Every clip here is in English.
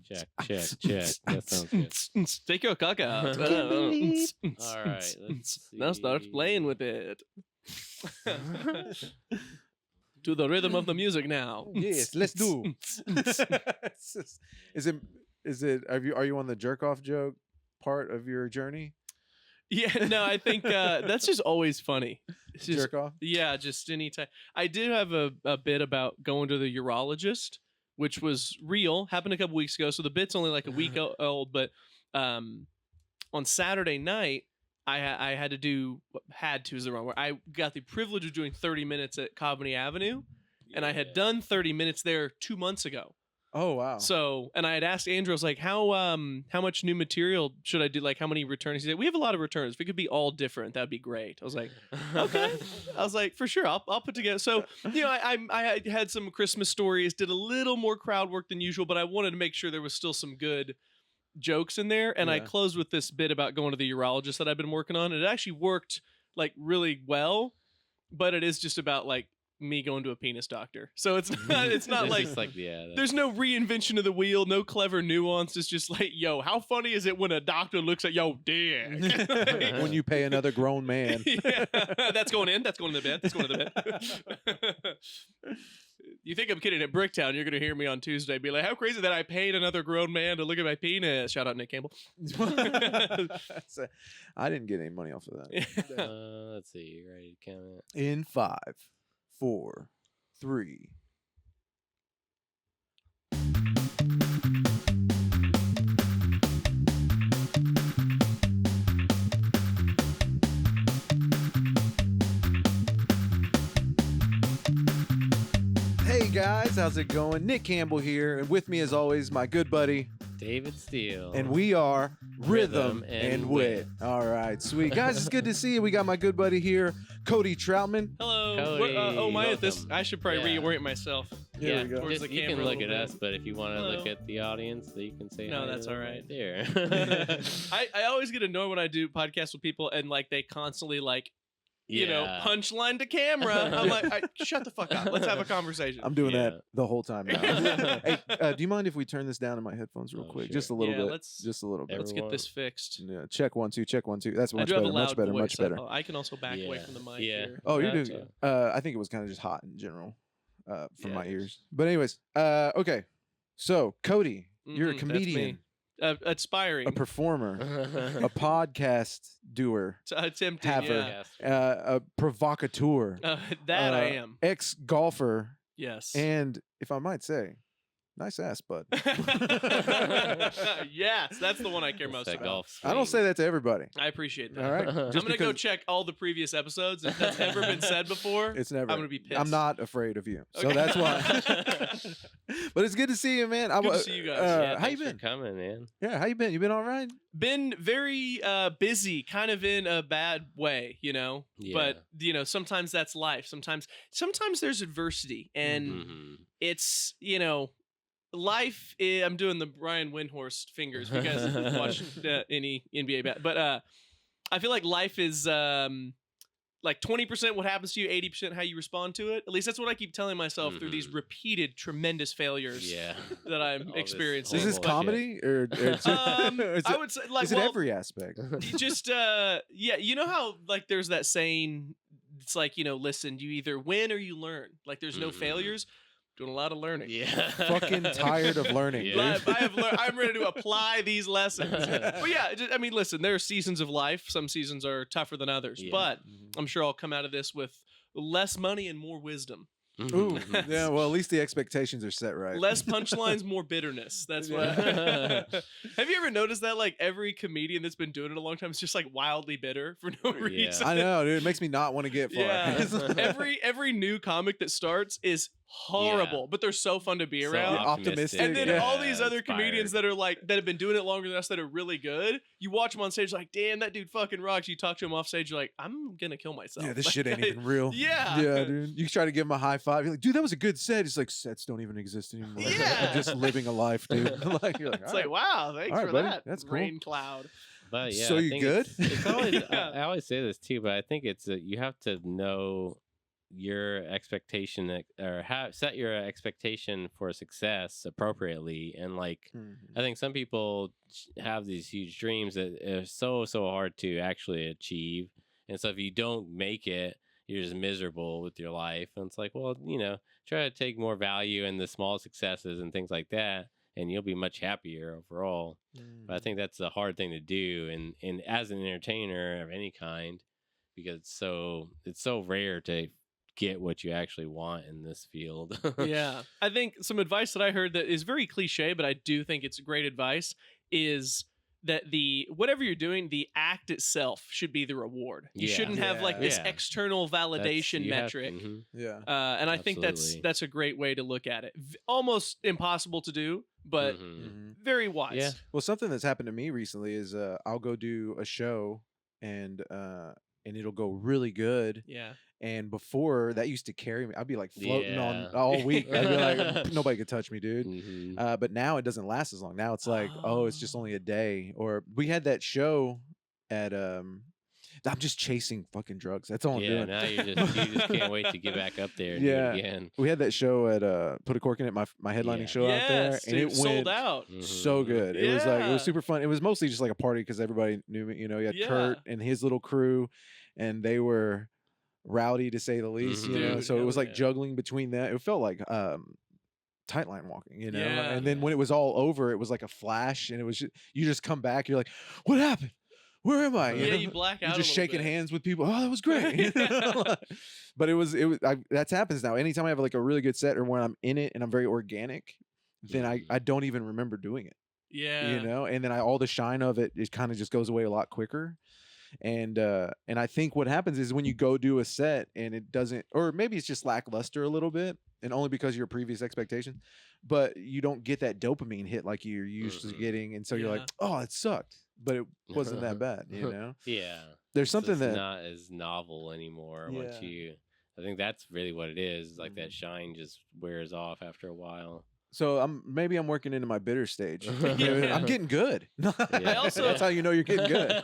Check. That sounds good. Take your cock out. All right. Now start playing with it. To the rhythm of the music now. Yes, let's do. Is it? Are you on the jerk off joke part of your journey? Yeah, no, I think that's just always funny. It's just, Jerk off? Yeah, just anytime. I did have a bit about going to the urologist, which was real. Happened a couple weeks ago, so the bit's only like a week old. But on Saturday night, I had to do is the wrong word. I got the privilege of doing 30 minutes at Coveney Avenue, and I had done 30 minutes there 2 months ago. Oh wow! So, and I had asked Andrew, I was like, how much new material should I do? Like, how many returns? He said, we have a lot of returns. If it could be all different, that'd be great. I was like, okay. I was like, for sure, I'll put together. So, I had some Christmas stories, did a little more crowd work than usual, but I wanted to make sure there was still some good jokes in there. And I closed with this bit about going to the urologist that I've been working on. And it actually worked like really well, but it is just about like me going to a penis doctor. So it's not like there's no reinvention of the wheel, no clever nuance. It's just like, yo, how funny is it when a doctor looks at yo dick? When you pay another grown man. Yeah, that's going in the bed. That's going to the bed. You think I'm kidding? At Bricktown, you're going to hear me on Tuesday be like, how crazy that I paid another grown man to look at my penis. Shout out Nick Campbell. I didn't get any money off of that. Let's see. You ready to count it? In 5, 4, 3. Hey guys, how's it going? Nick Campbell here, and with me as always, my good buddy David Steele. And we are Rhythm and Wit. All right, sweet. Guys, it's good to see you. We got my good buddy here, Cody Troutman. Hello. Cody, am I at this? I should probably reorient myself. There we go. Just, you can look at us, but if you want to look at the audience, you can say no. That's all right. There. I always get annoyed when I do podcasts with people and like they constantly like, you know, punchline to camera. I'm like, shut the fuck up. Let's have a conversation. I'm doing that the whole time now. Hey, do you mind if we turn this down in my headphones real quick? Sure. Just a little bit. Just a little bit. Let's get this fixed. Yeah. Check 1 2. Check 1 2. That's much better. Much better. Much better. I can also back away from the mic. Yeah. Here. Oh, you're doing. I think it was kind of just hot in general, from my ears. But anyways, okay. So Cody, you're a comedian. Aspiring, a performer, a podcast doer, attempting, a provocateur. That I am. Ex-golfer. Yes. And if I might say, nice ass, bud. Yes, that's the one I care most about. I don't say that to everybody. I apprate that. All right. I'm going to go check all the previous episodes. If that's ever been said before, it's never. I'm going to be pissed. I'm not afraid of you. So that's why. But it's good to see you, man. Good to see you guys. How you been? Coming, man. Yeah, how you been? You been all right? Been very busy, kind of in a bad way, you know. Yeah. But you know, sometimes that's life. Sometimes there's adversity, and it's life. I'm doing the Brian Windhorst fingers. If you guys watch any NBA, but I feel like life is like 20% what happens to you, 80% how you respond to it. At least that's what I keep telling myself through these repeated tremendous failures that I'm experiencing. Is this comedy or I would say like is it every aspect? Just you know how like there's that saying, it's like, listen, you either win or you learn. Like there's no failures. Doing a lot of learning. Yeah. Fucking tired of learning. Yeah. I'm ready to apply these lessons. But yeah, I mean, listen, there are seasons of life. Some seasons are tougher than others. But I'm sure I'll come out of this with less money and more wisdom. Ooh, yeah. Well, at least the expectations are set right. Less punchlines, more bitterness. That's what. Have you ever noticed that? Like every comedian that's been doing it a long time is just like wildly bitter for no reason. I know, dude. It makes me not want to get far. Yeah. every new comic that starts is horrible, but they're so fun to be around. Optimistic. And then all these other comedians that are like that have been doing it longer than us that are really good. You watch them on stage, like, damn, that dude fucking rocks. You talk to him off stage, you're like, I'm gonna kill myself. Yeah, this shit ain't even real. Yeah, dude. You try to give him a high five. You're like, dude, that was a good set. He's like, sets don't even exist anymore. Yeah, I'm just living a life, dude. You're like, it's like, wow, thanks for buddy. that. That's cool. Rain cloud. But yeah, so you good? It's always, I always say this too, but I think it's you have to know your expectation or set your expectation for success appropriately. And like, I think some people have these huge dreams that are so hard to actually achieve. And so if you don't make it, you're just miserable with your life. And it's like, well, try to take more value in the small successes and things like that, and you'll be much happier overall. But I think that's a hard thing to do, and as an entertainer of any kind, because it's so rare to get what you actually want in this field. Yeah. I think some advice that I heard that is very cliche, but I do think it's great advice, is that whatever you're doing, the act itself should be the reward. You shouldn't have like this external validation metric. And I think that's a great way to look at it. Almost impossible to do, but very wise. Yeah. Well, something that's happened to me recently is I'll go do a show and it'll go really good. Yeah. And before, that used to carry me. I'd be like floating on all week. I'd be like, nobody could touch me, dude. But now it doesn't last as long. Now it's like, it's just only a day. Or we had that show at I'm just chasing fucking drugs. That's all I'm doing. Now you just can't wait to get back up there and do it again. We had that show at Put a Cork in It, my headlining show out there, and it sold went out. So good. It was super fun. It was mostly just like a party because everybody knew me. You had Kurt and his little crew, and they were rowdy to say the least. So it was like juggling between that. It felt like tight line walking, and then when it was all over, it was like a flash, and it was you just come back, you're like, what happened? Where am I? You black out. You're just shaking hands with people. Oh, that was great. But it was that happens now. Anytime I have like a really good set or when I'm in it and I'm very organic, then I don't even remember doing it. Yeah. And then all the shine of it kind of just goes away a lot quicker. And I think what happens is when you go do a set and it doesn't, or maybe it's just lackluster a little bit, and only because of your previous expectation, but you don't get that dopamine hit like you're used to getting, and so you're like, oh, it sucked, but it wasn't that bad, Yeah. There's something that's not as novel anymore. I think that's really what it is. Like that shine just wears off after a while. So I'm working into my bitter stage. I'm getting good. That's how you know you're getting good.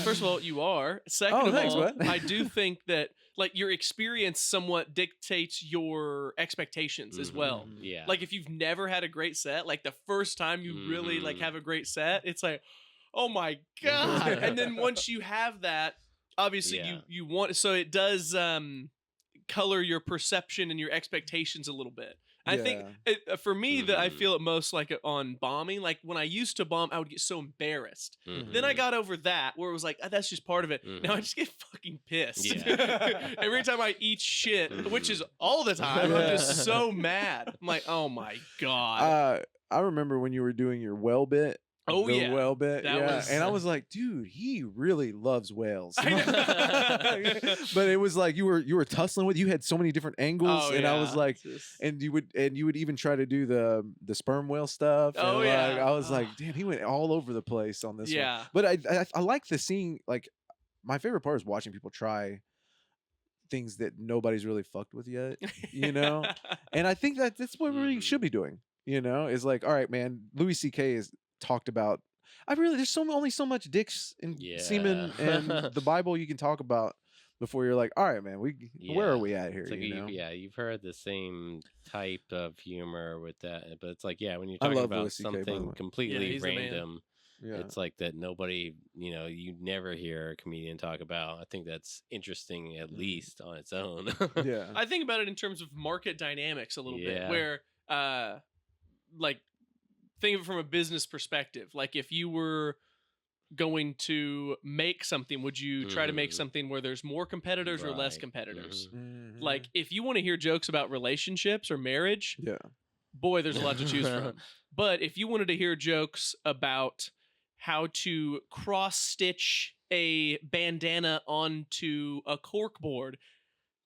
First of all, you are. Second of all, I do think that like your experience somewhat dictates your expectations as well. Yeah. Like if you've never had a great set, like the first time you really like have a great set, it's like, oh my God. And then once you have that, obviously you want, so it does color your perception and your expectations a little bit. I think for me that I feel it most like on bombing. Like when I used to bomb, I would get so embarrassed. Then I got over that where it was like, that's just part of it. Now I just get fucking pissed. Every time I eat shit, which is all the time, I'm just so mad. I'm like, oh my God. I remember when you were doing your whale bit. Oh, the whale bit, and I was like, dude, he really loves whales. But it was like you were tussling with. You had so many different angles, and I was like, and you would even try to do the sperm whale stuff. Oh and yeah, I was like, damn, he went all over the place on this. Yeah, one. But I like the seeing. Like my favorite part is watching people try things that nobody's really fucked with yet. And I think that's what we should be doing. Is like, all right, man. Louis C.K. is talked about. There's only so much dicks and semen and the Bible you can talk about before you're like, all right, man, where are we at here? Like you've heard the same type of humor with that, but it's like, when you're talking about something completely random, it's like that nobody, you never hear a comedian talk about. I think that's interesting, at least on its own. I think about it in terms of market dynamics a little bit, where like, think of it from a business perspective. Like if you were going to make something, would you try to make something where there's more competitors or less competitors? Like if you want to hear jokes about relationships or marriage, boy, there's a lot to choose from. But if you wanted to hear jokes about how to cross stitch a bandana onto a cork board,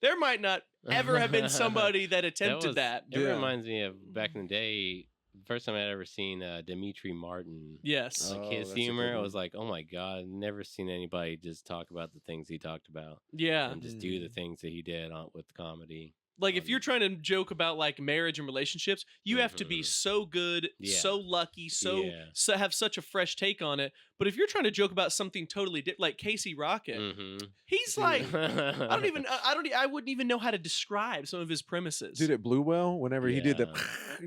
there might not ever have been somebody that attempted that. It reminds me of back in the day. First time I'd ever seen Dimitri Martin. Yes. Like his humor, I was like, oh my God, I've never seen anybody just talk about the things he talked about. Yeah. And just do the things that he did with comedy. Like if you're trying to joke about like marriage and relationships, you have to be so good, so lucky, so have such a fresh take on it. But if you're trying to joke about something totally different, like Casey Rocket, he's like, I wouldn't even know how to describe some of his premises. Dude, at Blue Whale, whenever he did the,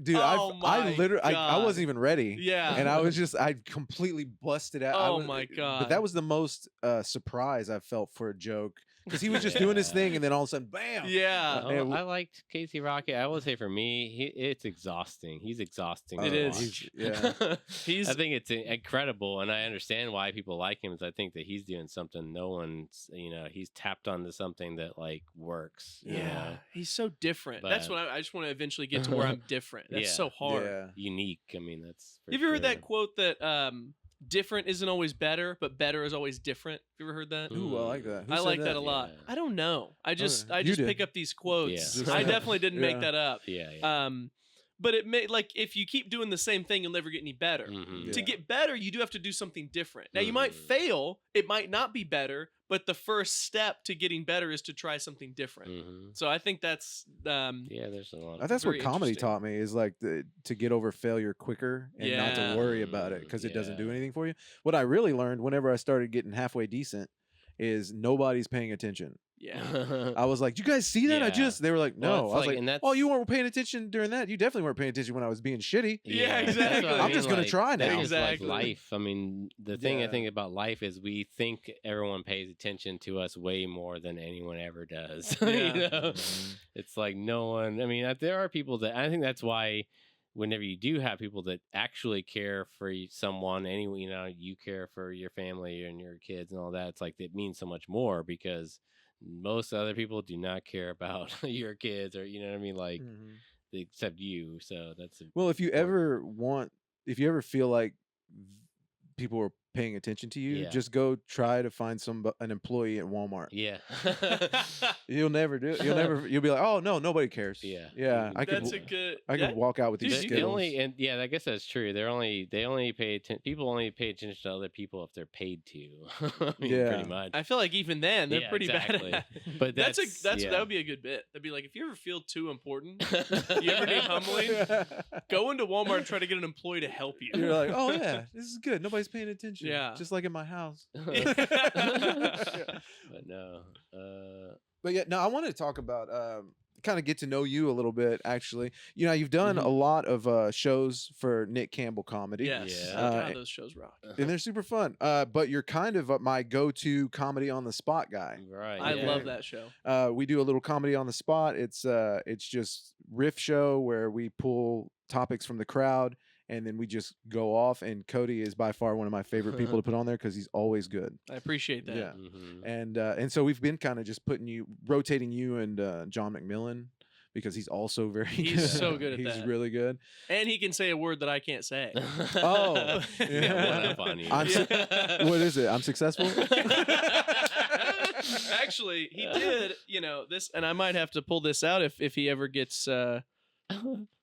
dude, I literally, I wasn't even ready. Yeah. And I completely busted out. Oh my God. But that was the most surprise I felt for a joke. Because he was just doing his thing, and then all of a sudden, bam! Yeah, I liked Casey Rocket. I will say for me, it's exhausting. He's exhausting. It is. I think it's incredible, and I understand why people like him. Is I think that he's doing something no one's. He's tapped onto something that like works. Yeah, he's so different. That's what I just want to eventually get to where I'm different. That's so hard. Unique. I mean, that's. Have you ever heard that quote that different isn't always better, but better is always different? Have you ever heard that? Ooh, I like that. I like that a lot. Yeah. I don't know. I just pick up these quotes. Yeah. I definitely didn't make that up. Yeah. But it may, like, if you keep doing the same thing, you'll never get any better. To get better, you do have to do something different. Now, you might fail. It might not be better, but the first step to getting better is to try something different. So I think that's there's a lot. That's what comedy taught me, is like to get over failure quicker and not to worry about it because it doesn't do anything for you. What I really learned whenever I started getting halfway decent is nobody's paying attention. Yeah. I was like, "You guys see that?" They were like, "No." Well, I was like, "Oh, you weren't paying attention during that. You definitely weren't paying attention when I was being shitty." Yeah, exactly. I'm just gonna try now. Exactly. Like life. I mean, the thing I think about life is we think everyone pays attention to us way more than anyone ever does. It's like no one. I mean, there are people that I think that's why. Whenever you do have people that actually care for someone, you care for your family and your kids and all that, it's like it means so much more because most other people do not care about your kids or, you know what I mean? Like, except you. So that's well, if you ever feel like people are paying attention to you, just go try to find an employee at Walmart. Yeah. You'll never do it. You'll be like, "Oh no, nobody cares." Yeah. I could walk out with these skills. I guess that's true. People only pay attention to other people if they're paid to. I mean, pretty much. I feel like even then they're pretty bad at it. But that would be a good bit. That'd be like, if you ever feel too important, you ever need humbling, go into Walmart and try to get an employee to help you. You're like, "Oh yeah, this is good. Nobody's paying attention." Yeah. Just like in my house. But no. But yeah, no, I wanted to talk about kind of get to know you a little bit, actually. You've done a lot of shows for Nick Campbell Comedy. Yes. God, those shows rock. And they're super fun. But you're kind of my go-to comedy on the spot guy. Right. I love that show. We do a little comedy on the spot. It's just riff show where we pull topics from the crowd and then we just go off. And Cody is by far one of my favorite people to put on there because he's always good. I appreciate that. Yeah. And so we've been kind of just rotating you and John McMillan because he's also very good. He's so good at that. He's really good. And he can say a word that I can't say. Oh. One up on you. What is it? I'm successful? Actually, he did, this, and I might have to pull this out if he ever gets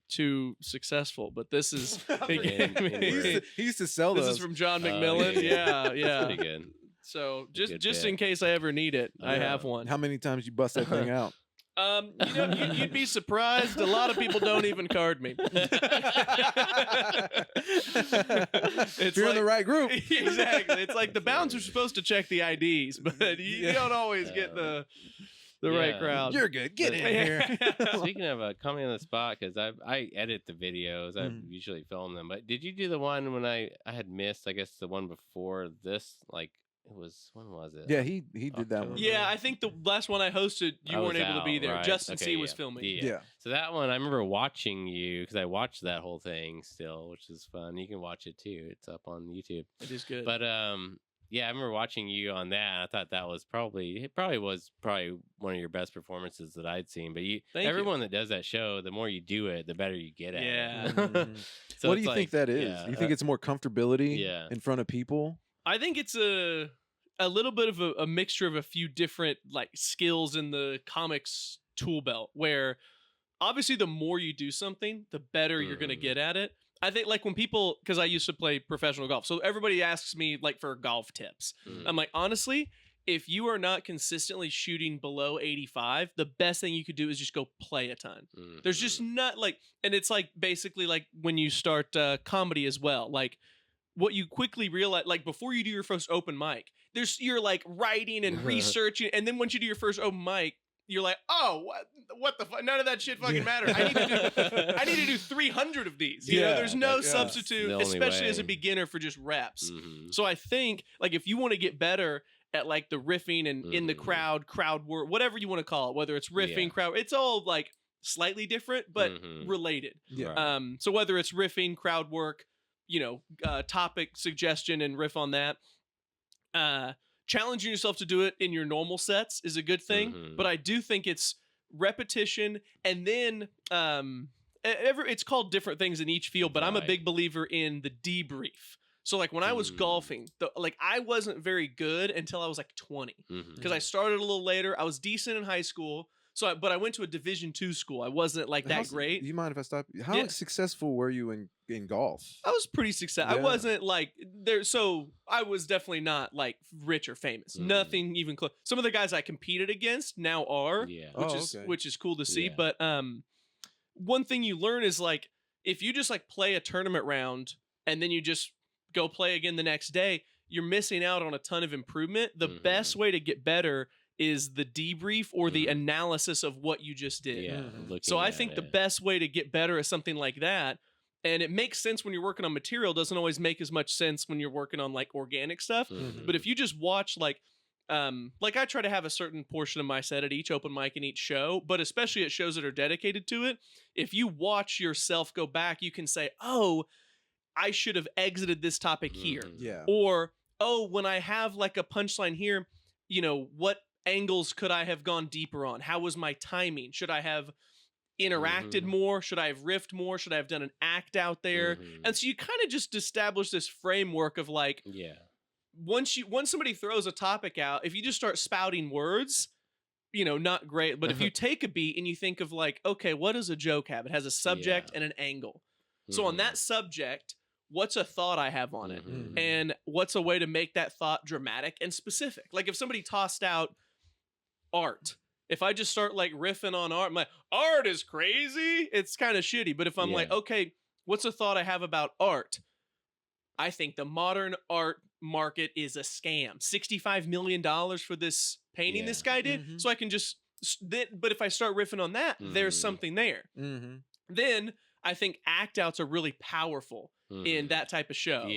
too successful, but this is he used to sell those. This is from John McMillan. Yeah. Pretty good. So just in case I ever need it, I have one. How many times you bust that thing out? You'd be surprised. A lot of people don't even card me. If you're in the right group. Exactly. It's like the bouncer's supposed to check the IDs, but you don't always get the right crowd. You're good. Get in here. Speaking of comedy on the spot, because I edit the videos, I usually film them. But did you do the one when I had missed? I guess the one before this, like when was it? Yeah, he did that one. Yeah, I think the last one I hosted, you weren't able to be there. Right. Justin C was filming. Yeah. So that one, I remember watching you because I watched that whole thing still, which is fun. You can watch it too. It's up on YouTube. It is good. But yeah, I remember watching you on that. I thought that was probably one of your best performances that I'd seen. But everyone that does that show, the more you do it, the better you get at it. So what do you think that is? Yeah, you think it's more comfortability in front of people? I think it's a little bit of a mixture of a few different like skills in the comics tool belt, where obviously the more you do something, the better you're going to get at it. I think like when people, because I used to play professional golf, so everybody asks me like for golf tips. I'm like, honestly, if you are not consistently shooting below 85, the best thing you could do is just go play a ton. There's just not like, and it's like basically like when you start comedy as well. Like what you quickly realize, like before you do your first open mic, you're like writing and researching, and then once you do your first open mic, you're like, oh, what the fuck? None of that shit fucking matters. I need to do 300 of these. You know, there's no substitute, especially as a beginner, for just reps. So I think like if you want to get better at like the riffing and in the crowd work, whatever you want to call it, whether it's riffing, crowd, it's all like slightly different but related. So whether it's riffing, crowd work, you know, topic suggestion and riff on that, challenging yourself to do it in your normal sets is a good thing, but I do think it's repetition, and then it's called different things in each field, but I'm a big believer in the debrief. So like when I was golfing, like I wasn't very good until I was like 20 because I started a little later. I was decent in high school. But I went to a Division II school. I wasn't like that great. Do you mind if I stop you? How successful were you in golf? I was pretty successful. I wasn't like there. So I was definitely not like rich or famous. Nothing even close. Some of the guys I competed against now are, which is cool to see. But one thing you learn is like if you just like play a tournament round and then you just go play again the next day, you're missing out on a ton of improvement. The best way to get better is the debrief or the analysis of what you just did. So I think the best way to get better is something like that. And it makes sense when you're working on material. Doesn't always make as much sense when you're working on like organic stuff. But if you just watch like I try to have a certain portion of my set at each open mic and each show, but especially at shows that are dedicated to it, if you watch yourself go back, you can say, oh, I should have exited this topic here. Or, oh, when I have like a punchline here, you know, what angles could I have gone deeper on? How was my timing? Should I have interacted more? Should I have riffed more? Should I have done an act out there? And so you kind of just establish this framework of like, once somebody throws a topic out, if you just start spouting words, you know, not great. But if you take a beat and you think of like, okay, what does a joke have? It has a subject and an angle. So on that subject, what's a thought I have on it? And what's a way to make that thought dramatic and specific? Like if somebody tossed out art, if I just start like riffing on art, I'm like, art is crazy, it's kind of shitty. But if I'm like, okay, what's a thought I have about art? I think the modern art market is a scam. $65 million for this painting this guy did. So I can just, but if I start riffing on that, there's something there. Then I think act outs are really powerful in that type of show.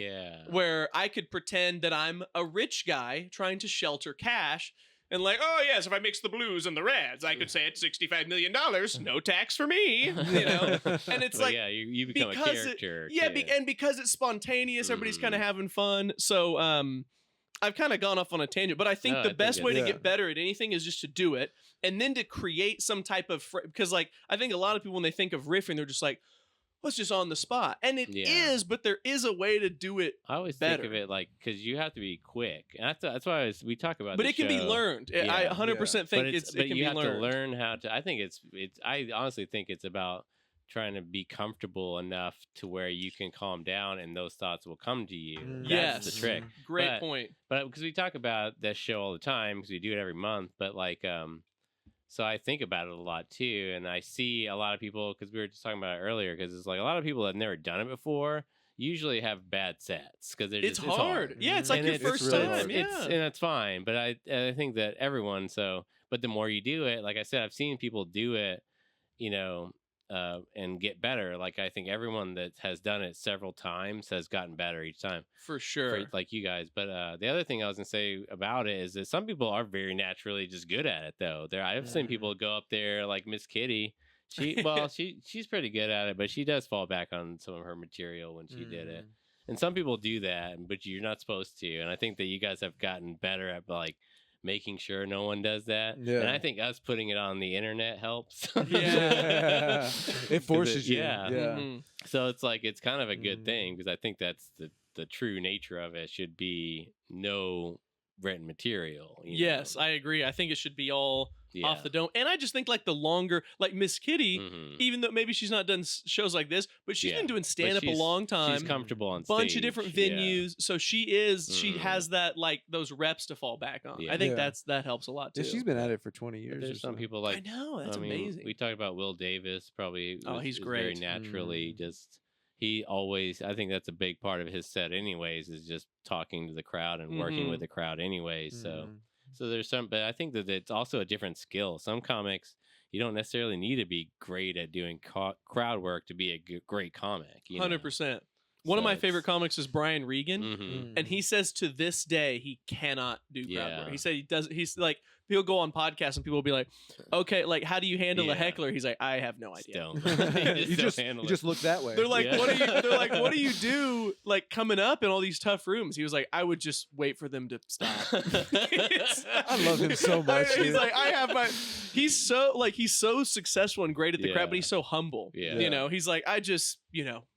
Where I could pretend that I'm a rich guy trying to shelter cash. And like, oh yes, if I mix the blues and the reds, I could say it's $65 million, no tax for me, you know. And it's like, you become a character. And because it's spontaneous, everybody's kind of having fun. So I've kind of gone off on a tangent, but I think the best way to get better at anything is just to do it, and then to create some type of because like I think a lot of people when they think of riffing, they're just like, it's just on the spot. And it is, but there is a way to do it I always better. think of it like, because you have to be quick. And that's why we talk about But it can be learned. I 100% think it can be learned. But you have to learn how to, I honestly think it's about trying to be comfortable enough to where you can calm down and those thoughts will come to you. That's the trick. Great point. But because we talk about that show all the time, because we do it every month, but like, so I think about it a lot too, and I see a lot of people, because we were just talking about it earlier, because it's like a lot of people that have never done it before usually have bad sets because it's hard. Yeah, it's like your first time. And it's fine, but I think that everyone. But the more you do it, like I said, I've seen people do it, you know, and get better. Like I think everyone that has done it several times has gotten better each time. For sure. Like you guys. But the other thing I was going to say about it is that some people are very naturally just good at it, though. I've seen people go up there like Miss Kitty. She's pretty good at it, but she does fall back on some of her material when she did it. And some people do that, but you're not supposed to. And I think that you guys have gotten better at like making sure no one does that. And I think us putting it on the internet helps. It forces you. So it's like, it's kind of a good thing, because I think that's the true nature of it should be no written material. Yes, I agree. I think it should be all off the dome. And I just think like the longer, like Miss Kitty, even though maybe she's not done shows like this, but she's been doing stand up a long time. She's comfortable on bunch stage. of different venues. So she has that like those reps to fall back on. I think that helps a lot too. Yeah, she's been at it for 20 years. There's some people like, I know, that's amazing. We talked about Will Davis, probably. He's great. Very naturally he always, I think that's a big part of his set anyways, is just talking to the crowd and working with the crowd anyways. So there's some, but I think that it's also a different skill. Some comics, you don't necessarily need to be great at doing crowd work to be a great comic. 100%. One of my favorite comics is Brian Regan, and he says to this day he cannot do crowd work. He said he does. He's like, he'll go on podcasts and people will be like, "Okay, like how do you handle a heckler?" He's like, "I have no idea." you just look that way. They're like, "What do you?" They're like, "What do you do?" Like coming up in all these tough rooms. He was like, "I would just wait for them to stop." I love him so much. He's like, "I have my." He's so successful and great at the crowd, but he's so humble. You know, he's like, "I just,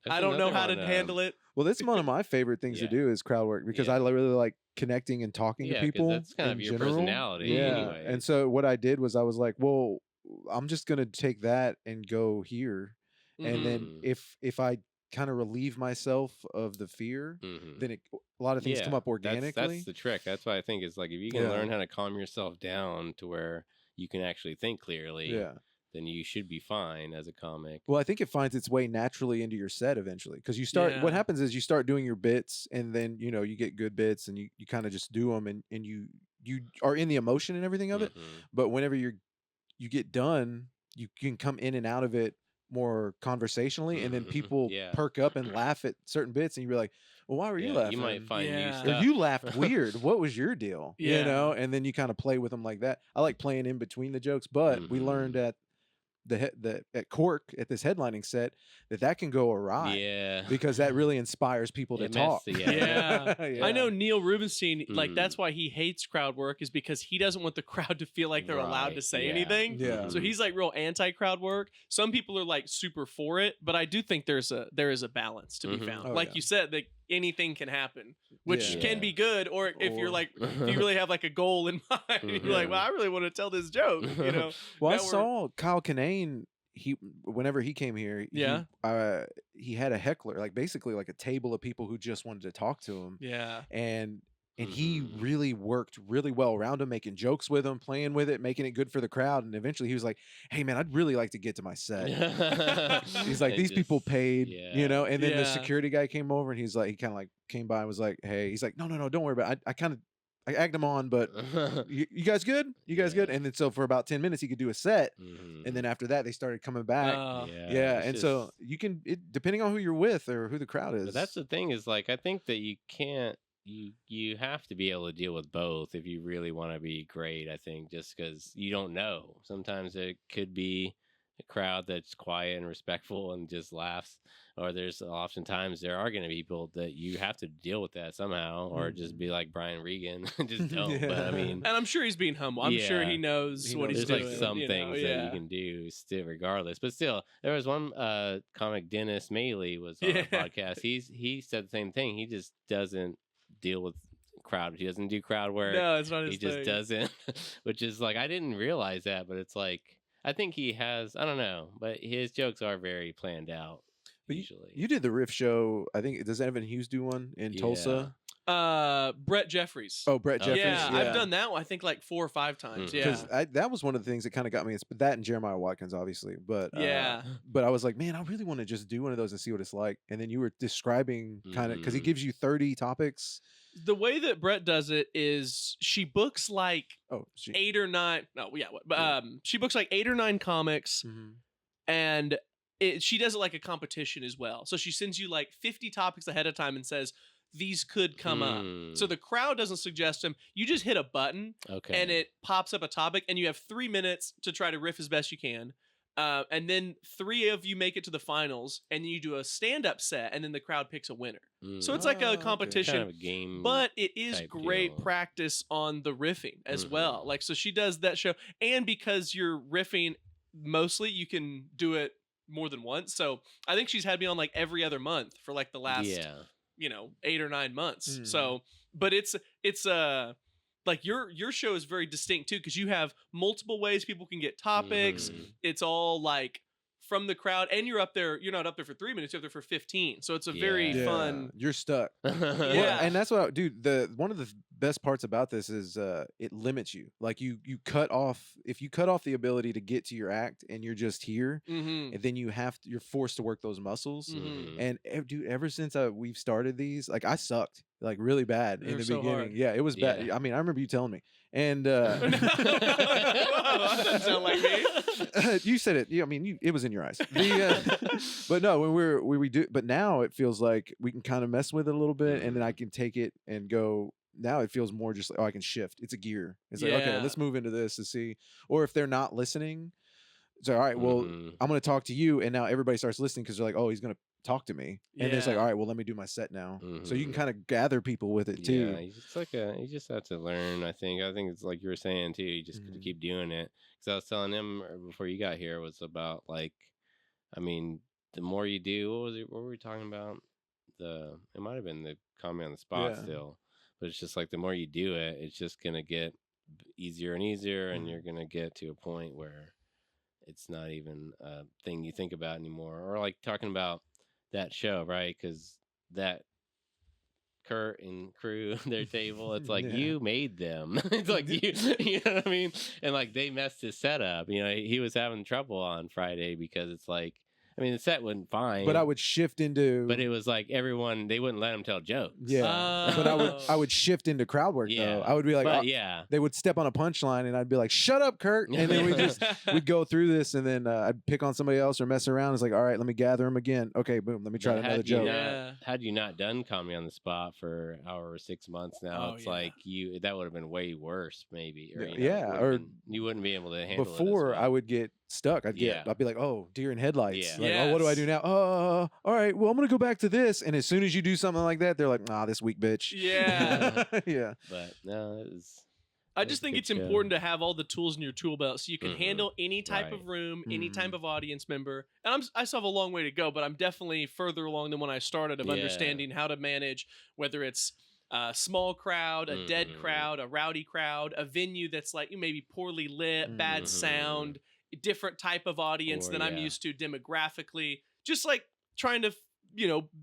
I don't know how to handle it." Well, that's one of my favorite things to do is crowd work because I really like connecting and talking to people. That's kind of your personality anyway. And so what I did was I was like, well, I'm just going to take that and go here. And then if I kind of relieve myself of the fear, then a lot of things come up organically. That's the trick. That's why I think it's like if you can learn how to calm yourself down to where you can actually think clearly, then you should be fine as a comic. Well, I think it finds its way naturally into your set eventually because you start. What happens is you start doing your bits, and then you get good bits, and you kind of just do them, and you are in the emotion and everything of it. But whenever you get done, you can come in and out of it more conversationally, and then people perk up and laugh at certain bits, and you're like, well, why were you laughing? You might find new stuff. Or you laughed weird. What was your deal? You know, and then you kind of play with them like that. I like playing in between the jokes, but we learned at at Cork at this headlining set that can go awry because that really inspires people to talk. I know Neil Rubenstein, like that's why he hates crowd work, is because he doesn't want the crowd to feel like they're allowed to say anything. So he's like real anti crowd work. Some people are like super for it, but I do think there is a balance to be found. Like you said, that anything can happen, which can be good, or if you're like, if you really have like a goal in mind, you're like, well, I really want to tell this joke, Well, I saw Kyle Kinane. Whenever he came here, he had a heckler, like basically like a table of people who just wanted to talk to him. And he really worked really well around him, making jokes with him, playing with it, making it good for the crowd. And eventually he was like, hey man, I'd really like to get to my set. He's like, these people paid, and then the security guy came over and he kind of like came by and was like, hey, he's like, no, don't worry about it. I egged him on, but you guys good? You guys good? And then so for about 10 minutes he could do a set, and then after that they started coming back. And so you can, depending on who you're with or who the crowd is. But that's the thing is like I think that you can't. You have to be able to deal with both if you really want to be great. I think just because you don't know. Sometimes it could be a crowd that's quiet and respectful and just laughs, or there's oftentimes there are going to be people that you have to deal with that somehow, or just be like Brian Regan, just don't. But I mean, and I'm sure he's being humble. I'm sure he knows what he's doing. There's like some things that you can do still, regardless. But still, there was one comic, Dennis Maley, was on a podcast. He said the same thing. He just doesn't deal with crowd. He doesn't do crowd work. No, it's not his thing. He just doesn't, which is like I didn't realize that, but it's like I think he has. I don't know, but his jokes are very planned out. But usually, you did the riff show. I think does Evan Hughes do one in Tulsa? Brett Jeffries. Oh, Brett Jeffries. Yeah, I've done that one. I think like 4 or 5 times. Because that was one of the things that kind of got me. It's that and Jeremiah Watkins, obviously. But but I was like, man, I really want to just do one of those and see what it's like. And then you were describing kind of because he gives you 30 topics. The way that Brett does it is she books like 8 or 9. No, she books like 8 or 9 comics, and she does it like a competition as well. So she sends you like 50 topics ahead of time and says, these could come up. So the crowd doesn't suggest them. You just hit a button and it pops up a topic, and you have 3 minutes to try to riff as best you can. And then 3 of you make it to the finals, and then you do a stand-up set, and then the crowd picks a winner. So it's like a competition, kind of a game, but it is great practice on the riffing as well. Like, so she does that show, and because you're riffing mostly, you can do it more than once. So I think she's had me on like every other month for like the last 8 or 9 months. So, but it's like your show is very distinct too, because you have multiple ways people can get topics. It's all like from the crowd, and you're not up there for 3 minutes, you're up there for 15. So it's a very fun. You're stuck. Yeah. And that's what, dude, one of the best parts about this is it limits you. Like you cut off, if you cut off the ability to get to your act and you're just here, and then you're forced to work those muscles. And dude, ever since we've started these, like I sucked like really bad in the beginning. Hard. Yeah, it was bad. I mean, I remember you telling me. And Whoa, that doesn't sound like me. You said it. Yeah, I mean, it was in your eyes. But no, when we do, but now it feels like we can kind of mess with it a little bit, and then I can take it and go. Now it feels more just like, oh, I can shift. It's a gear. It's like, okay, let's move into this to see. Or if they're not listening, it's like, all right, well, I'm going to talk to you, and now everybody starts listening because they're like, oh, he's going to talk to me, and then it's like, all right, well, let me do my set now. So you can kind of gather people with it too. Yeah, it's like you just have to learn. I think it's like you were saying too. You just got to keep doing it. Because I was telling him before you got here was about like, I mean, the more you do, what were we talking about? It might have been the comment on the spot still, but it's just like the more you do it, it's just gonna get easier and easier, and you're gonna get to a point where it's not even a thing you think about anymore. Or like talking about that show, right? Because that Kurt and crew, their table, it's like you made them. It's like you know what I mean? And like they messed his setup. You know, he was having trouble on Friday because it's like, I mean, the set went fine, but I would shift into. But it was like they wouldn't let him tell jokes. Yeah, but I would shift into crowd work though. I would be like, they would step on a punchline, and I'd be like, "Shut up, Kurt!" And then we'd go through this, and then I'd pick on somebody else or mess around. It's like, all right, let me gather them again. Okay, boom, let me try another joke. Had you not done comedy on the spot for however 6 months now, it's like that would have been way worse, maybe. Or, you wouldn't be able to handle it. Before I would get stuck. I'd be like, oh, deer in headlights. Like, oh, what do I do now? All right, well, I'm gonna go back to this. And as soon as you do something like that, they're like, nah, this weak bitch. Yeah. Yeah. But no, it was. I just think it's important to have all the tools in your tool belt so you can handle any type of room, any type of audience member. And I still have a long way to go, but I'm definitely further along than when I started of understanding how to manage whether it's a small crowd, a dead crowd, a rowdy crowd, a venue that's like maybe poorly lit, bad sound, different type of audience than I'm used to demographically. Just like trying to,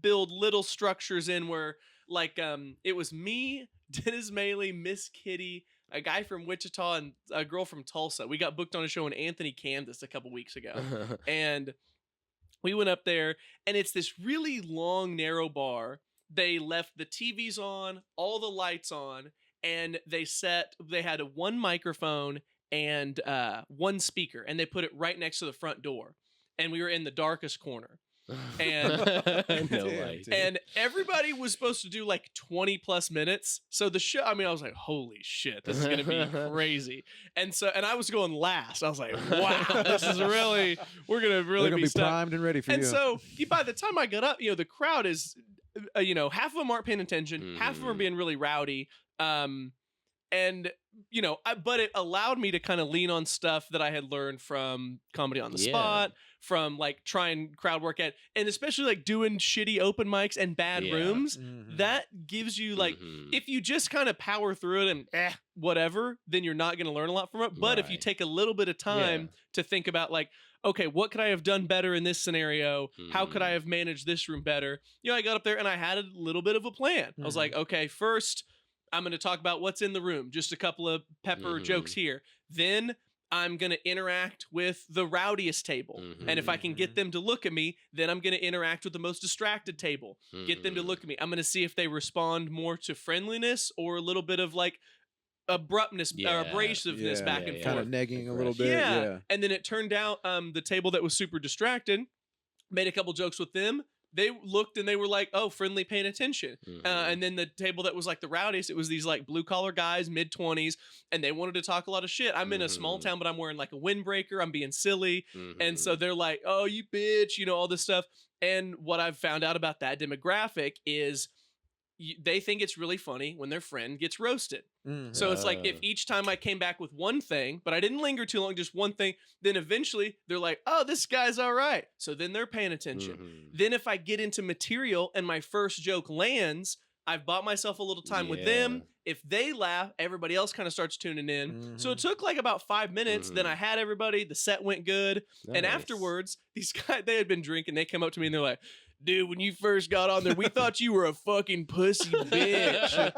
build little structures in where like it was me, Dennis Maley, Miss Kitty, a guy from Wichita, and a girl from Tulsa. We got booked on a show in Anthony, Kansas a couple weeks ago. And we went up there, and it's this really long, narrow bar. They left the TVs on, all the lights on, and they had one microphone and one speaker, and they put it right next to the front door. And we were in the darkest corner. And no light. And everybody was supposed to do like 20 plus minutes. So the show, I was like, holy shit, this is going to be crazy. And I was going last. I was like, wow, this is we're going to really be primed and ready for you. And so by the time I got up, the crowd is, half of them aren't paying attention. Half of them are being really rowdy. But it allowed me to kind of lean on stuff that I had learned from comedy on the spot, from like trying crowd work at, and especially like doing shitty open mics and bad rooms. That gives you like, if you just kind of power through it and whatever, then you're not going to learn a lot from it. But if you take a little bit of time to think about like, okay, what could I have done better in this scenario? How could I have managed this room better? I got up there and I had a little bit of a plan. I was like, okay, first, I'm going to talk about what's in the room, just a couple of pepper jokes here. Then I'm going to interact with the rowdiest table. And if I can get them to look at me, then I'm going to interact with the most distracted table. Get them to look at me. I'm going to see if they respond more to friendliness or a little bit of like abruptness or abrasiveness back and forth. Kind of negging a little bit. Yeah. And then it turned out the table that was super distracted, made a couple jokes with them. They looked and they were like, oh, friendly, paying attention. And then the table that was like the rowdiest, it was these like blue collar guys, mid-20s, and they wanted to talk a lot of shit. I'm in a small town, but I'm wearing like a windbreaker. I'm being silly. And so they're like, oh, you bitch, all this stuff. And what I've found out about that demographic is they think it's really funny when their friend gets roasted. So it's like if each time I came back with one thing, but I didn't linger too long, just one thing, then eventually they're like, oh, this guy's all right. So then they're paying attention. Then if I get into material and my first joke lands, I've bought myself a little time with them. If they laugh, everybody else kind of starts tuning in. So it took like about 5 minutes. Then I had everybody. The set went good. And afterwards, these guys, they had been drinking. They came up to me and they're like, dude, when you first got on there, we thought you were a fucking pussy bitch.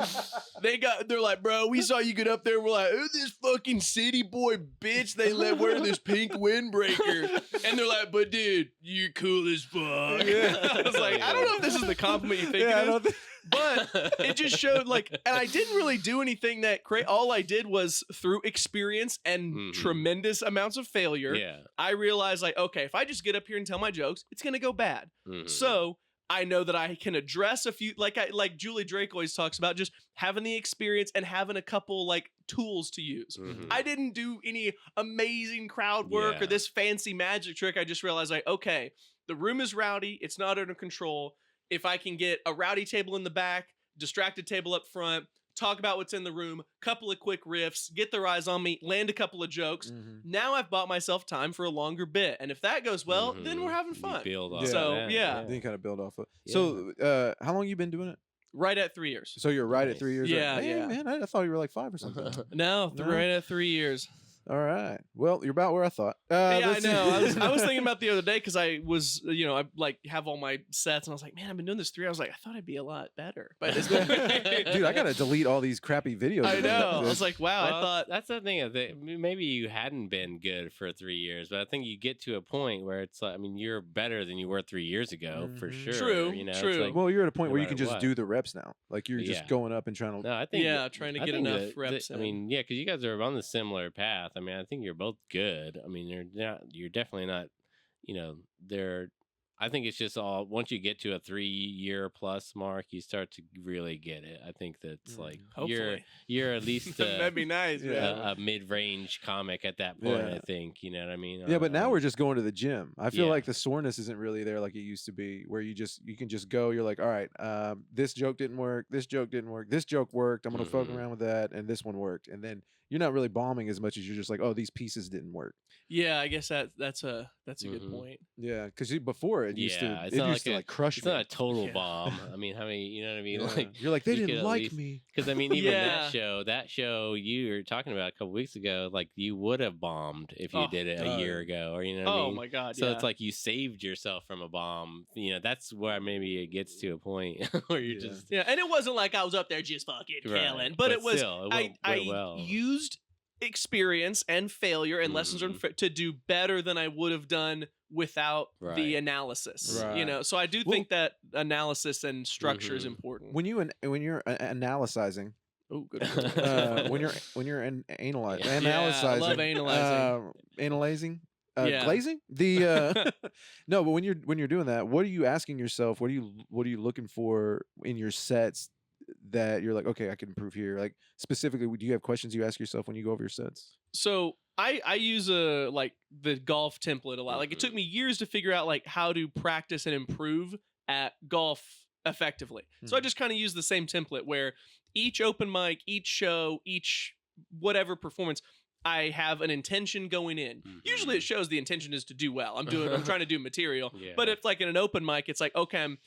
They're like, bro, we saw you get up there. We're like, who this fucking city boy bitch they let wear this pink windbreaker? And they're like, but dude, you're cool as fuck. Yeah. I was like, I don't know if this is the compliment you think it is. But it just showed and I didn't really do anything that all I did was through experience and tremendous amounts of failure. I realized okay, if I just get up here and tell my jokes, it's going to go bad. So I know that I can address a few, like Julie Drake always talks about, just having the experience and having a couple tools to use. I didn't do any amazing crowd work or this fancy magic trick. I just realized okay, the room is rowdy. It's not under control. If I can get a rowdy table in the back, distracted table up front, talk about what's in the room, couple of quick riffs, get their eyes on me, land a couple of jokes. Now I've bought myself time for a longer bit. And if that goes well, then we're having fun. Build off then you kind of build off of it. So how long you been doing it? Right at 3 years. So you're right at 3 years? Yeah, man, I thought you were like 5 or something. No, right at 3 years. All right. Well, you're about where I thought. I know. I was thinking about the other day because I was, I have all my sets and I was like, man, I've been doing this 3 hours. I thought I'd be a lot better. But dude, I gotta delete all these crappy videos. I know. I was like, wow. Well, I thought that's the thing. Maybe you hadn't been good for 3 years, but I think you get to a point where it's you're better than you were 3 years ago for sure. True. True. Well, you're at a point where you can just do the reps now. You're just going up and trying to. No, I think. Trying to get enough reps. Because you guys are on the similar path. I think you're both good. You're definitely not, I think it's just all, once you get to a 3-year plus mark, you start to really get it. I think that's you're at least that'd be nice, a mid-range comic at that point. I think, you know what I mean? Yeah, but now we're just going to the gym. I feel like the soreness isn't really there like it used to be, where you can just go. You're like, all right, this joke didn't work. This joke didn't work. This joke worked. I'm gonna fuck around with that, and this one worked. And then you're not really bombing as much as you're just like, oh, these pieces didn't work. Yeah, I guess that's a good point. Yeah, because before it used to crush it's me. Not a total bomb. How many, you know what I mean? You're like, they didn't like me. Because even that show you were talking about a couple weeks ago, you would have bombed if you did it a year ago, or you know what I mean? Oh my God. So it's you saved yourself from a bomb. That's where maybe it gets to a point where you're just and it wasn't like I was up there just fucking killing, but it was still, I used experience and failure and lessons learned to do better than I would have done without the analysis. So I do think that analysis and structure is important. When you're analyzing. Oh, good. When you're analyzing. I love analyzing. Analyzing. Glazing no, but when you're doing that, what are you asking yourself? What are you looking for in your sets that you're like, okay, I can improve here? Specifically, do you have questions you ask yourself when you go over your sets? So I use the golf template a lot. It took me years to figure out how to practice and improve at golf effectively. So I just kind of use the same template where each open mic, each show, each whatever performance, I have an intention going in. Usually it shows the intention is to do well. I'm trying to do material. But if in an open mic, it's okay, I'm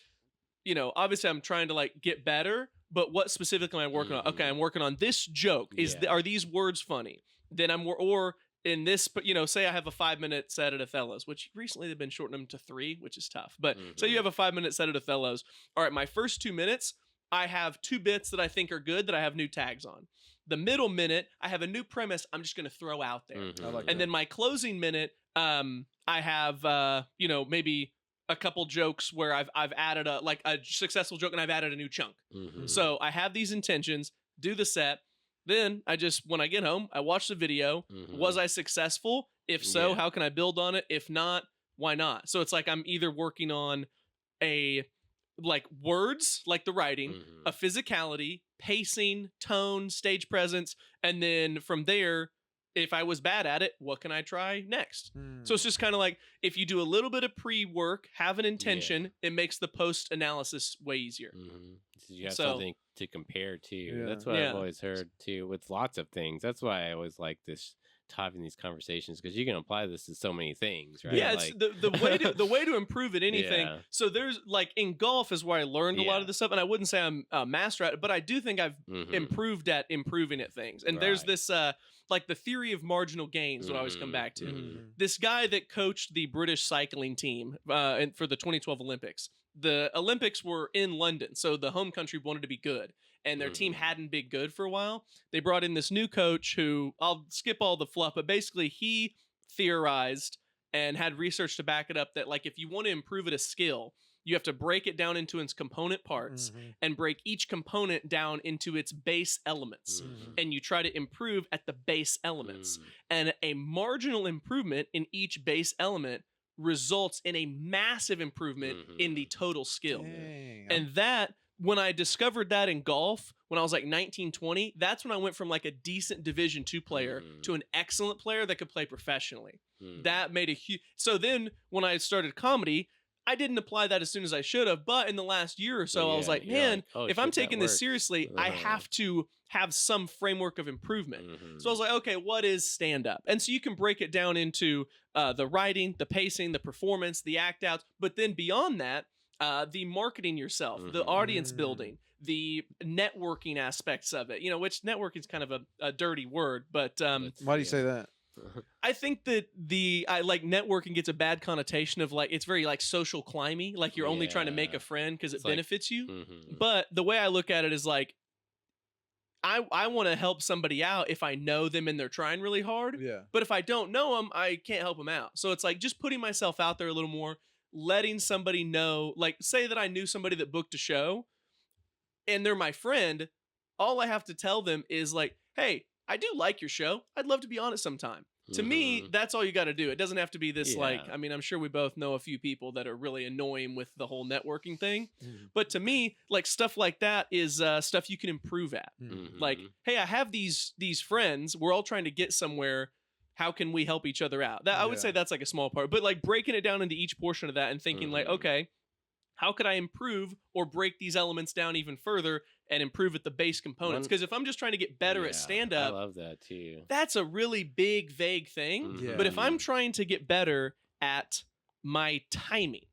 obviously I'm trying to get better, but what specifically am I working on? Okay, I'm working on this joke. Are these words funny? Then or in this, say I have a 5-minute set at Othello's, which recently they've been shortening them to 3, which is tough. But say you have a 5-minute set at Othello's. All right, my first 2 minutes, I have 2 bits that I think are good that I have new tags on. The middle minute, I have a new premise I'm just going to throw out there. And then my closing minute, I have, maybe a couple jokes where I've added a successful joke and I've added a new chunk. So I have these intentions, do the set. Then when I get home, I watch the video. Was I successful? If so, how can I build on it? If not, why not? So it's I'm either working on a words, the writing, a physicality, pacing, tone, stage presence, and then from there, if I was bad at it, what can I try next? So it's just kind of if you do a little bit of pre-work, have an intention, it makes the post-analysis way easier. So you have something to compare to. That's what I've always heard too with lots of things. That's why I always like this having these conversations because you can apply this to so many things, right? Yeah, it's the way to improve at anything. Yeah. So there's like in golf is where I learned a lot of this stuff, and I wouldn't say I'm a master at it, but I do think I've improved at improving at things. And there's this like the theory of marginal gains that I always come back to. This guy that coached the British cycling team for the 2012 Olympics. The Olympics were in London, so the home country wanted to be good, and their team hadn't been good for a while. They brought in this new coach who, I'll skip all the fluff, but basically he theorized and had research to back it up that like if you want to improve at a skill, you have to break it down into its component parts and break each component down into its base elements. And you try to improve at the base elements. And a marginal improvement in each base element results in a massive improvement in the total skill. Dang. And that, when I discovered that in golf, when I was like 19, 20, that's when I went from like a decent Division II player to an excellent player that could play professionally. That made a huge... So then when I started comedy, I didn't apply that as soon as I should have, but in the last year or so, I was like, man, if I'm taking this seriously, I have to have some framework of improvement. So I was like, okay, what is stand-up? And so you can break it down into the writing, the pacing, the performance, the act outs, but then beyond that, the marketing yourself, the audience building, the networking aspects of it, you know, which networking is kind of a dirty word, but why do you say that? I think that I like networking gets a bad connotation of like, it's very like social climby, like you're only trying to make a friend because it benefits you. But the way I look at it is like, I want to help somebody out if I know them and they're trying really hard. Yeah. But if I don't know them, I can't help them out. So it's like just putting myself out there a little more, letting somebody know, like say that I knew somebody that booked a show and they're my friend. All I have to tell them is like, hey, I do like your show. I'd love to be on it sometime. To me, that's all you got to do. It doesn't have to be this like, I mean, I'm sure we both know a few people that are really annoying with the whole networking thing. But to me, like stuff like that is stuff you can improve at. Like, hey, I have these friends. We're all trying to get somewhere. How can we help each other out? That I would say that's like a small part. But like breaking it down into each portion of that and thinking like, okay, how could I improve or break these elements down even further and improve at the base components? Because if I'm just trying to get better at stand-up, I love that too. That's a really big, vague thing. But if I'm trying to get better at my timing,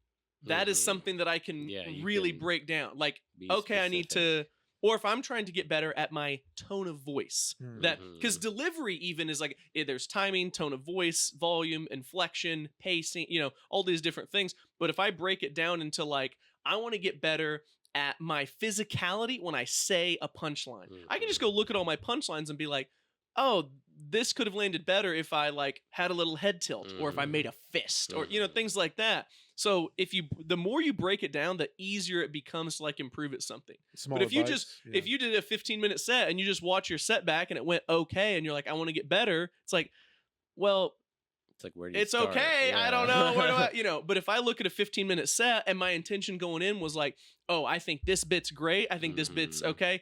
that is something that I can really break down. Like, okay, I need to... Or if I'm trying to get better at my tone of voice, that because delivery even is like there's timing, tone of voice, volume, inflection, pacing, you know, all these different things. But if I break it down into like, I want to get better at my physicality when I say a punchline, I can just go look at all my punchlines and be like, oh, this could have landed better if I like had a little head tilt or if I made a fist or, you know, things like that. So the more you break it down, the easier it becomes to like improve at something. But if you if you did a 15-minute set and you just watch your set back and it went okay and you're like, I want to get better, it's like, well, it's like, where do you it's start? okay. I don't know. Where do I, you know, but if I look at a 15-minute set and my intention going in was like, oh, I think this bit's great. I think this bit's okay.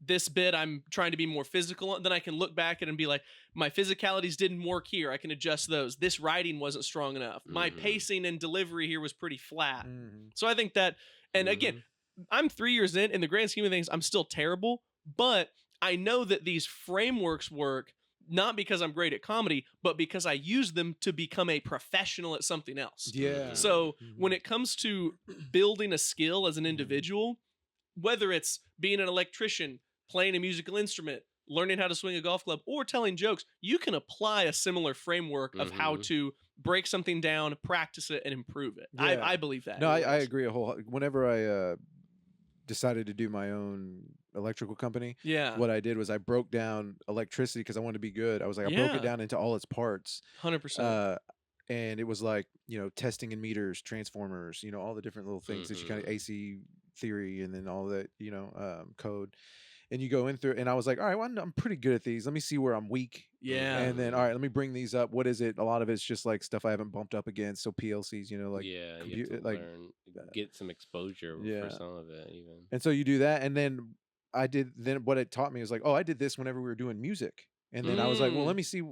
This bit I'm trying to be more physical, then I can look back at it and be like, my physicalities didn't work here. I can adjust those. This writing wasn't strong enough. My pacing and delivery here was pretty flat. So I think that, and again, I'm 3 years in the grand scheme of things, I'm still terrible, but I know that these frameworks work not because I'm great at comedy, but because I use them to become a professional at something else. Yeah. So when it comes to building a skill as an individual, whether it's being an electrician, playing a musical instrument, learning how to swing a golf club, or telling jokes, you can apply a similar framework of how to break something down, practice it, and improve it. Yeah. I believe that. No, I agree a whole. Whenever I decided to do my own electrical company, what I did was I broke down electricity because I wanted to be good. I was like, I broke it down into all its parts. 100%. And it was like, you know, testing in meters, transformers, you know, all the different little things that you kind of AC theory and then all that, you know, code. And you go in through, and I was like, all right, well, I'm pretty good at these. Let me see where I'm weak. Yeah. And then, all right, let me bring these up. What is it? A lot of it's just like stuff I haven't bumped up against. So PLCs, you know, like, you have to learn, get some exposure for some of it even. And so you do that. And then what it taught me was like, oh, I did this whenever we were doing music. And then I was like, well, let me see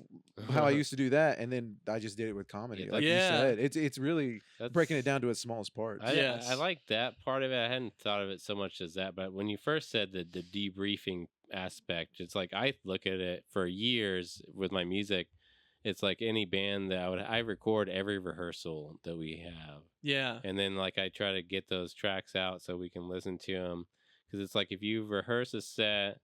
how I used to do that. And then I just did it with comedy. Like you said, it's really breaking it down to its smallest parts. I like that part of it. I hadn't thought of it so much as that. But when you first said the debriefing aspect. It's like I look at it for years with my music. It's like any band that I record every rehearsal that we have. Yeah. And then like I try to get those tracks out so we can listen to them, because it's like if you rehearse a set,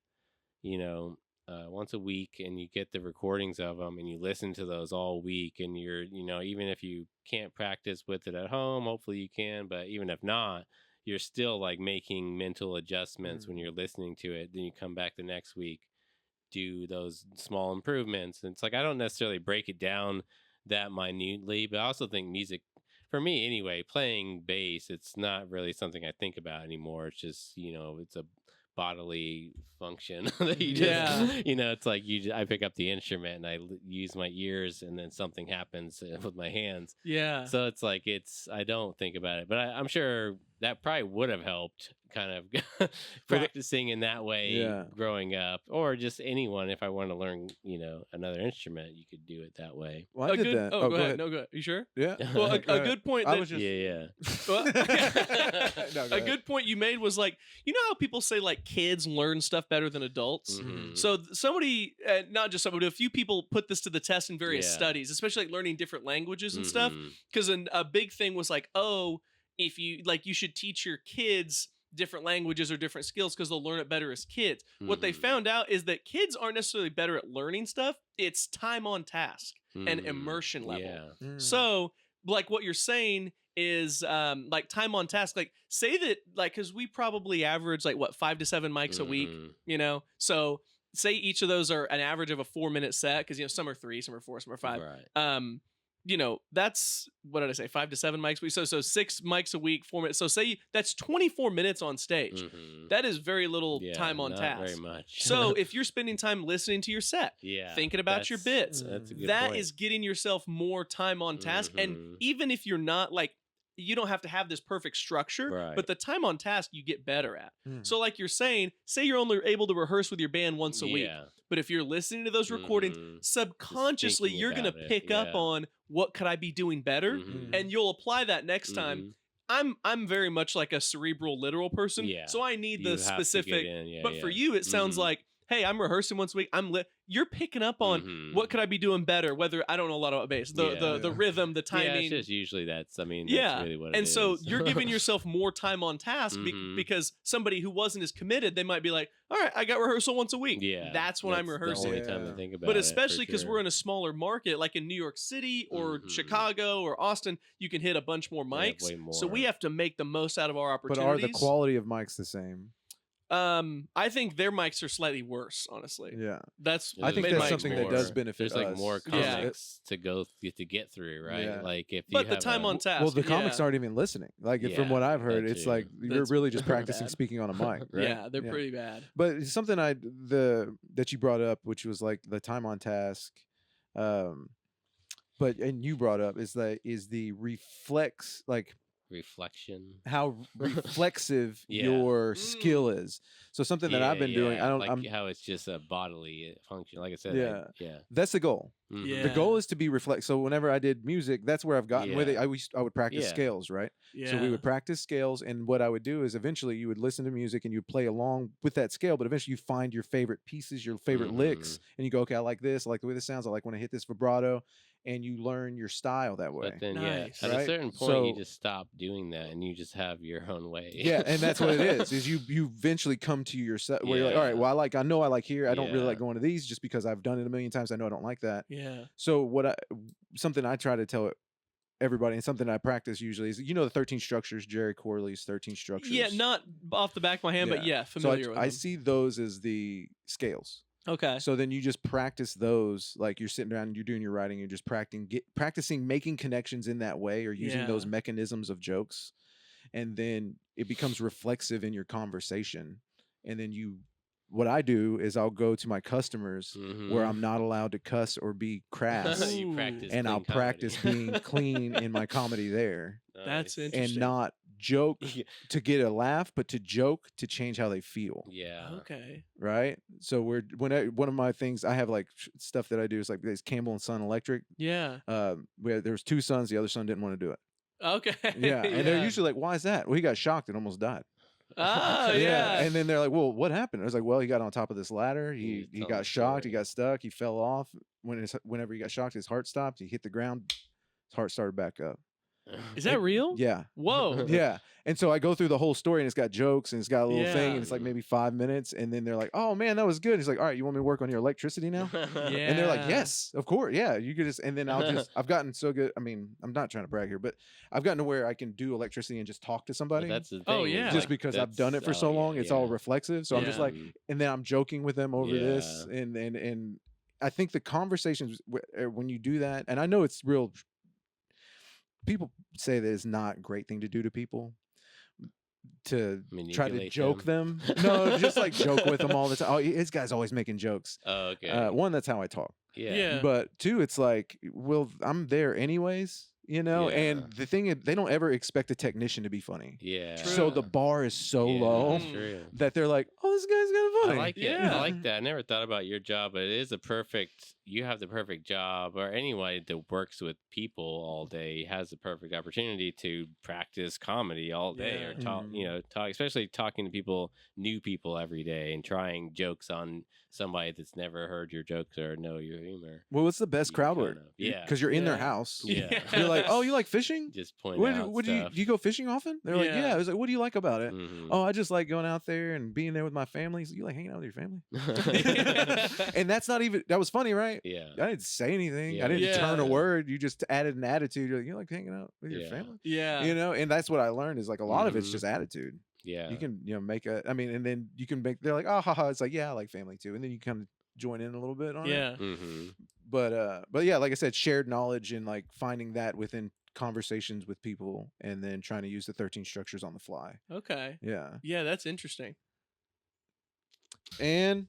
once a week, and you get the recordings of them and you listen to those all week, and you're, even if you can't practice with it at home, hopefully you can, but even if not, you're still like making mental adjustments when you're listening to it. Then you come back the next week, do those small improvements. And it's like I don't necessarily break it down that minutely, but I also think music, for me anyway, playing bass, it's not really something I think about anymore. It's just, it's a bodily function that you just, it's like I pick up the instrument and I use my ears, and then something happens with my hands. Yeah. So it's like I don't think about it, but I'm sure that probably would have helped kind of practicing in that way growing up, or just anyone, if I want to learn, another instrument, you could do it that way. Well, I did that. Oh, go ahead. No, go ahead. You sure? Yeah. Well, a good point. I was just... Well, a good point you made was like, how people say like kids learn stuff better than adults. Mm-hmm. So somebody, not just somebody, but a few people put this to the test in various studies, especially like learning different languages and stuff. Because a big thing was like, if you like, you should teach your kids different languages or different skills because they'll learn it better as kids. What they found out is that kids aren't necessarily better at learning stuff. It's time on task and immersion level. Yeah. So like what you're saying is like time on task, like say that like, because we probably average like 5 to 7 mics a week, so say each of those are an average of a 4-minute set, because some are 3, some are 4, some are 5. Right. That's, what did I say, 5 to 7 mics a week? So 6 mics a week, 4 minutes. So say that's 24 minutes on stage. That is very little time on task. Very much. So if you're spending time listening to your set, thinking about your bits, that's a good that point. is getting yourself more time on task. And even if you're not like, you don't have to have this perfect structure, but the time on task you get better at. So like you're saying, say you're only able to rehearse with your band once a week, but if you're listening to those recordings, subconsciously you're going to pick up on what could I be doing better, and you'll apply that next time. I'm very much like a cerebral, literal person, so I need the specific. But for you, it sounds like, hey, I'm rehearsing once a week. You're picking up on what could I be doing better? Whether I don't know a lot about bass, the rhythm, the timing. Yeah, it's just usually that's really what it is. And so you're giving yourself more time on task because somebody who wasn't as committed, they might be like, all right, I got rehearsal once a week. Yeah, that's when I'm rehearsing. The only time to think about but it, especially because we're in a smaller market, like in New York City or Chicago or Austin, you can hit a bunch more mics. Way more. So we have to make the most out of our opportunities. But are the quality of mics the same? I think their mics are slightly worse, honestly. Yeah, I think that's something that does benefit. There's like us. more comics to get through, right? Yeah. Like if but the time on task. Well, the comics aren't even listening. Like from what I've heard, it's like you're really just practicing speaking on a mic, right? Yeah, they're pretty bad. But it's something that you brought up, which was like the time on task. And you brought up is the reflection, how reflexive your skill is. So something that I've been doing, how it's just a bodily function, like I said. That's the goal. The goal is to be reflect. So whenever I did music, that's where I've gotten with it. I would practice scales, right? So we would practice scales, and what I would do is eventually you would listen to music and you play along with that scale, but eventually you find your favorite pieces, your favorite licks, and you go, okay, I like this, I like the way this sounds, I like when I hit this vibrato, and you learn your style that way. But then, Nice. at a certain point, you just stop doing that and you just have your own way. Yeah, and that's what it is you eventually come to your set where you're like, all right, well, I know I like here. I don't really like going to these just because I've done it a million times. I know I don't like that. Yeah. So something I try to tell everybody, and something I practice usually is, the 13 structures, Jerry Corley's 13 structures. Yeah, not off the back of my hand, but familiar with them. I see those as the scales. Okay. So then you just practice those, like you're sitting down and you're doing your writing, you're just practicing making connections in that way, or using those mechanisms of jokes. And then it becomes reflexive in your conversation. And then what I do is I'll go to my customers where I'm not allowed to cuss or be crass. You practice and I'll practice being clean in my comedy there. That's interesting. And not joke to get a laugh, but to joke to change how they feel. Yeah. Okay. Right. So one of my things I have, like stuff that I do is like this Campbell and Son Electric. Yeah. Where there was 2 sons, the other son didn't want to do it. Okay. Yeah. And they're usually like, why is that? Well, he got shocked and almost died. Oh, yeah. And then they're like, well, what happened? I was like, well, he got on top of this ladder. He tell got the shocked. story. He got stuck. He fell off. Whenever he got shocked, his heart stopped. He hit the ground. His heart started back up. Is that real? Yeah. Whoa. Yeah. And so I go through the whole story, and it's got jokes, and it's got a little thing, Yeah. and it's like maybe 5 minutes. And then they're like, oh, man, that was good. He's like, all right, you want me to work on your electricity now? Yeah. And they're like, yes, of course. Yeah, you could just, and then I've gotten so good. I mean, I'm not trying to brag here, but I've gotten to where I can do electricity and just talk to But somebody. that's the thing. Oh, is, yeah. Just like, because I've done it for that's- so oh, yeah, long, it's all yeah. reflexive. So I'm just like, and then I'm joking with them over this. Yeah. And I think the conversations when you do that, and I know it's real, people say that it's not a great thing to do to people, to try to Manipulate joke them. No, just like joke with them all the time. Oh, this guy's always making jokes. Oh, okay. One, that's how I talk. Yeah. But two, it's like, well, I'm there anyways, you know? Yeah. And the thing is, they don't ever expect a technician to be funny. Yeah. So the bar is so Yeah, low that's true. that they're like, oh, this guy's kind of I funny. like it. Yeah. I like that. I never thought about your job, but it is you have the perfect job, or anyone that works with people all day has the perfect opportunity to practice comedy all day, Yeah. or talk, especially talking to new people every day, and trying jokes on somebody that's never heard your jokes or know your humor. Well, what's the best You crowd kind work? of- yeah. Because you're in their Yeah. house. Yeah. You're like, oh, you like fishing? Just point out What do stuff. you go fishing often? They're like, Yeah. yeah. I was like, what do you like about it? Mhm. Oh, I just like going out there and being there with my family. So you like hanging out with your family? And that's not even, that was funny, right? Yeah. I didn't say anything. Yeah. I didn't turn a Yeah. word. You just added an attitude. You're like, you like hanging out with your Yeah. family? Yeah. You know, and that's what I learned is like a lot of it's Mhm. just attitude. Yeah. You can, make and then you can make, they're like, oh, haha. It's like, yeah, I like family too. And then you kind of join in a little bit on it. Yeah. Mm-hmm. But yeah, like I said, shared knowledge and like finding that within conversations with people and then trying to use the 13 structures on the fly. Okay. Yeah. Yeah, that's interesting. And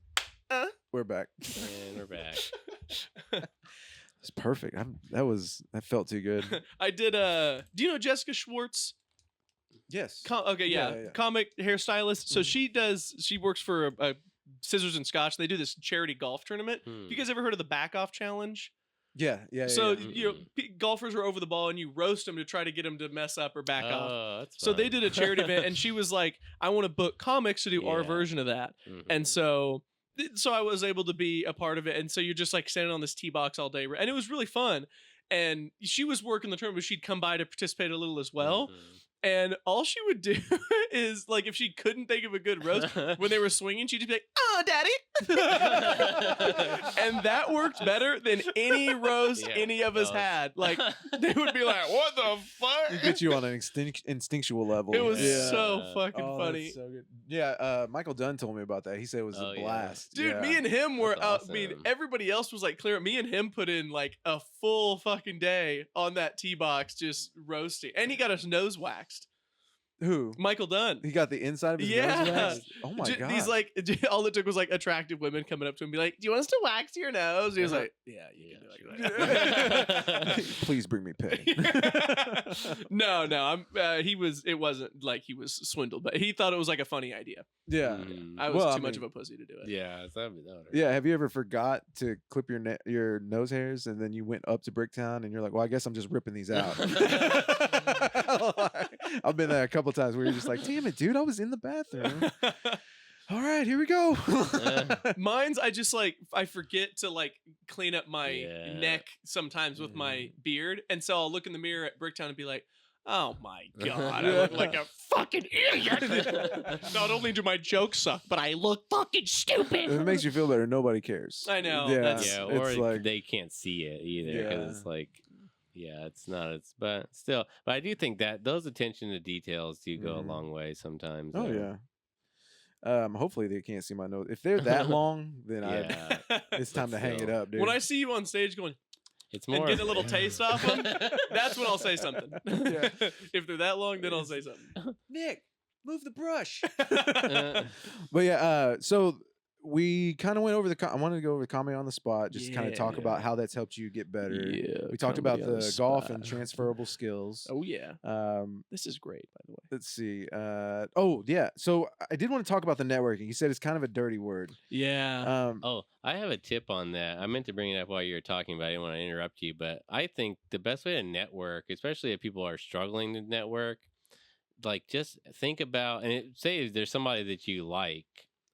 Uh? we're back. And we're back. It's perfect. That felt too good. I did. Do you know Jessica Schwartz? Yes. Okay, yeah. Yeah. Comic hairstylist. So Mhm. she works for Scissors and Scotch. They do this charity golf tournament. Hmm. Have you guys ever heard of the back off challenge? Yeah. So yeah. golfers are over the ball and you roast them to try to get them to mess up or back off. Oh, that's So they fun. did a charity event, and she was like, "I want to book comics to do our Yeah. version of that." Mhm. And so I was able to be a part of it. And so you're just like standing on this tee box all day, and it was really fun. And she was working the tournament, but she'd come by to participate a little as well. Mhm. And all she would do is like, if she couldn't think of a good roast when they were swinging, she'd just be like, "Oh, daddy," and that worked better than any roast Yeah, any of us it does. had. Like, they would be like, "What the It fuck?" gets you on an instinctual level. It was Yeah. so fucking Oh, funny. that's so good. Yeah, Michael Dunn told me about that. He said it was Oh, a yeah. blast. Dude, Yeah. me and him were That's I mean, awesome. everybody else was like clear. Me and him put in like a full fucking day on that tee box just roasting. And he got his nose waxed. Who? Michael Dunn. He got the inside of his Yeah. nose waxed? Oh my god. These like all it took was like attractive women coming up to him and be like, "Do you want us to wax your nose?" He was like, "Yeah, you can do it." Please bring me pay. No, I'm it wasn't like he was swindled, but he thought it was like a funny idea. Yeah. Mhm. I was Well, too I much mean, of a pussy to do it. Yeah, that'd be that. Yeah, have you ever forgot to clip your nose hairs and then you went up to Bricktown and you're like, well, I guess I'm just ripping these out. I've been there a couple times where you're just like, damn it, dude, I was in the bathroom. All right, here we go. Mine's I forget to like clean up my Yeah. neck sometimes with my beard, and so I'll look in the mirror at Bricktown and be like, "Oh my god, I look like a fucking idiot." Not only do my jokes suck, but I look fucking If stupid. it makes you feel better, nobody cares. I know, Yeah, that's- Yeah, it's or like, they can't see it either because it's like, yeah, it's not. But still, but I do think that those attention to details do go a Mhm. long way sometimes. oh yeah. Hopefully they can't see my nose. If they're that long, then Yeah. it's time to hang it still. up, dude. When I see you on stage going It's and more getting a little taste off them, that's when I'll say something. Yeah. If they're that long, then I'll say something. Nick, move the brush. Uh, But yeah, so we kind of went over I wanted to go over the comedy on the spot, just kind of talk Yeah. about how that's helped you get better. Yeah, We talked about comedy on the the golf and spot. transferable skills. Oh yeah, Um, this is great, by the way. let's see. Oh yeah. So I did want to talk about the networking. You said it's kind of a dirty word. Yeah. Um, I have a tip on that. I meant to bring it up while you were talking, but I didn't want to interrupt you. But I think the best way to network, especially if people are struggling to network, like just think about say if there's somebody that you like,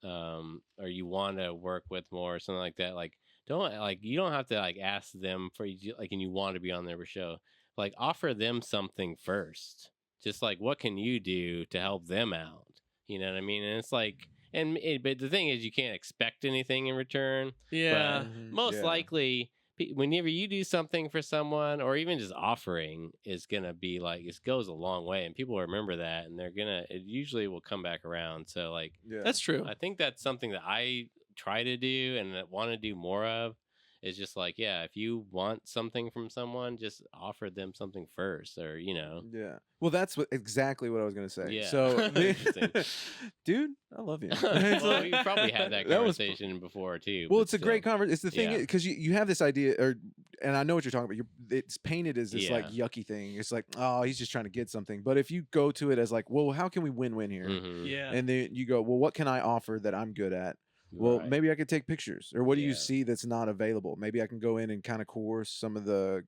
or you want to work with more or something like that. Like you don't have to like ask them for like, and you want to be on their show. Like offer them something first. Just like what can you do to help them out? You know what I mean? And it's like, but the thing is, you can't expect anything in return. Yeah. But most likely, whenever you do something for someone, or even just offering, is gonna be like it goes a long way, and people remember that, and it usually will come back around. So like, that's true. I think that's something that I try to do and that want to do more of. Is just like, yeah, if you want something from someone, just offer them something first, or Yeah. Well, that's exactly what I was gonna say. Yeah. So, dude, I love you. Well, you probably had that conversation before too. Well, it's a great conversation. It's the thing because you have this idea, and I know what you're talking about. It's painted as this like yucky thing. It's like, oh, he's just trying to get something. But if you go to it as like, well, how can we win-win here? Yeah. And then you go, well, what can I offer that I'm good at? Well, maybe I could take pictures. Or what do you see that's not available? Maybe I can go in and kind of coerce some of the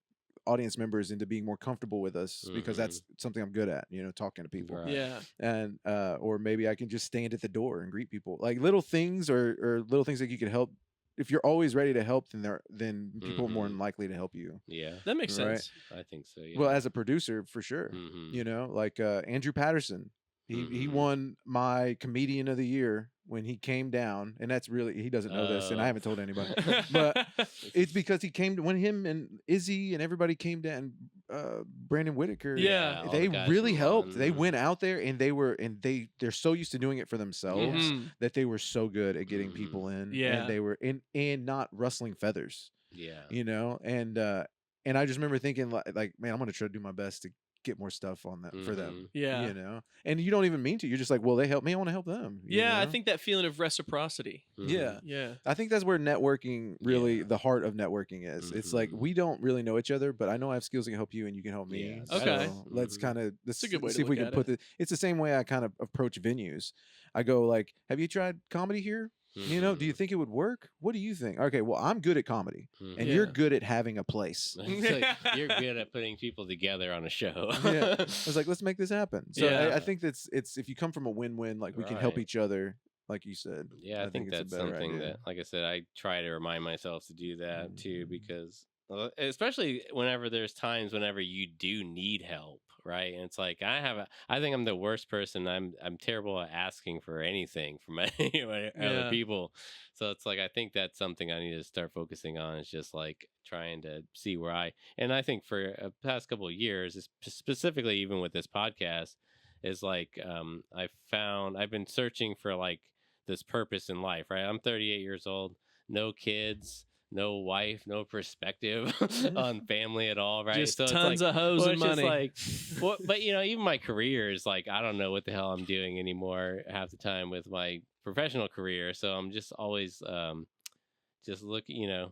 audience members into being more comfortable with us because that's something I'm good at, talking to people. Right. Yeah. And or maybe I can just stand at the door and greet people. Like little things or little things that you can help. If you're always ready to help, then people are more than likely to help you. Yeah. That makes sense. I think so. Yeah. Well, as a producer, for sure. Like Andrew Patterson. He won my Comedian of the Year when he came down, and that's really, he doesn't know this, and I haven't told anybody, but it's because he came when him and Izzy and everybody came down. Brandon Whitaker, they really helped. They went out there and they're so used to doing it for themselves that they were so good at getting people in, and they were and not rustling feathers, and I just remember thinking like, man, I'm gonna try to do my best to get more stuff on that for them. Yeah. And you don't even mean to. You're just like, well, they help me, I want to help them. I think that feeling of reciprocity. Yeah. I think that's where networking really, the heart of networking is. It's like, we don't really know each other, but I know I have skills that can help you and you can help me. Okay. So let's kind of a good way see if we can put it. It's the same way I kind of approach venues. I go like, have you tried comedy here? Do you think it would work? What do you think? Okay, well, I'm good at comedy, and you're good at having a place. Like, you're good at putting people together on a show. I was like, let's make this happen. So I think it's if you come from a win-win, like we can help each other, like you said. Yeah, I think that's something that, like I said, I try to remind myself to do that too, because especially whenever there's times whenever you do need help. Right. And it's like, I think I'm the worst person. I'm terrible at asking for anything from other people. So it's like, I think that's something I need to start focusing on, is just like trying to see and I think for the past couple of years, specifically even with this podcast, is like, I've been searching for like this purpose in life, right? I'm 38 years old, no kids, no wife, no perspective on family at all, right? Just so tons of hoes and money. Like, but even my career is like, I don't know what the hell I'm doing anymore half the time with my professional career. So I'm just always just looking,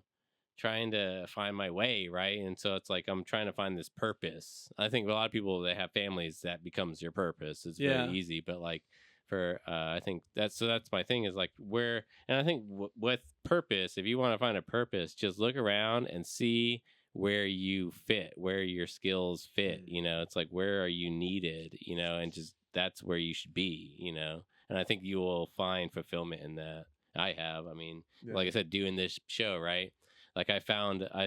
trying to find my way, right? And so it's like I'm trying to find this purpose. I think a lot of people that have families, that becomes your purpose. It's very easy, but like for I think that's my thing, is like and I think with purpose, if you want to find a purpose, just look around and see where you fit, where your skills fit. It's like, where are you needed, and just that's where you should be, and I think you will find fulfillment in that. I mean, like I said, doing this show, right? Like I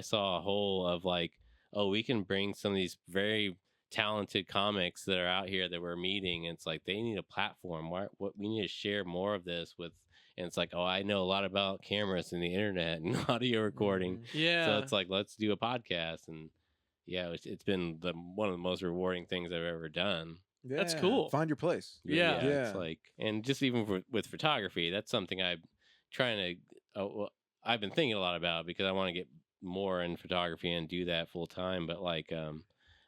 saw a hole of like, oh, we can bring some of these very talented comics that are out here that we're meeting, and it's like they need a platform. We need to share more of this with, and it's like, oh, I know a lot about cameras and the internet and audio recording. So it's like, let's do a podcast. And it's been one of the most rewarding things I've ever done. That's cool. Find your place. It's like, and just even with photography, that's something I'm trying to I've been thinking a lot about, because I want to get more in photography and do that full time. But like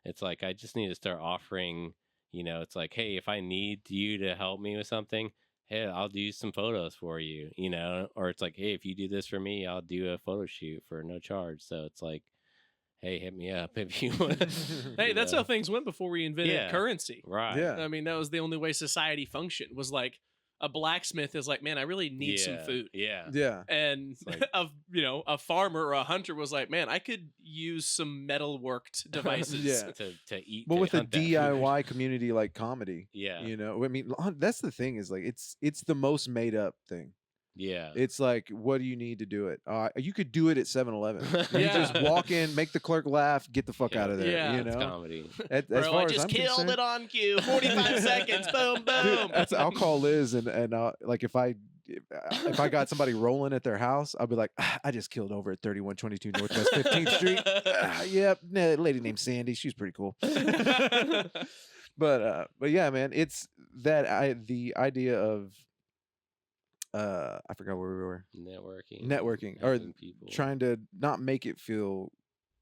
it's like, I just need to start offering, it's like, hey, if I need you to help me with something, hey, I'll do some photos for you, or it's like, hey, if you do this for me, I'll do a photo shoot for no charge. So it's like, hey, hit me up if you want. Hey, that's how things went before we invented currency. Right. Yeah. I mean, that was the only way society functioned, was like, a blacksmith is like, man, I really need some food. Yeah. Yeah. And like- a farmer or a hunter was like, man, I could use some metal worked devices. Yeah. To eat. But to with a hunt that food. DIY community like comedy, Yeah. you know, I mean, that's the thing is like it's the most made up thing. Yeah. It's like, what do you need to do it? You could do it at 7-Eleven. You Yeah. just walk in, make the clerk laugh, get the fuck out of there. Yeah. you It's know, comedy. as Bro, far I as just I'm killed concerned, it on cue. 45 seconds. Boom, boom. dude, I'll call Liz and like if I got somebody rolling at their house, I'll be like, I just killed over at 3122 Northwest 15th Street. Yep, a lady named Sandy. She's pretty cool. But yeah, man, it's the idea of I forgot where we were. Networking or helping people. trying to not make it feel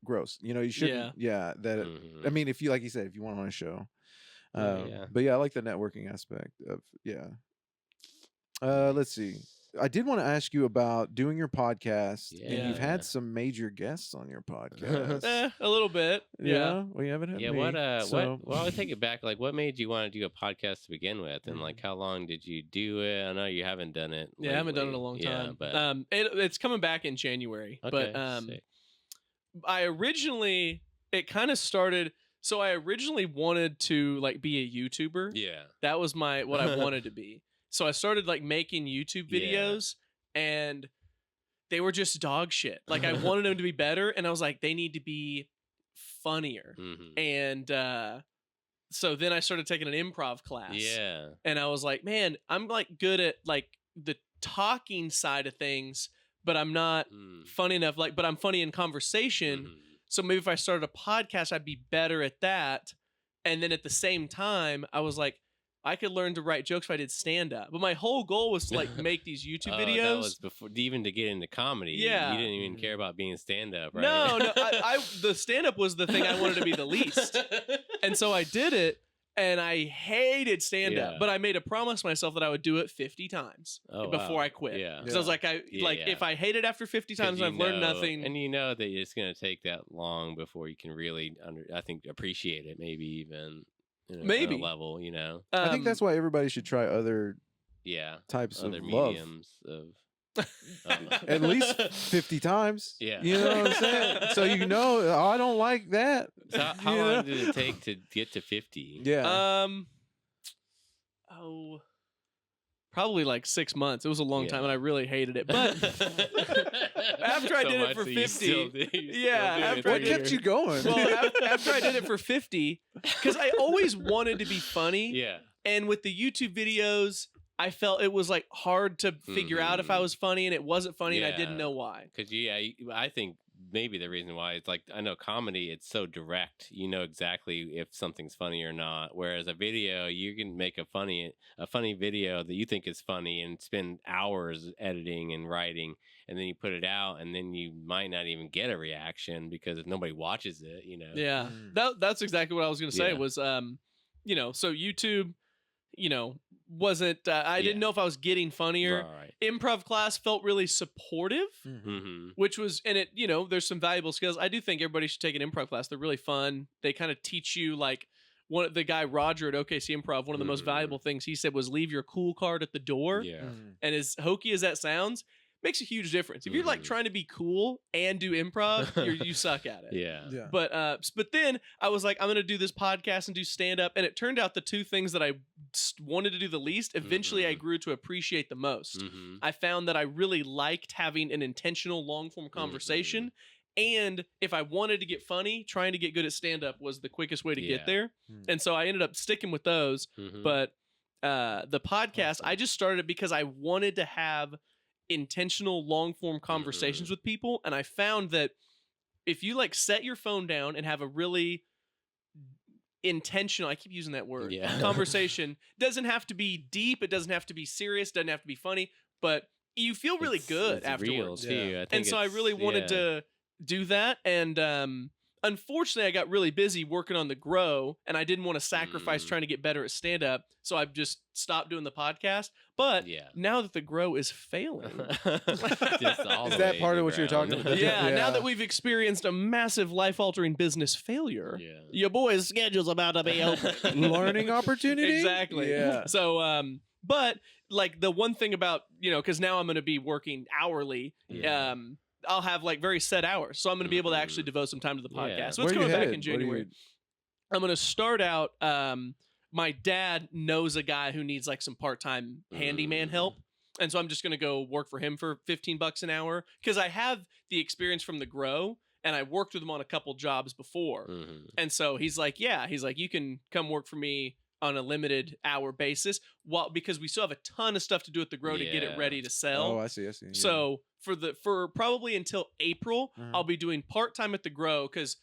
gross. You know, you shouldn't. Yeah, that. Mhm. I mean, if you like you said, if you want on a show. Yeah. But yeah, I like the networking aspect of let's see. I did want to ask you about doing your podcast, and you've Yeah. had some major guests on your podcast. A little bit. Yeah. Well, you haven't had Yeah, me, so- well, I'll take it back. Like, what made you want to do a podcast to begin with? And, Mm. like, how long did you do it? I know you haven't done it. Yeah, I haven't done it in a lately. long time. Yeah, but It's coming back in January. okay, But sick. it kind of started. So I originally wanted to like be a YouTuber. Yeah. That was what I wanted to be. So I started like making YouTube Yeah. videos, and they were just dog shit. Like I wanted them to be better, and I was like, they need to be funnier. Mhm. And so then I started taking an improv class. Yeah. And I was like, man, I'm like good at like the talking side of things, but I'm not funny enough. Like, but I'm funny in conversation. Mhm. So maybe if I started a podcast, I'd be better at that. And then at the same time, I was like, I could learn to write jokes if I did stand up. But my whole goal was to like make these YouTube That videos. was before even to get into comedy. Yeah. You didn't even care about being stand up, right? No, the stand up was the thing I wanted to be the least. And so I did it, and I hated stand up. Yeah. But I made a promise myself that I would do it 50 times Oh, before wow. I quit. Yeah. Because I was like, if I hate it after 50 times and I've learned nothing. And you know that it's going to take that long before you can really, I think, appreciate it. Maybe even, Maybe. at a level, you know. I think that's why everybody should try other Yeah. types Other of love. mediums of. At least 50 times. Yeah. You know what I'm saying? So you know, oh, I don't like that. So how You know? long did it take to get to 50? Yeah. Probably like 6 months. It was a long Yeah. time, and I really hated it. But after I did it for 50, after I What did kept you going? well, after I did it for 50, because I always wanted to be funny. Yeah. And with the YouTube videos, I felt it was like hard to figure out if I was funny, and it wasn't funny, and I didn't Yeah. know why. Because I think maybe the reason why it's like I know comedy, it's so direct. You know exactly if something's funny or not. Whereas a video, you can make a funny video that you think is funny and spend hours editing and writing, and then you put it out, and then you might not even get a reaction because if nobody watches it, you know. Yeah, that's exactly what I was gonna say. Yeah. Was so YouTube, wasn't I didn't know if I was getting funnier. Right. Improv class felt really supportive. Mm-hmm. Which was, and it, there's some valuable skills. I do think everybody should take an improv class. They're really fun. They kind of teach you, like, the guy Roger at OKC Improv, one of the most valuable things he said was leave your cool card at the door. Yeah. And as hokey as that sounds, makes a huge difference. If you're like trying to be cool and do improv, you suck at it. Yeah. But then I was like, I'm gonna do this podcast and do stand up, and it turned out the two things that I wanted to do the least, eventually I grew to appreciate the most. Mm-hmm. I found that I really liked having an intentional long form conversation. And if I wanted to get funny, trying to get good at stand up was the quickest way to get there. And so I ended up sticking with those. Mm-hmm. But the podcast, I just started it because I wanted to have intentional long form conversations with people. And I found that if you like set your phone down and have a really intentional, I keep using that word, conversation, doesn't have to be deep, it doesn't have to be serious, doesn't have to be funny, but you feel really good afterwards. Real too. I think and so I really wanted to do that. And unfortunately, I got really busy working on the grow, and I didn't want to sacrifice trying to get better at stand up. So I've just stopped doing the podcast. But now that the grow is failing, is that part of what you're talking about? now that we've experienced a massive life altering business failure, your boy's schedule's about to be open. Learning opportunity. Exactly. Yeah. So But like the one thing about, because now I'm going to be working hourly, Yeah. I'll have like very set hours. So I'm going to be able to actually devote some time to the podcast. Yeah. So it's Where are you coming back headed? in January. I'm going to start out. My dad knows a guy who needs like some part-time handyman help. And so I'm just going to go work for him for $15 an hour because I have the experience from the grow and I worked with him on a couple jobs before. And so he's like, you can come work for me on a limited hour basis because we still have a ton of stuff to do at the grow to get it ready to sell. Oh, I see. Yeah. So for probably until April, I'll be doing part-time at the grow because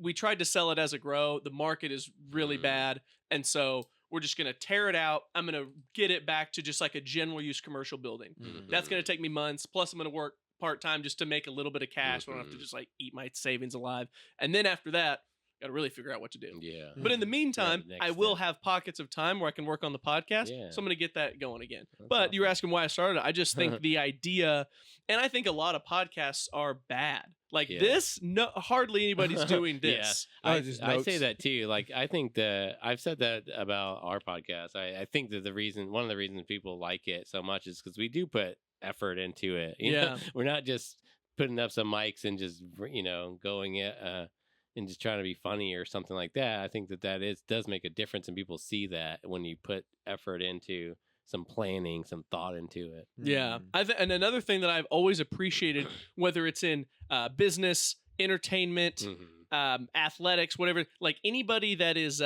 we tried to sell it as a grow. The market is really bad. And so we're just going to tear it out. I'm going to get it back to just like a general use commercial building. That's going to take me months. Plus I'm going to work part-time just to make a little bit of cash. I don't have to just like eat my savings alive. And then after that, got to really figure out what to do. Yeah. But in the meantime, I will have pockets of time where I can work on the podcast. Yeah. So I'm going to get that going again. That's but awesome. you were asking why I started it. I just think the idea, and I think a lot of podcasts are bad. Like this, no, hardly anybody's doing this. I say that too. Like, I think that I've said that about our podcast. I think that one of the reasons people like it so much is because we do put effort into it. You know? We're not just putting up some mics and just, going it, and just trying to be funny or something like that. I think that does make a difference, and people see that when you put effort into some planning, some thought into it. Yeah. And another thing that I've always appreciated, whether it's in business, entertainment, athletics, whatever, like anybody that is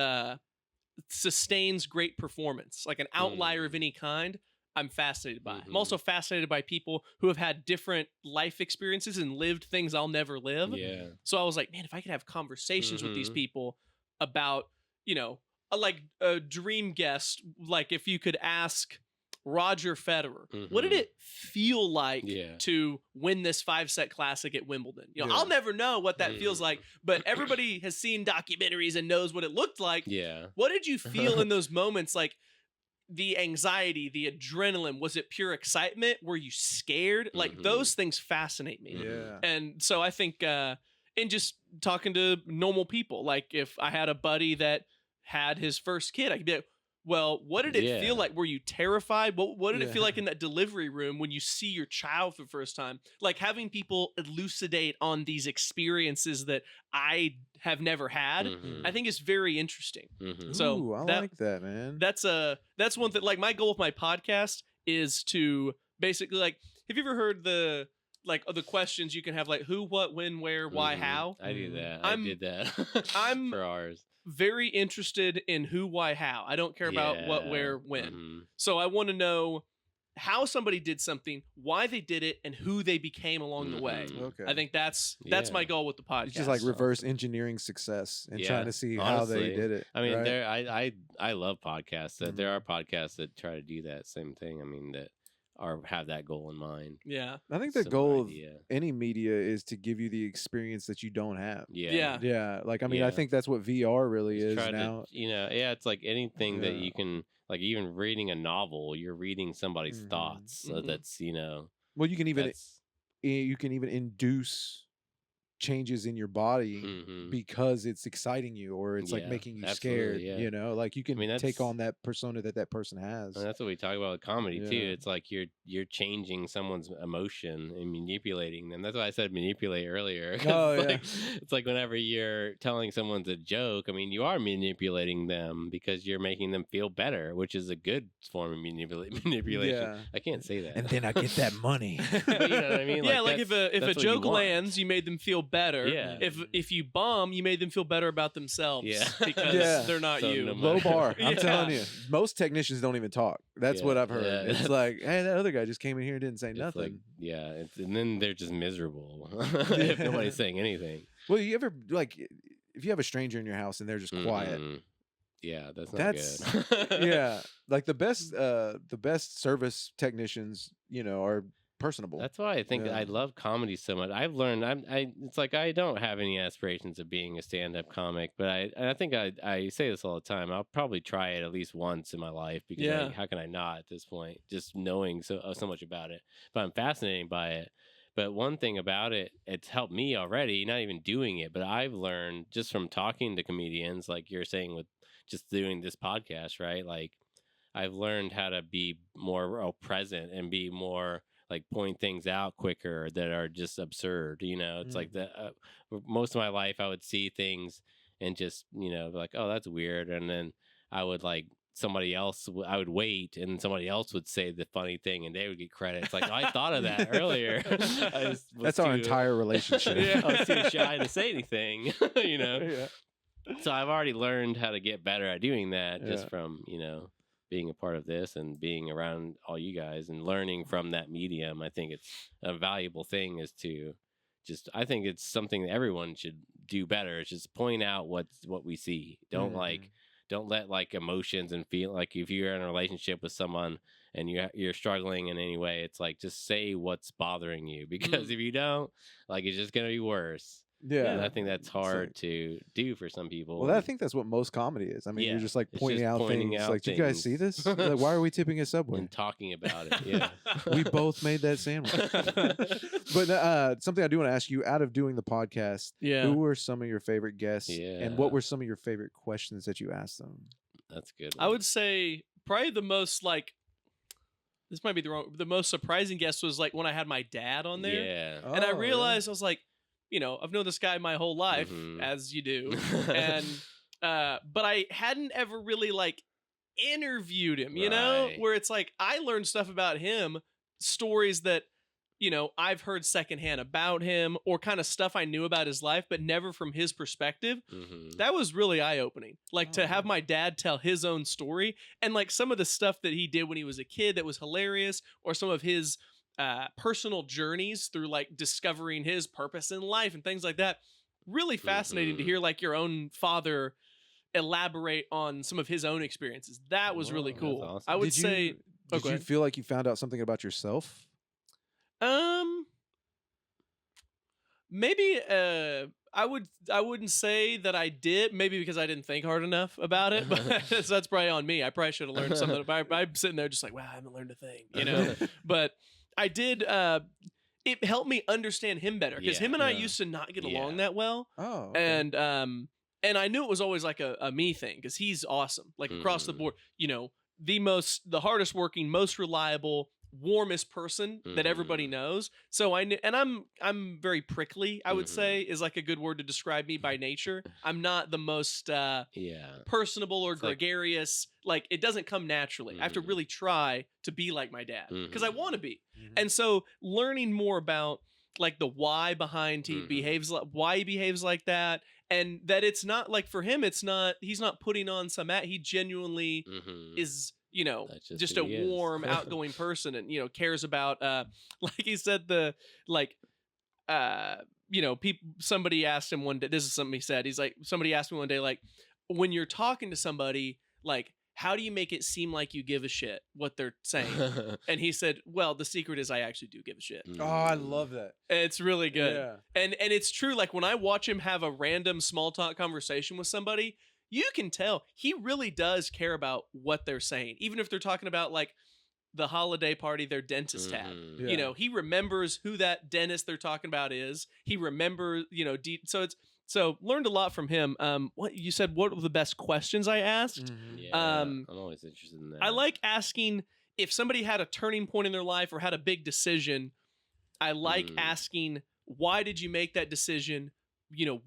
sustains great performance, like an outlier of any kind, I'm fascinated by. I'm also fascinated by people who have had different life experiences and lived things I'll never live. Yeah. So I was like, man, if I could have conversations with these people about, like a dream guest, like if you could ask Roger Federer, what did it feel like to win this 5-set classic at Wimbledon? I'll never know what that feels like, but everybody has seen documentaries and knows what it looked like. Yeah. What did you feel in those moments? Like the anxiety, the adrenaline, was it pure excitement? Were you scared? Like those things fascinate me. Yeah. And so I think, and just talking to normal people, like if I had a buddy that had his first kid, I could be like, well, what did it feel like? Were you terrified? What did it feel like in that delivery room when you see your child for the first time? Like having people elucidate on these experiences that I have never had, I think is very interesting. So Ooh, I like that, man. That's one thing. Like my goal with my podcast is to basically, like, have you ever heard the questions you can have, like who, what, when, where, why, how? I do that. I did that. I'm for ours. Very interested in who, why, how. I don't care about what, where, when. So I want to know how somebody did something, why they did it, and who they became along the way. Okay. I think that's my goal with the podcast. It's just like reverse engineering success and trying to see how they did it. I mean, right? I love podcasts. That there are podcasts that try to do that same thing. I mean, that have that goal in mind. Yeah. I think the goal of any media is to give you the experience that you don't have. Yeah. Like, I mean, I think that's what VR really is now. It's like anything that you can, like even reading a novel, you're reading somebody's thoughts. So that's, well, you can even induce changes in your body because it's exciting you, or it's like making you scared. Like you can take on that persona that person has. And that's what we talk about with comedy too. It's like you're changing someone's emotion and manipulating them. That's why I said manipulate earlier. It's like whenever you're telling someone's a joke, I mean, you are manipulating them because you're making them feel better, which is a good form of manipulation. I can't say that. And then I get that money. But you know what I mean? Yeah, like if a joke lands, you made them feel better. Yeah. If you bomb, you made them feel better about themselves. Yeah. Because they're not So you. no Low bar. I'm telling you. Most technicians don't even talk. That's what I've heard. Yeah. It's like, hey, that other guy just came in here and didn't say It's nothing. like, and then they're just miserable if nobody's saying anything. Well, you ever, like, if you have a stranger in your house and they're just quiet. Yeah, that's not good. Yeah. Like the best service technicians, are personable. That's why I think I love comedy so much. I've learned it's like I don't have any aspirations of being a stand-up comic, but I think I say this all the time. I'll probably try it at least once in my life because how can I not at this point, just knowing so much about it. But I'm fascinated by it. But one thing about it, it's helped me already, not even doing it, but I've learned just from talking to comedians, like you're saying with just doing this podcast, right? Like I've learned how to be more present and be more like point things out quicker that are just absurd. It's like that. Most of my life, I would see things and just like, oh, that's weird, and then I would like somebody else. I would wait, and somebody else would say the funny thing, and they would get credit. It's like, oh, I thought of that earlier. That's our entire relationship. Yeah, I was too shy to say anything. Yeah. So I've already learned how to get better at doing that just from being a part of this and being around all you guys and learning from that medium. I think it's a valuable thing is to I think it's something that everyone should do better. It's just point out what we see. Don't let like emotions and feel like if you're in a relationship with someone and you're struggling in any way, it's like just say what's bothering you, because if you don't, like, it's just gonna be worse. Yeah. And I think that's hard to do for some people. Well, I think that's what most comedy is. I mean, you're just like pointing out things. Like, do you guys see this? Like, why are we tipping a Subway? And talking about it. Yeah. We both made that sandwich. But something I do want to ask you, out of doing the podcast, who were some of your favorite guests? Yeah. And what were some of your favorite questions that you asked them? That's good. I would say probably the most like, this might be the most surprising guest was like when I had my dad on there. Yeah. And I realized I was like, I've known this guy my whole life, as you do, and but I hadn't ever really like interviewed him, where it's like I learned stuff about him, stories that I've heard secondhand about him, or kind of stuff I knew about his life, but never from his perspective. That was really eye-opening. Like to have my dad tell his own story, and like some of the stuff that he did when he was a kid that was hilarious, or some of his personal journeys through like discovering his purpose in life and things like that. Really fascinating to hear like your own father elaborate on some of his own experiences. That was really cool. Awesome. I would say. Did you feel like you found out something about yourself? Maybe I wouldn't say that I did, maybe because I didn't think hard enough about it, but so that's probably on me. I probably should have learned something. I'm sitting there just like, wow, I haven't learned a thing, but I did, it helped me understand him better, because him and I used to not get along that well. Oh, okay. And I knew it was always like a me thing, because he's awesome, like across the board, the hardest working, most reliable, warmest person that everybody knows. So I knew, and I'm very prickly, I would say, is like a good word to describe me by nature. I'm not the most personable or gregarious. Like, it doesn't come naturally. I have to really try to be like my dad, because I want to be. And so learning more about like the why behind why he behaves like that, and that it's not like, for him, he's not putting on some he genuinely is just a warm, outgoing person, and cares about like he said, somebody asked him one day, this is something he said, he's like, somebody asked me one day, like, when you're talking to somebody, like, how do you make it seem like you give a shit what they're saying? And he said, well, the secret is I actually do give a shit. Oh, I love that. It's really good. Yeah. And it's true, like when I watch him have a random small talk conversation with somebody, you can tell he really does care about what they're saying. Even if they're talking about like the holiday party their dentist had. He remembers who that dentist they're talking about is. He remembers, so learned a lot from him. What you said, what were the best questions I asked? I'm always interested in that. I like asking if somebody had a turning point in their life or had a big decision. I like asking, why did you make that decision?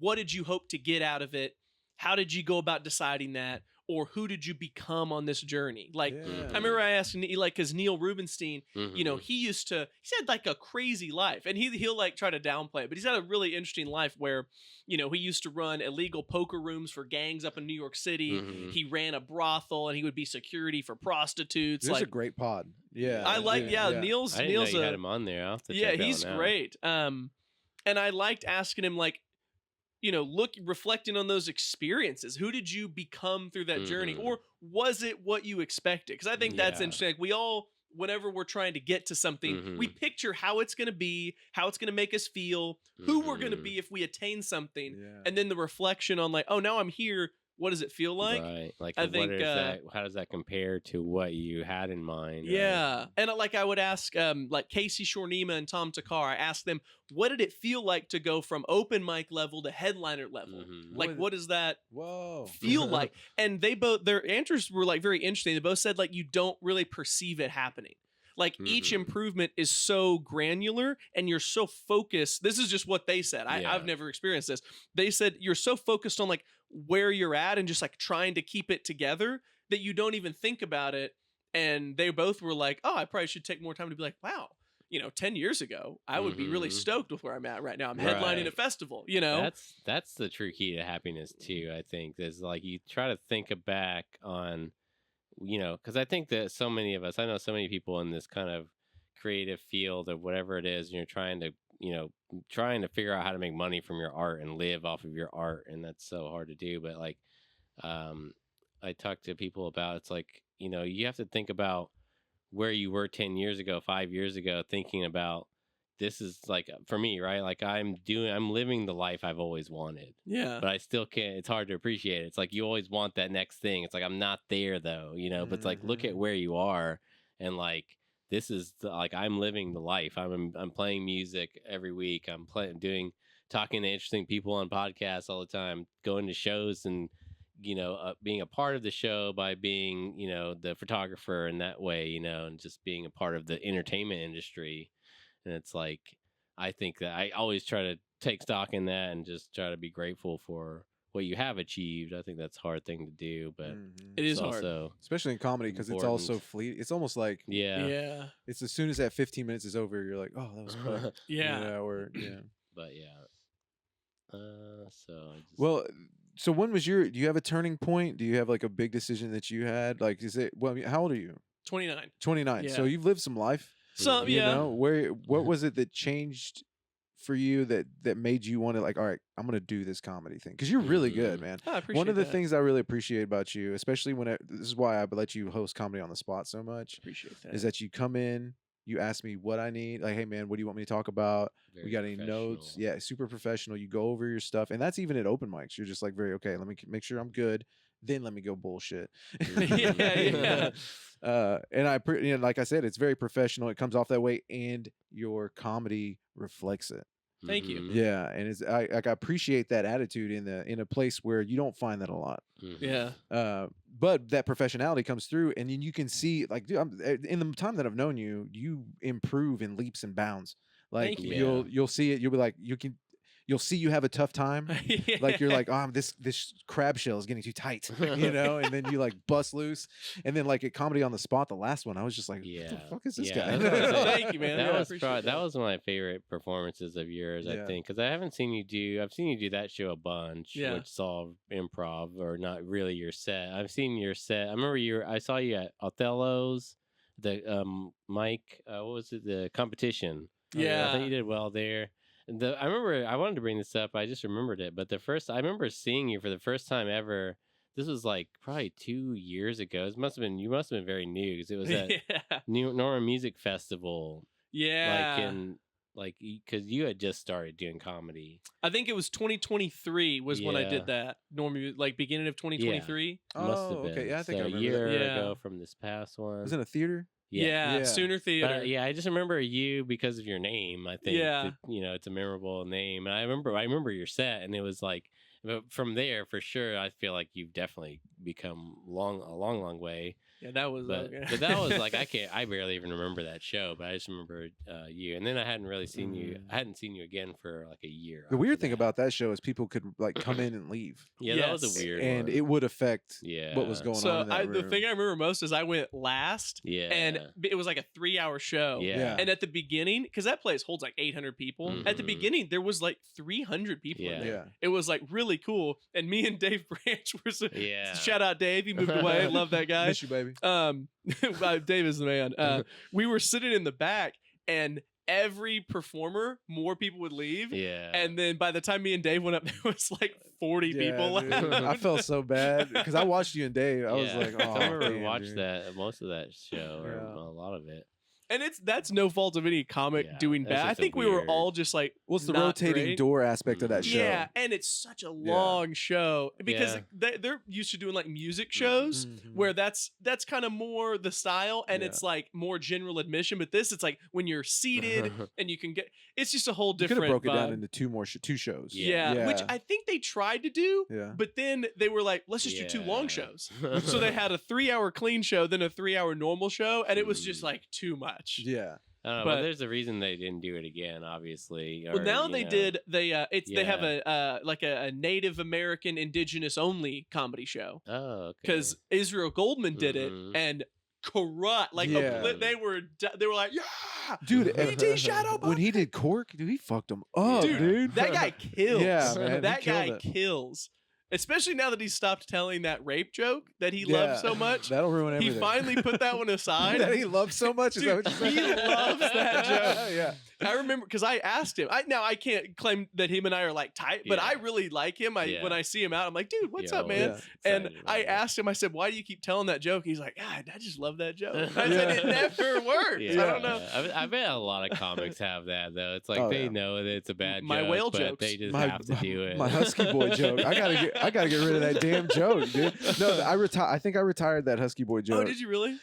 What did you hope to get out of it? How did you go about deciding that? Or who did you become on this journey? Like, I remember I asked, like, because Neil Rubenstein, he had like a crazy life, and he'll like try to downplay it, but he's had a really interesting life where, he used to run illegal poker rooms for gangs up in New York City. He ran a brothel, and he would be security for prostitutes. This is a great pod. Yeah. I like, Neil's, I didn't know you had him on there. I'll have to check he's out now. great. And I liked asking him, like, reflecting on those experiences. Who did you become through that journey? Or was it what you expected? Because I think that's interesting. Like, we all, whenever we're trying to get to something, we picture how it's going to be, how it's going to make us feel, who we're going to be if we attain something. And then the reflection on like, oh, now I'm here. what does it feel like? Right. Like, I what think, is that? How does that compare to what you had in mind? Yeah. Right? And like I would ask like Casey Shornima and Tom Takar, I asked them, what did it feel like to go from open mic level to headliner level? Mhm. Like, what does that Whoa. feel like? And they both, their answers were like very interesting. They both said like you don't really perceive it happening. Like each Mhm. improvement is so granular and you're so focused. This is just what they said. Yeah. I've never experienced this. They said you're so focused on like where you're at and just like trying to keep it together that you don't even think about it. And they both were like, oh, I probably should take more time to be like, wow, 10 years ago, I would be really Mhm. stoked with where I'm at right now. I'm headlining Right. a festival, That's the true key to happiness too. I think is like you try to think back on, because I think that so many of us, I know so many people in this kind of creative field of whatever it is, and you're trying to figure out how to make money from your art and live off of your art, and that's so hard to do. But like, I talk to people about it's like you have to think about where you were 10 years ago, 5 years ago, thinking about this is like for me, right? Like I'm living the life I've always wanted. Yeah. But I still can't, it's hard to appreciate it. It's like you always want that next thing. It's like I'm not there though, but it's like look at where you are and like this is like I'm living the life. I'm playing music every week. I'm talking to interesting people on podcasts all the time, going to shows and being a part of the show by being, the photographer in that way, and just being a part of the entertainment industry. And it's like, I think that I always try to take stock in that and just try to be grateful for what you have achieved. I think that's a hard thing to do, but It is it's hard. also Especially in comedy because it's all so fleet. It's almost like Yeah. it's as soon as that 15 minutes is over, you're like, oh, that was quick. Yeah. But Well, so when was do you have a turning point? Do you have like a big decision that you had? Like, how old are you? 29. 29. So Yeah. you've lived some life. So, You yeah. know, what was it that changed for you that made you want to like, all right, I'm going to do this comedy thing? Because you're really good, man. I appreciate One of the that. things I really appreciate about you, especially this is why I let you host comedy on the spot so much, Appreciate that. is that you come in, you ask me what I need. Like, hey, man, what do you want me to talk about? very We got any notes? professional. Yeah, super professional. You go over your stuff. And that's even at open mics. You're just like, okay, let me make sure I'm good. Then let me go bullshit. Yeah. And like I said, it's very professional. It comes off that way, and your comedy reflects it. Thank you. Mhm. Yeah, and I appreciate that attitude in a place where you don't find that a lot. Mhm. Yeah. But that professionality comes through, and then you can see, like, dude, in the time that I've known you, you improve in leaps and bounds. Like, Thank you. you'll see it. You'll be like, you'll see you have a tough time. Like you're like, this crab shell is getting too tight, and then you like bust loose, and then like at Comedy on the Spot, the last one, I was just like, what the fuck is this guy? that's what I'm saying. Thank you, man. That Yeah, I was appreciate that was one of my favorite performances of yours, I Yeah. think, because I haven't seen you do. I've seen you do that show a bunch, Yeah. which is all improv or not really your set. I've seen your set. I remember I saw you at Othello's, the Mike. What was it? The competition. Yeah. I think you did well there. I remember I wanted to bring this up. I just remembered it. But I remember seeing you for the first time ever. This was like probably 2 years ago. You must have been very new because it was at Yeah. Norma Music Festival. Yeah. Because you had just started doing comedy. I think it was 2023 was when I Yeah. did that. Normally, like beginning of 2023. Must have been. Okay, yeah, I think I So remember a year that. Yeah. ago from this past one. Was it in a theater? Yeah. Yeah. Sooner Theater. But, I just remember you because of your name. I think, Yeah. that, it's a memorable name, and I remember your set, and it was like, but from there for sure, I feel like you've definitely become a long way. Yeah, that was. But that was like I barely even remember that show, but I just remember you, and then I hadn't really seen you. I hadn't seen you again for like a year. The weird after thing that. about that show is people could like come in and leave, that was Yes. a weird and one. it would affect Yeah. what was going So on in that the room. thing I remember most is I went last, Yeah. and it was like a 3-hour show. Yeah. And at the beginning, because that place holds like 800 people, at the Mhm. beginning there was like 300 people in Yeah. there. Yeah. It was like really cool, and me and Dave Branch were Yeah. shout out Dave, he moved away. Love that guy. Miss you, baby. Dave is the man. We were sitting in the back, and every performer, more people would leave. Yeah. And then by the time me and Dave went up, there was like 40 people dude. left. I felt so bad because I watcched you and Dave. I was Yeah. like, oh, I remember damn, watched dude. that most of that show or Yeah. a lot of it. And that's no fault of any comic Yeah, doing that's bad. I just a think we were weird- all just like, What's the not rotating great. door aspect of that show? Yeah, and it's such a long show because Yeah. they're used to doing like music shows Mhm. where that's kind of more the style, and Yeah. it's like more general admission. But this, it's like when you're seated and you can get. It's just a whole You could different. have broke it down vibe. into two shows. Yeah, which I think they tried to do, Yeah. but then they were like, let's just do 2 long Yeah. shows. So they had a 3-hour clean show, then a 3-hour normal show, and it was just Mm. like too much. Yeah. I don't know, But- but there's a reason they didn't do it again, obviously. Well, or, now you they know. did. They have Yeah. a Native American Indigenous only comedy show Oh, okay. because Israel Goldman did Mhm. it and corrupt like Yeah. they were like yeah Dude, E.T. Shadow when he did Cork, dude, he fucked him up, Dude, dude. that guy kills. Yeah, man, he that killed guy it. kills. Especially now that he stopped telling that rape joke that he loves so much. That'll ruin He everything. finally put that one aside. that he loves so much. Is that what Dude, you're saying? he loves that joke. Yeah. I remember because I asked him. I can't claim that him and I are like tight, but I Yeah. really like him. Yeah. When I see him out, I'm like, dude, what's You're up, man? always And excited I about it. asked him. I said, why do you keep telling that joke? He's like, God, I just love that joke. I said, it never works. Yeah. I don't know. I bet a lot of comics have that though. It's like Oh, they yeah. know that it's a bad My joke, whale but jokes. they just have to do it. My husky boy joke. I gotta get rid of that damn joke, dude. No, I think I retired that husky boy joke. Oh, did you really?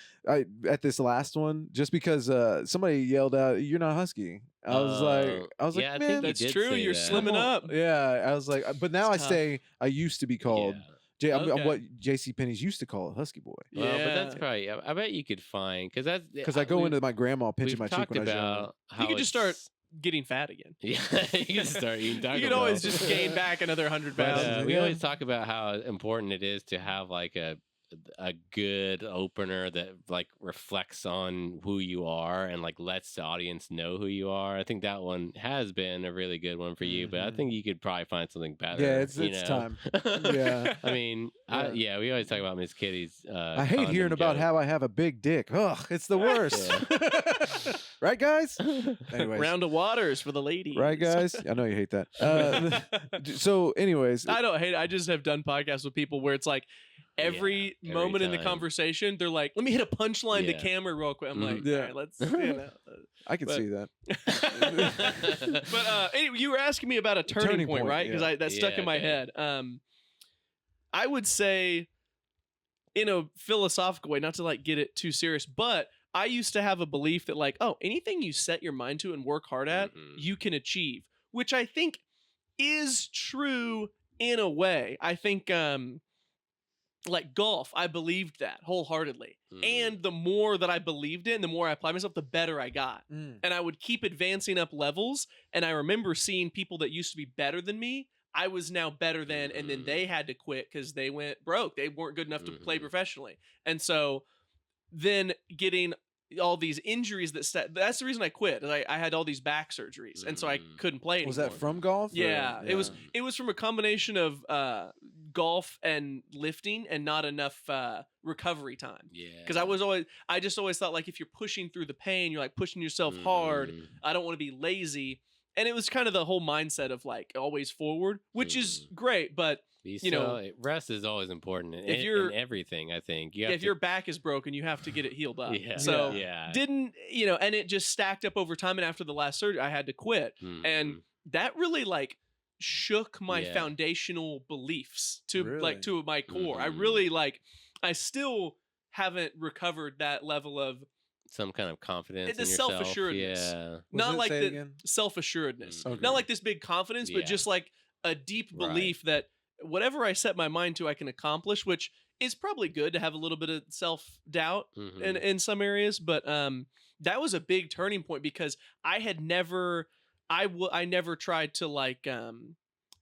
At this last one, just because somebody yelled out, "You're not husky." I was like, yeah, I man, think you That's did true. say You're that. slimming up. yeah. I was like, but now It's I tough. say I used to be called. Yeah. I'm Okay. what J.C. Penney's used to call a husky boy. Well, but that's Yeah. probably. I bet you could find because I go we've- into my grandma pinching we've my cheek talked when I was young. about how You could just start it's- getting fat again. Yeah, you can start eating Taco You could Bell. always just gain back another 100 But, pounds. we Yeah. always talk about how important it is to have like a good opener that like reflects on who you are and like lets the audience know who you are. I think that one has been a really good one for you, but I Mhm. think you could probably find something better. Yeah, it's you know? time. Yeah. I mean, Yeah. we always talk about Miss Kitty's. I hate condom hearing about joke. how I have a big dick. Ugh, it's the worst. Right, guys? Anyways. Round of waters for the ladies. Right, guys? I know you hate that. So, anyways, I don't hate it. I just have done podcasts with people where it's like every every moment in the time. conversation, they're like, let me hit a punchline to Yeah. camera real quick. I'm Mhm. like, Yeah. all right, let's, you know. I can but- see that. But anyway, you were asking me about a turning point, right? Because yeah. that stuck Yeah, in my okay. head. I would say, in a philosophical way, not to like get it too serious, but I used to have a belief that like, oh, anything you set your mind to and work hard at, Mhm. you can achieve, which I think is true in a way. I think like golf, I believed that wholeheartedly. Mhm. And the more that I believed it and the more I applied myself, the better I got. Mm. And I would keep advancing up levels. And I remember seeing people that used to be better than me, I was now better than, and then Mhm. they had to quit because they went broke. They weren't good enough to play Mhm. professionally. And so then getting all these injuries that's the reason I quit. I had all these back surgeries. And so I Mm. couldn't play anymore. Was that from golf? or- Yeah, it was from a combination of golf and lifting and not enough recovery time. Yeah. Because I just always thought like if you're pushing through the pain, you're like pushing yourself hard. Mhm. I don't want to be lazy. And it was kind of the whole mindset of like always forward, which is great. But you know, rest is always important if you're- in everything. I think you have if to, your back is broken, you have to get it healed up. yeah, So yeah, didn't, and it just stacked up over time. And after the last surgery, I had to quit. And Mhm. that really like shook my Yeah. foundational beliefs to Really? like to my core. I Mhm. really like I still haven't recovered that level of some kind of confidence the in yourself. self-assuredness. Yeah, Was not it- like say it the again? self-assuredness. Mhm. Not like this big confidence, but Yeah. just like a deep Right. belief that whatever I set my mind to I can accomplish, which is probably good to have a little bit of self-doubt Mhm. in some areas, but that was a big turning point because I had never I never tried to like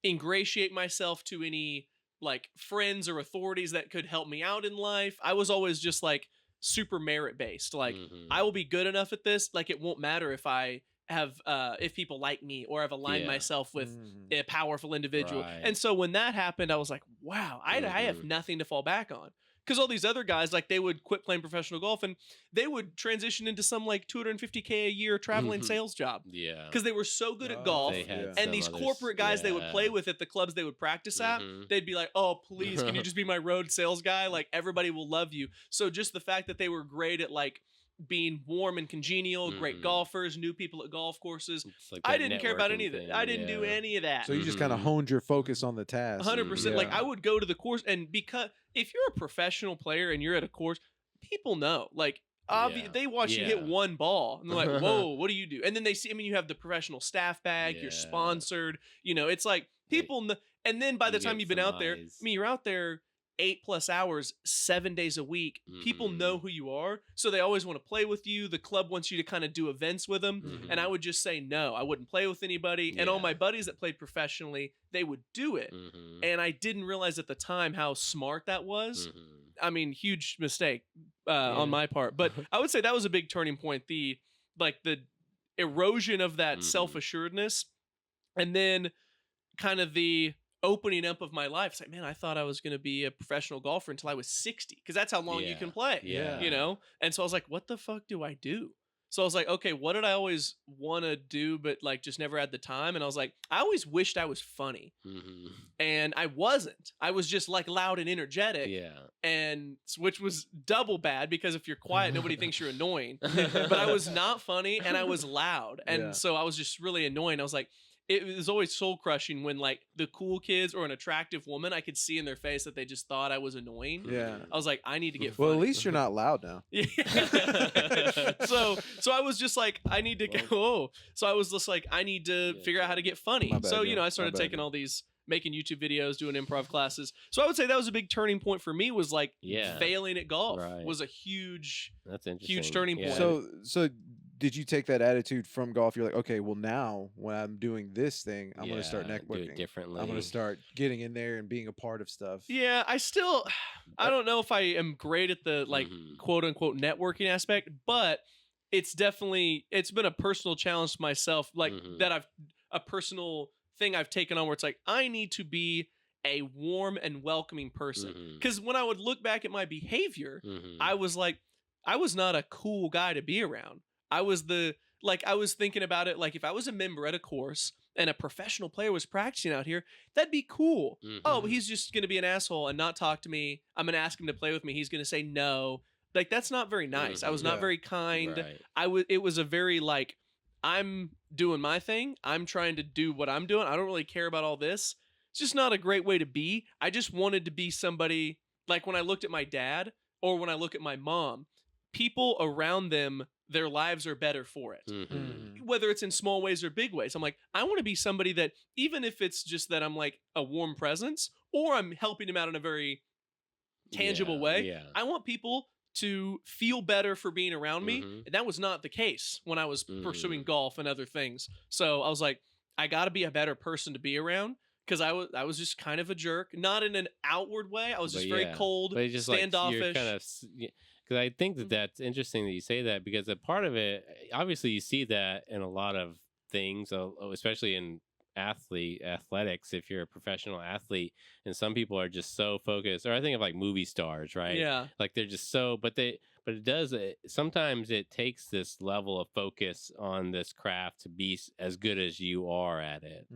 ingratiate myself to any like friends or authorities that could help me out in life. I was always just like super merit based. Like Mhm. I will be good enough at this. Like it won't matter if I have if people like me or I've aligned Yeah. myself with Mhm. a powerful individual. Right. And so when that happened, I was like, wow, I have Mhm. nothing to fall back on. Because all these other guys, like they would quit playing professional golf and they would transition into some like $250K a year traveling Mhm. sales job Yeah, because they were so good at Oh, golf. They had yeah. And some these others- corporate guys they would yeah. play with at the clubs they would practice at, Mhm. they'd be like, oh, please, can you just be my road sales guy? Like everybody will love you. So just the fact that they were great at like being warm and congenial, great golfers, new people at golf courses. Like I didn't care about any of thing. that. I didn't do any of that. So you just kind of honed your focus on the task. 100%. Like I would go to the course, and because if you're a professional player and you're at a course, people know. Like they watch you hit one ball, and they're like, "Whoa, what do you do?" And then they see. I mean, you have the professional staff bag. You're sponsored. You know, it's like people know. And then by the time you've been out there, I mean, you're out there 8+ hours, 7 days a week. People know who you are, so they always want to play with you. The club wants you to kind of do events with them, and I would just say no. I wouldn't play with anybody. And all my buddies that played professionally, they would do it, and I didn't realize at the time how smart that was. I mean, huge mistake on my part, but I would say that was a big turning point. The erosion of that self-assuredness, and then kind of the opening up of my life. It's like, man, I thought I was going to be a professional golfer until I was 60, because that's how long you can play. You know? And so I was like, what the fuck do I do? So I was like, okay, what did I always want to do, but like just never had the time? And I was like, I always wished I was funny. And I wasn't. I was just like loud and energetic. And which was double bad, because if you're quiet, nobody thinks you're annoying. But I was not funny, and I was loud. And so I was just really annoying. I was like, it was always soul crushing when like the cool kids or an attractive woman, I could see in their face that they just thought I was annoying. I was like, I need to get funny. Well, at least you're not loud now. So I was just like, I need to go. So I was just like, I need to figure out how to get funny. So, you know, I started taking all these, making YouTube videos, doing improv classes. So I would say that was a big turning point for me, was like failing at golf was a huge turning point. So did you take that attitude from golf? You're like, okay, well now when I'm doing this thing, I'm going to start networking. Do it differently. I'm going to start getting in there and being a part of stuff. Yeah, I don't know if I am great at the like quote unquote networking aspect, but it's been a personal challenge to myself, like that a personal thing I've taken on, where it's like, I need to be a warm and welcoming person. Because when I would look back at my behavior, I was like, I was not a cool guy to be around. I was thinking about it, like if I was a member at a course and a professional player was practicing out here, that'd be cool. Oh, but he's just going to be an asshole and not talk to me. I'm going to ask him to play with me. He's going to say no. Like, that's not very nice. I was not very kind. It was a very like, I'm doing my thing. I'm trying to do what I'm doing. I don't really care about all this. It's just not a great way to be. I just wanted to be somebody, like when I looked at my dad or when I look at my mom, people around them, their lives are better for it. Whether it's in small ways or big ways. I'm like, I want to be somebody that, even if it's just that I'm like a warm presence, or I'm helping them out in a very tangible way, I want people to feel better for being around me. And that was not the case when I was pursuing golf and other things. So I was like, I got to be a better person to be around, because I was just kind of a jerk, not in an outward way. I was just very cold, but just standoffish. Like, kind of, because I think that's interesting that you say that, because a part of it, obviously you see that in a lot of things, especially in athletics, if you're a professional athlete, and some people are just so focused, or I think of like movie stars, right? Like they're just so, but sometimes it takes this level of focus on this craft to be as good as you are at it.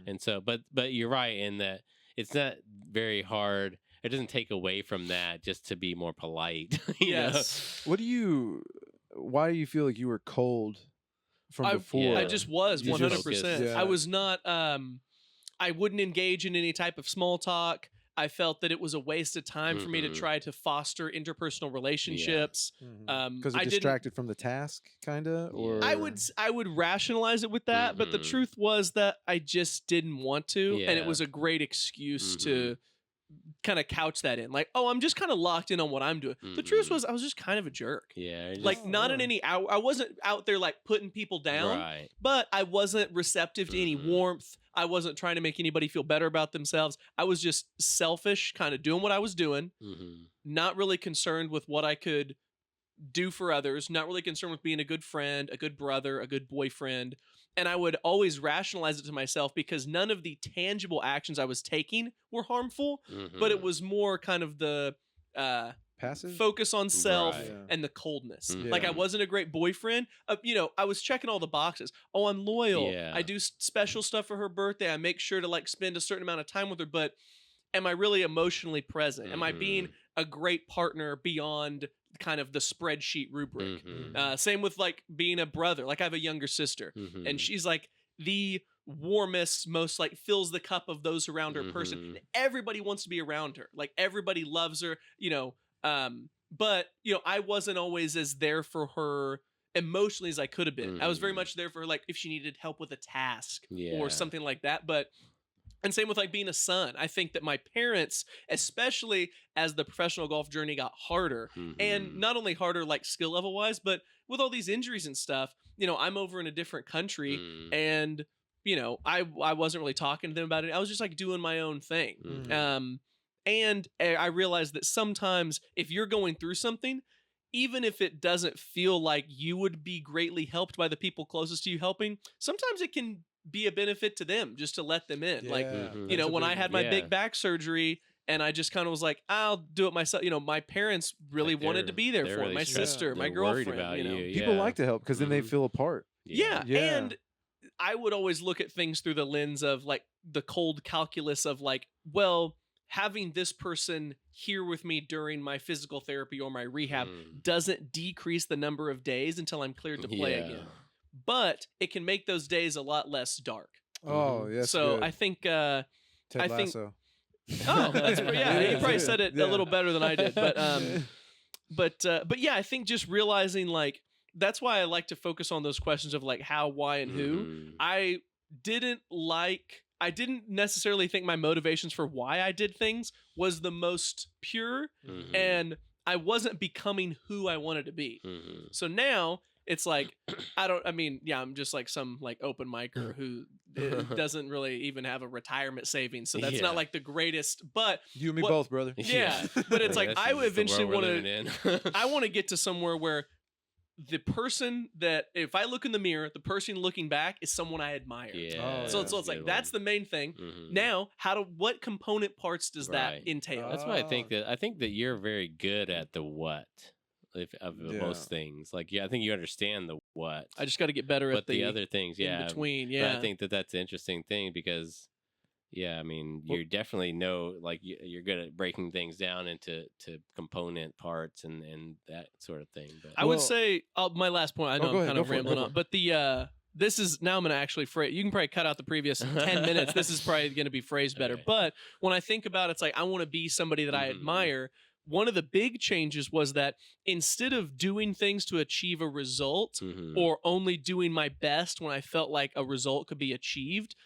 And so, but you're right in that it's not very hard. It doesn't take away from that just to be more polite. you know? Why do you feel like you were cold from before? I just was 100%. I was not, I wouldn't engage in any type of small talk. I felt that it was a waste of time for me to try to foster interpersonal relationships. Because it distracted from the task, kind of? Or I would rationalize it with that, but the truth was that I just didn't want to, and it was a great excuse to kind of couch that in, like, oh, I'm just kind of locked in on what I'm doing. The truth was, I was just kind of a jerk. Like, not in any I wasn't out there like putting people down, but I wasn't receptive to any warmth. I wasn't trying to make anybody feel better about themselves. I was just selfish, kind of doing what I was doing, not really concerned with what I could do for others, not really concerned with being a good friend, a good brother, a good boyfriend. And I would always rationalize it to myself, because none of the tangible actions I was taking were harmful, but it was more kind of the passive focus on self and the coldness. Like, I wasn't a great boyfriend. You know, I was checking all the boxes. Oh, I'm loyal. I do special stuff for her birthday. I make sure to like spend a certain amount of time with her, but am I really emotionally present? Am I being a great partner beyond kind of the spreadsheet rubric. Mm-hmm. Same with like being a brother. Like I have a younger sister, Mm-hmm. and she's like the warmest, most like fills the cup of those around her person. Mhm. And everybody wants to be around her. Like everybody loves her, you know. But you know, I wasn't always as there for her emotionally as I could have been. I was very much there for her, like if she needed help with a task Yeah. or something like that. But and same with like being a son. I think that my parents, especially as the professional golf journey got harder, and Mhm. not only harder like skill level wise, but with all these injuries and stuff, you know, I'm over in a different country Mm. and you know, I wasn't really talking to them about it. I was just like doing my own thing. Mhm. And I realized that sometimes if you're going through something, even if it doesn't feel like you would be greatly helped by the people closest to you helping, sometimes it can be a benefit to them just to let them in. Like, Mhm. you know, that's a when big I had one. my big back surgery and I just kind of was like, I'll do it myself. You know, my parents really Like, wanted to be there they're for it. really My stressed. sister, my They're worried girlfriend, about you know. you. People Yeah. like to help because then they Mhm. feel apart. Yeah. Yeah. And I would always look at things through the lens of like the cold calculus of like, well, having this person here with me during my physical therapy or my rehab Mm. doesn't decrease the number of days until I'm cleared to play Yeah. again. But it can make those days a lot less dark. Oh, Mhm. yes. So good. I think Ted I think- Lasso. oh, that's yeah, you probably Yeah. said it Yeah. a little better than I did. But yeah, I think just realizing like that's why I like to focus on those questions of like how, why, and who. Mhm. I didn't necessarily think my motivations for why I did things was the most pure, Mhm. and I wasn't becoming who I wanted to be. Mhm. So now it's like I'm just like some like open micer who doesn't really even have a retirement savings, so that's Yeah. not like the greatest. But You and me What- both, brother. yeah, but it's like This I is would just the eventually world we're want to. living in. I want to get to somewhere where the person that if I look in the mirror, the person looking back is someone I admire. Yeah. So that's it's like that's the main thing. Mhm. Now, what component parts does that Right. entail? That's why I think that you're very good at the what of Yeah. most things. Like, yeah, I think you understand the what. I just got to get better but at the other things, yeah. in between. But Yeah, I think that that's an interesting thing because, yeah, I mean, Well- you definitely know, like, you're good at breaking things down into component parts and that sort of thing. But I would Well- say my last point. I know go I'm ahead, kind go of for it, rambling go on, for but the this is now I'm going to actually phrase. You can probably cut out the previous 10 minutes. This is probably going to be phrased better. Okay. But when I think about it, it's like I want to be somebody that I Mhm. admire. One of the big changes was that instead of doing things to achieve a result Mhm. or only doing my best when I felt like a result could be achieved,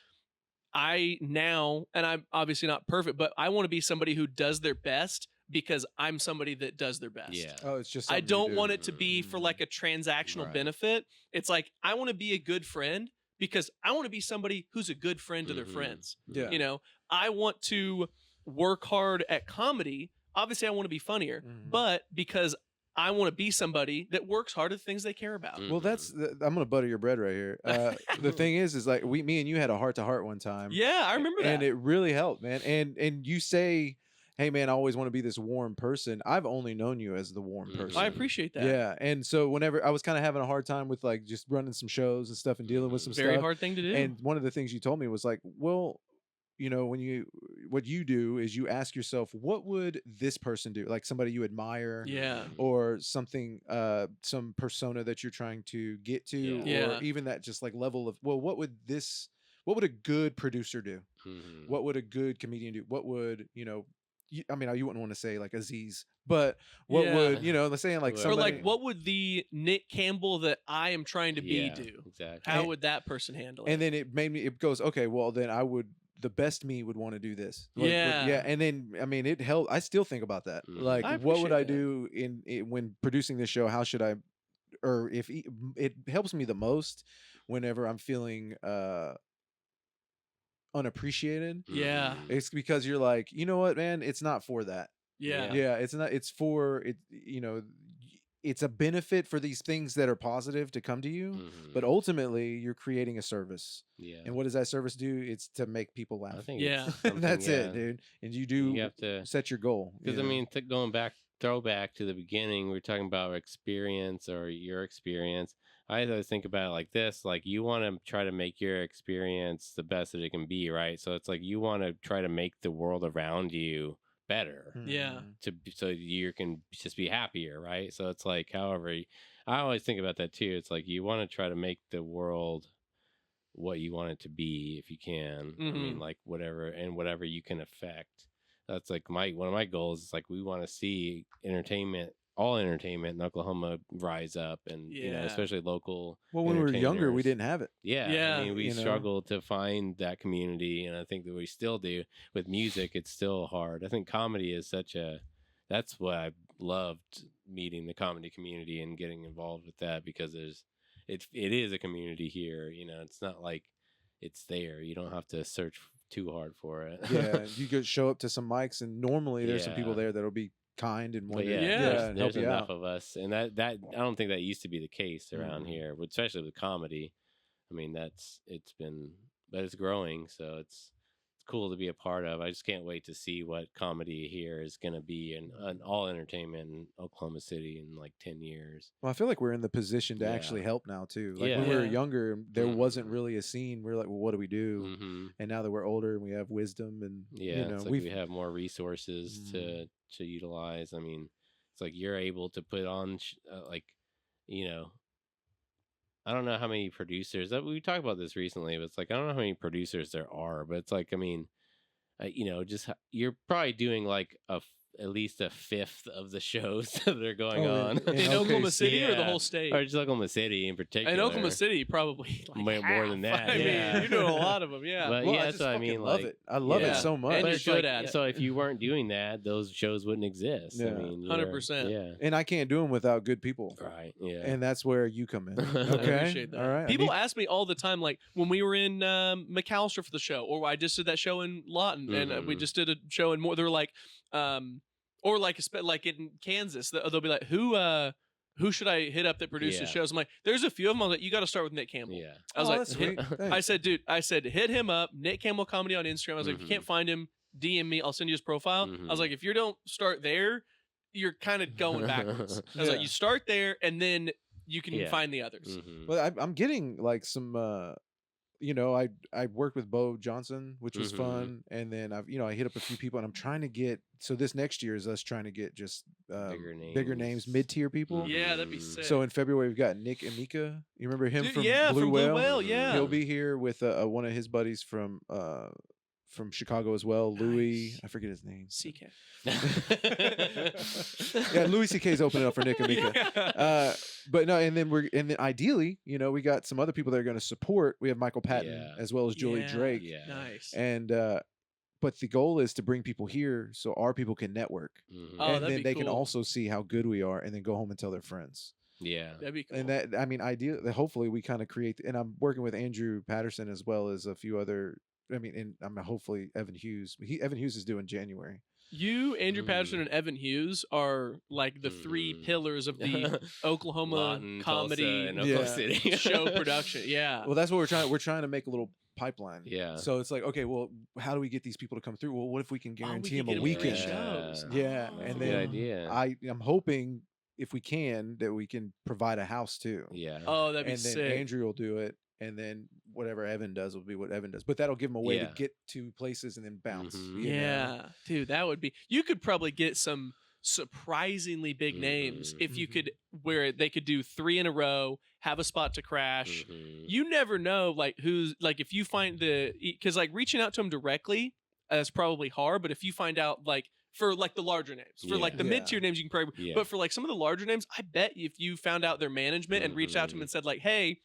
I now, and I'm obviously not perfect, but I want to be somebody who does their best because I'm somebody that does their best. yeah. Oh, it's just. I something you don't do. want it to be for like a transactional Right. benefit. It's like I want to be a good friend because I want to be somebody who's a good friend to their Mhm. friends. Yeah. You know, I want to work hard at comedy. Obviously, I want to be funnier, Mhm. but because I want to be somebody that works hard at things they care about. Well, I'm gonna butter your bread right here. The thing is like me and you had a heart to heart one time. Yeah, I remember that. And it really helped, man. And you say, hey, man, I always want to be this warm person. I've only known you as the warm Mhm. person. I appreciate that. Yeah. And so whenever I was kind of having a hard time with like just running some shows and stuff and dealing with some Very stuff. hard thing to do. And one of the things you told me was like, well, you know, what you do is you ask yourself, what would this person do? Like somebody you admire, yeah. or something, some persona that you're trying to get to, Yeah. or even that just like level of, well, what would a good producer do? Mhm. What would a good comedian do? What would, you wouldn't want to say like Aziz, but what Yeah. would, let's say like Or Or somebody, like, what would the Nick Campbell that I am trying to be Yeah, do? exactly. How And- would that person handle it? and then it goes, okay, well then the best me would want to do this. Yeah. Yeah. And then, I mean, it helped. I still think about that. Mhm. Like, I what would appreciate I that. do when producing this show? How should I, or if it helps me the most whenever I'm feeling, unappreciated. Yeah. Mhm. It's because you're like, you know what, man, it's not for that. yeah. Yeah, it's not. It's for it. It's a benefit for these things that are positive to come to you, Mhm. but ultimately you're creating a service. yeah. And what does that service do? It's to make people I laugh. think Yeah. it's something, That's yeah. it, dude. And you do You have to, set your goal. because I mean, going back, throwback to the beginning, we are talking about experience or your experience. I always think about it like this: like you want to try to make your experience the best that it can be, right? So it's like you want to try to make the world around you better Yeah. so you can just be happier, right? So it's like, however, I always think about that too. It's like you want to try to make the world what you want it to be if you can. I mean, like whatever you can affect. That's like one of my goals is like we want to see all entertainment in Oklahoma rise up, and especially local. Well, when we were younger, we didn't have it. Yeah. I mean, we struggled to find that community, and I think that we still do with music. It's still hard. I think comedy is that's what I loved, meeting the comedy community and getting involved with that, because it is a community here. It's not like it's there. You don't have to search too hard for it. Yeah, you could show up to some mics, and normally there's some people there that'll be kind and want to there's help you enough out. of us, and that I don't think that used to be the case around here, especially with comedy. I mean, but it's growing, so it's cool to be a part of. I just can't wait to see what comedy here is going to be and all entertainment in Oklahoma City in like 10 years. Well, I feel like we're in the position to actually help now too. Like when we were younger, there wasn't really a scene. We were like, well, what do we do? And now that we're older and we have wisdom, and it's like we have more resources to utilize. I mean, it's like you're able to put on I don't know how many producers we talked about this recently, but it's like I don't know how many producers there are, but it's like, I mean, just you're probably doing like at least a fifth of the shows that are going on in Oklahoma City or the whole state, or just Oklahoma City in particular. In Oklahoma City, probably like more than that. I mean, you're doing a lot of them, But well, that's what I mean. Love it. I love it so much. And you're good at it. So if you weren't doing that, those shows wouldn't exist. Yeah. I mean, 100%. Yeah, and I can't do them without good people. Right. Yeah, and that's where you come in. I Okay, appreciate that. All right. People ask me all the time, like when we were in McAllister for the show, or I just did that show in Lawton, and we just did a show in more. They're like, or like in Kansas, they'll be like, who should I hit up that produces shows? I'm like, there's a few of them. I'm like, you got to start with Nick Campbell. Yeah. I was I said, hit him up, Nick Campbell Comedy on Instagram. I was like, if you can't find him, DM me. I'll send you his profile. I was like, if you don't start there, you're kind of going backwards. I was like, you start there, and then you can find the others. Well, I'm getting like some. I worked with Bo Johnson, which was fun, and then I hit up a few people, and I'm trying to get. So this next year is us trying to get just bigger names, mid-tier people. Yeah, that'd be sick. So in February we've got Nick Amika. You remember him from Blue Whale? Yeah, he'll be here with one of his buddies from Chicago as well, Louis. I forget his name. CK. Yeah, Louis CK's opening up for Nick Amika. But no, and then ideally, we got some other people that are going to support. We have Michael Patton as well as Julie Drake. Yeah. Nice. And but the goal is to bring people here so our people can network, and then they can also see how good we are, and then go home and tell their friends. Yeah, that'd be cool. And that, I mean, ideally, hopefully, we kind of create. And I'm working with Andrew Patterson as well as a few other. I mean, and I'm hopefully Evan Hughes. Evan Hughes is due in January. You, Andrew Patterson, and Evan Hughes are like the three pillars of the Oklahoma Lawton, comedy and Oklahoma City. show production. Yeah. Well, that's what we're trying. We're trying to make a little pipeline. Yeah. So it's like, okay, well, how do we get these people to come through? Well, what if we can guarantee them a weekend? Shows. Yeah, and then good idea. I'm hoping if we can that we can provide a house too. Yeah. Oh, that'd be and then sick. Andrew will do it, and then whatever Evan does will be what Evan does. But that'll give him a way to get to places and then bounce. Yeah, dude, that would be. You could probably get some surprisingly big names if you could, where they could do 3 in a row, have a spot to crash. You never know, like who's like if you find because like reaching out to them directly is probably hard, but if you find out like. For like the larger names, for like the mid-tier names, you can probably. But for like some of the larger names, I bet if you found out their management and reached out to them and said like, "Hey,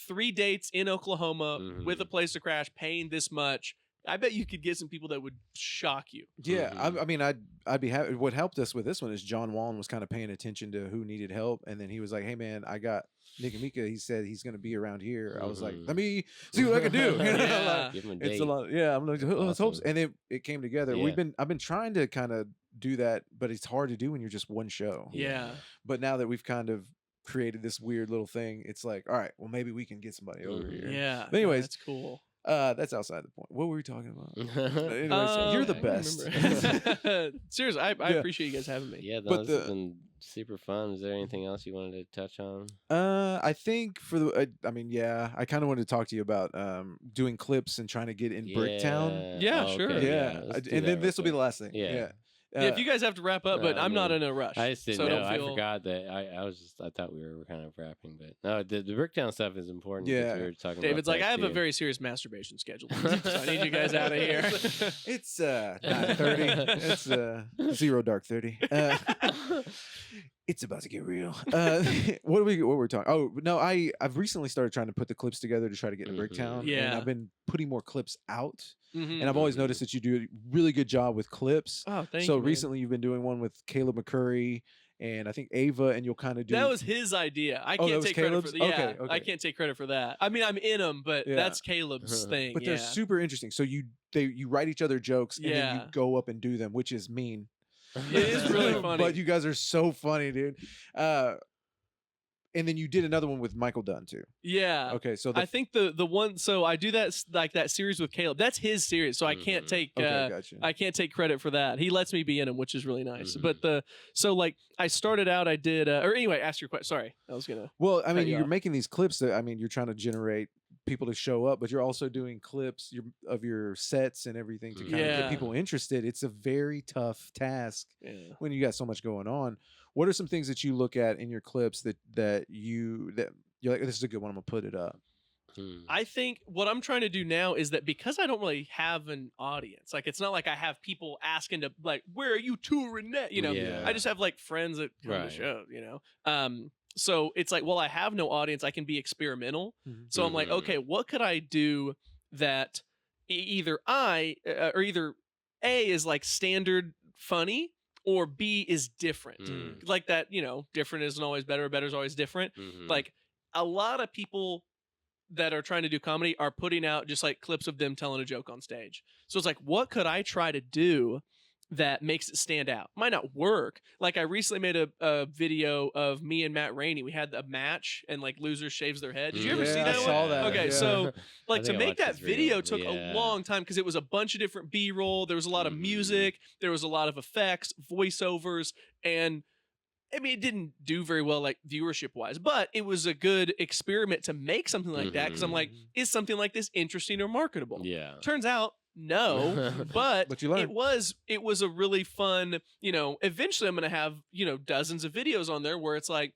3 dates in Oklahoma with a place to crash, paying this much," I bet you could get some people that would shock you. Yeah, I mean, I'd be happy. What helped us with this one is John Wallen was kind of paying attention to who needed help, and then he was like, "Hey, man, I got Nick Amika. He said he's going to be around here." I was like, "Let me see what I can do." Like, give him a date. it's a lot. Yeah, I'm like, let's hope. And it came together. Yeah. I've been trying to kind of do that, but it's hard to do when you're just one show. Yeah. But now that we've kind of created this weird little thing, it's like, all right, well, maybe we can get somebody over here. Yeah. But anyways, that's cool. That's outside the point. What were we talking about? Anyways, you're the best. Seriously, I appreciate you guys having me. Yeah, But this has been super fun. Is there anything else you wanted to touch on? I think for the, I mean, yeah, I kind of wanted to talk to you about doing clips and trying to get in Bricktown. Yeah, sure. Okay, Yeah, let's do and that then this real will be the quick. last thing. Yeah. Yeah, if you guys have to wrap up, but I'm not in a rush. I just didn't so know. Don't feel... I forgot that. I thought we were kind of wrapping, but no, the Bricktown stuff is important. Yeah. We were talking David's about like, I have too. a very serious masturbation schedule, so I need you guys out of here. It's 9:30. It's 0 dark 30. It's about to get real. What were we talking? Oh no, I've recently started trying to put the clips together to try to get into Bricktown. Yeah. And I've been putting more clips out. Mhm. And I've always noticed that you do a really good job with clips. Oh, thank you. So man. recently you've been doing one with Caleb McCurry and I think Ava, and you'll kind of do. That was his idea. I Oh, that can't was take credit Caleb's? for that. Yeah, Okay, okay. I can't take credit for that. I mean, I'm in them, but Yeah. that's Caleb's thing. But yeah. they're super interesting. So you write each other jokes and then Yeah. you go up and do them, which is mean. It is really funny. But you guys are so funny, dude. And then you did another one with Michael Dunn too. Yeah. Okay, so I think the one, so I do that like that series with Caleb. That's his series, so I can't take gotcha. I can't take credit for that. He lets me be in them, which is really nice. Mhm. But so like I started out, I did or anyway, ask your question. Sorry, I was gonna. Well, I mean, cut you you're off. making these clips that you're trying to generate people to show up, but you're also doing clips of your sets and everything to kind of Yeah. get people interested. It's a very tough task Yeah. when you got so much going on. What are some things that you look at in your clips that you're like, this is a good one, I'm gonna put it up? I think what I'm trying to do now is that because I don't really have an audience, like it's not like I have people asking to like, where are you touring next? You know, Yeah. I just have like friends that come to Right. show, you know. So it's like, well, I have no audience. I can be experimental. Mhm. So I'm like, Mhm. okay, what could I do that either either A is like standard funny or B is different. Mm. Like that, you know, different isn't always better. Better is always different. Mhm. Like a lot of people that are trying to do comedy are putting out just like clips of them telling a joke on stage. So it's like, what could I try to do that makes it stand out? Might not work. Like I recently made a video of me and Matt Rainey. We had a match and like loser shaves their head. Did you ever Yeah, see I that saw one? that, Okay, yeah. so like I to think I make watched that this video took yeah. a long time because it was a bunch of different B-roll. There was a lot of Mhm. music. There was a lot of effects, voiceovers, and I mean, it didn't do very well, like viewership wise, but it was a good experiment to make something like that. Because I'm like, is something like this interesting or marketable? Yeah. Turns out, no. But But you learned. it was a really fun. You know, eventually I'm gonna have dozens of videos on there where it's like,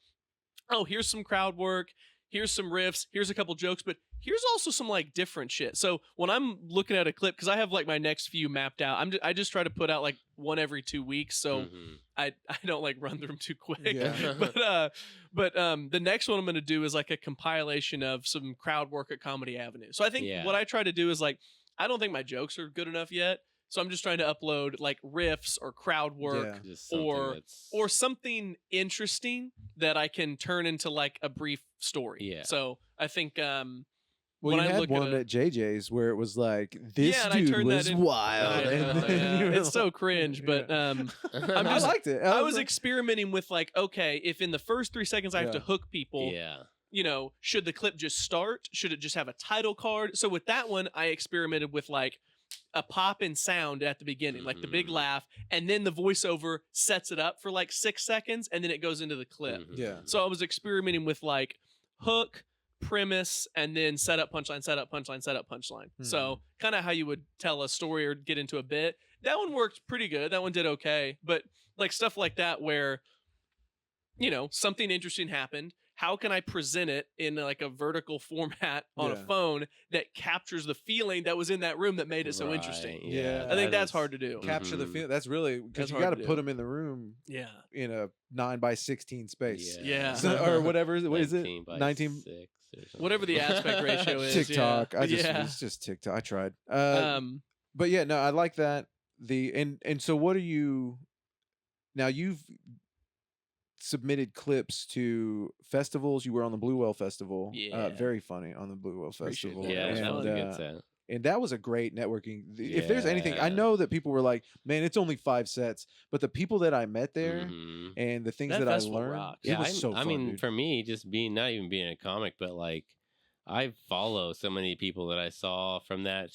oh, here's some crowd work, here's some riffs, here's a couple jokes, but here's also some like different shit. So when I'm looking at a clip, because I have like my next few mapped out, I just try to put out like one every 2 weeks. So Mhm. I don't like run through them too quick. Yeah. but the next one I'm gonna do is like a compilation of some crowd work at Comedy Avenue. So I think Yeah. what I try to do is like, I don't think my jokes are good enough yet. So I'm just trying to upload like riffs or crowd work Yeah. Just something or that's something interesting that I can turn into like a brief story. Yeah. So I think Well, when you I had look at one a- at JJ's where it was like, this Yeah, and I dude turned that was in- wild. I and know, then yeah. you were It's so like- cringe, but Yeah. I'm I just- liked it. I was like- experimenting with like, okay, if in the first 3 seconds I have to Yeah. hook people, yeah. should the clip just start? Should it just have a title card? So with that one, I experimented with like a pop in sound at the beginning, like the big Mhm. laugh, and then the voiceover sets it up for like 6 seconds, and then it goes into the clip. Mhm. Yeah. So I was experimenting with like hook, premise, and then set up punchline, set up punchline, set up punchline. So kind of how you would tell a story or get into a bit. That one worked pretty good. That one did okay. But like stuff like that where, something interesting happened. How can I present it in like a vertical format on a Yeah. phone that captures the feeling that was in that room that made it so Right, interesting? Yeah. I think that that's is- hard to do. Capture the Mhm. feel. That's really because That's you hard got to to do. put them in the room Yeah. in a 9:16 space. Yeah. Or whatever. What is it? 19 by 19. 6 or something. Whatever the aspect ratio is. TikTok. Yeah. It's just TikTok. I tried. Um, But yeah, no, I like that. And so what are you now? You've submitted clips to festivals. You were on the Blue Whale Festival. Yeah. Very funny on the Blue Whale Appreciate Festival. that. Yeah, that was a good and, set. and that was a great networking. If there's anything, I Yeah. know that people were like, "Man, it's only 5 sets," but the people that I met there Mhm. and the things That that I festival learned, rocks. it was so I fun. mean, dude. for me, just not even being a comic, but like, I follow so many people that I saw from that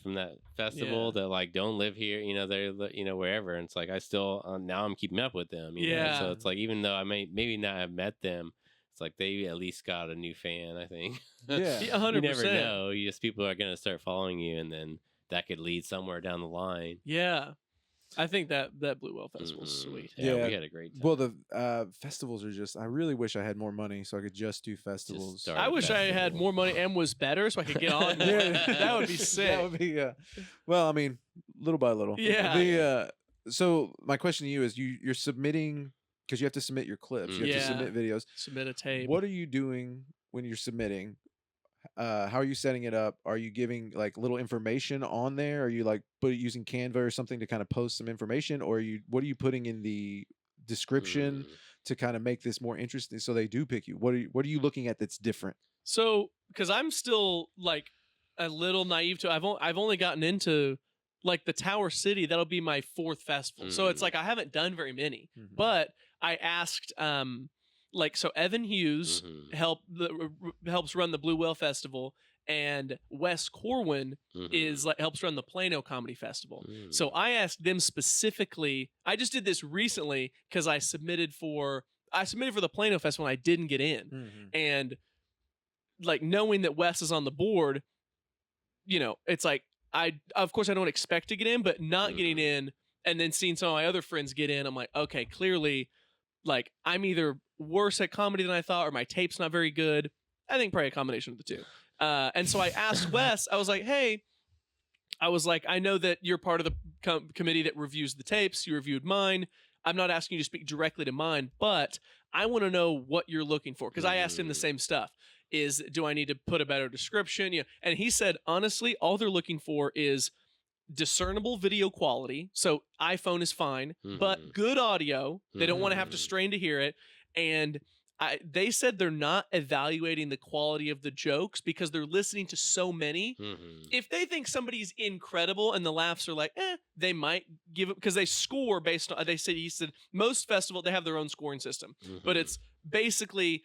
from that festival that like don't live here, they're wherever, and it's like I still now I'm keeping up with them, Yeah. So it's like even though I may maybe not have met them, it's like they at least got a new fan, I think. Yeah. Yeah, 100%. You never know. You just people are gonna start following you, and then that could lead somewhere down the line. Yeah. I think that Blue Whale Festival's sweet. Yeah, Yeah. we had a great time. Well, the festivals are just. I really wish I had more money so I could just do festivals. start I wish I had festival. more money and was better so I could get on. That would be sick. That would be. Well, I mean, little by little. Yeah. So my question to you is: you're submitting because you have to submit your clips. You have to Yeah. submit videos. Submit a tape. What are you doing when you're submitting? How are you setting it up? Are you giving like little information on there? Are you like using Canva or something to kind of post some information, or what are you putting in the description to kind of make this more interesting so they do pick you? What are you looking at that's different? So, because I'm still like a little naive to, I've only gotten into like the Tower City. That'll be my 4th festival. So it's like I haven't done very many. But I asked, so Evan Hughes helps run the Blue Whale Festival, and Wes Corwin helps run the Plano Comedy Festival. So I asked them specifically. I just did this recently because I submitted for the Plano Festival and I didn't get in, and like knowing that Wes is on the board, it's like of course I don't expect to get in, but not getting in and then seeing some of my other friends get in, I'm like, okay, clearly, like I'm either worse at comedy than I thought, or my tape's not very good. I think probably a combination of the two. And so I asked Wes, I was like, hey, I know that you're part of the committee that reviews the tapes. You reviewed mine. I'm not asking you to speak directly to mine, but I want to know what you're looking for. Because I asked him the same stuff. Do I need to put a better description? And he said, honestly, all they're looking for is discernible video quality. So iPhone is fine, but good audio. They don't want to have to strain to hear it. And they said they're not evaluating the quality of the jokes because they're listening to so many. If they think somebody's incredible and the laughs are like, they might give it, because they score based on, he said most festivals, they have their own scoring system, but it's basically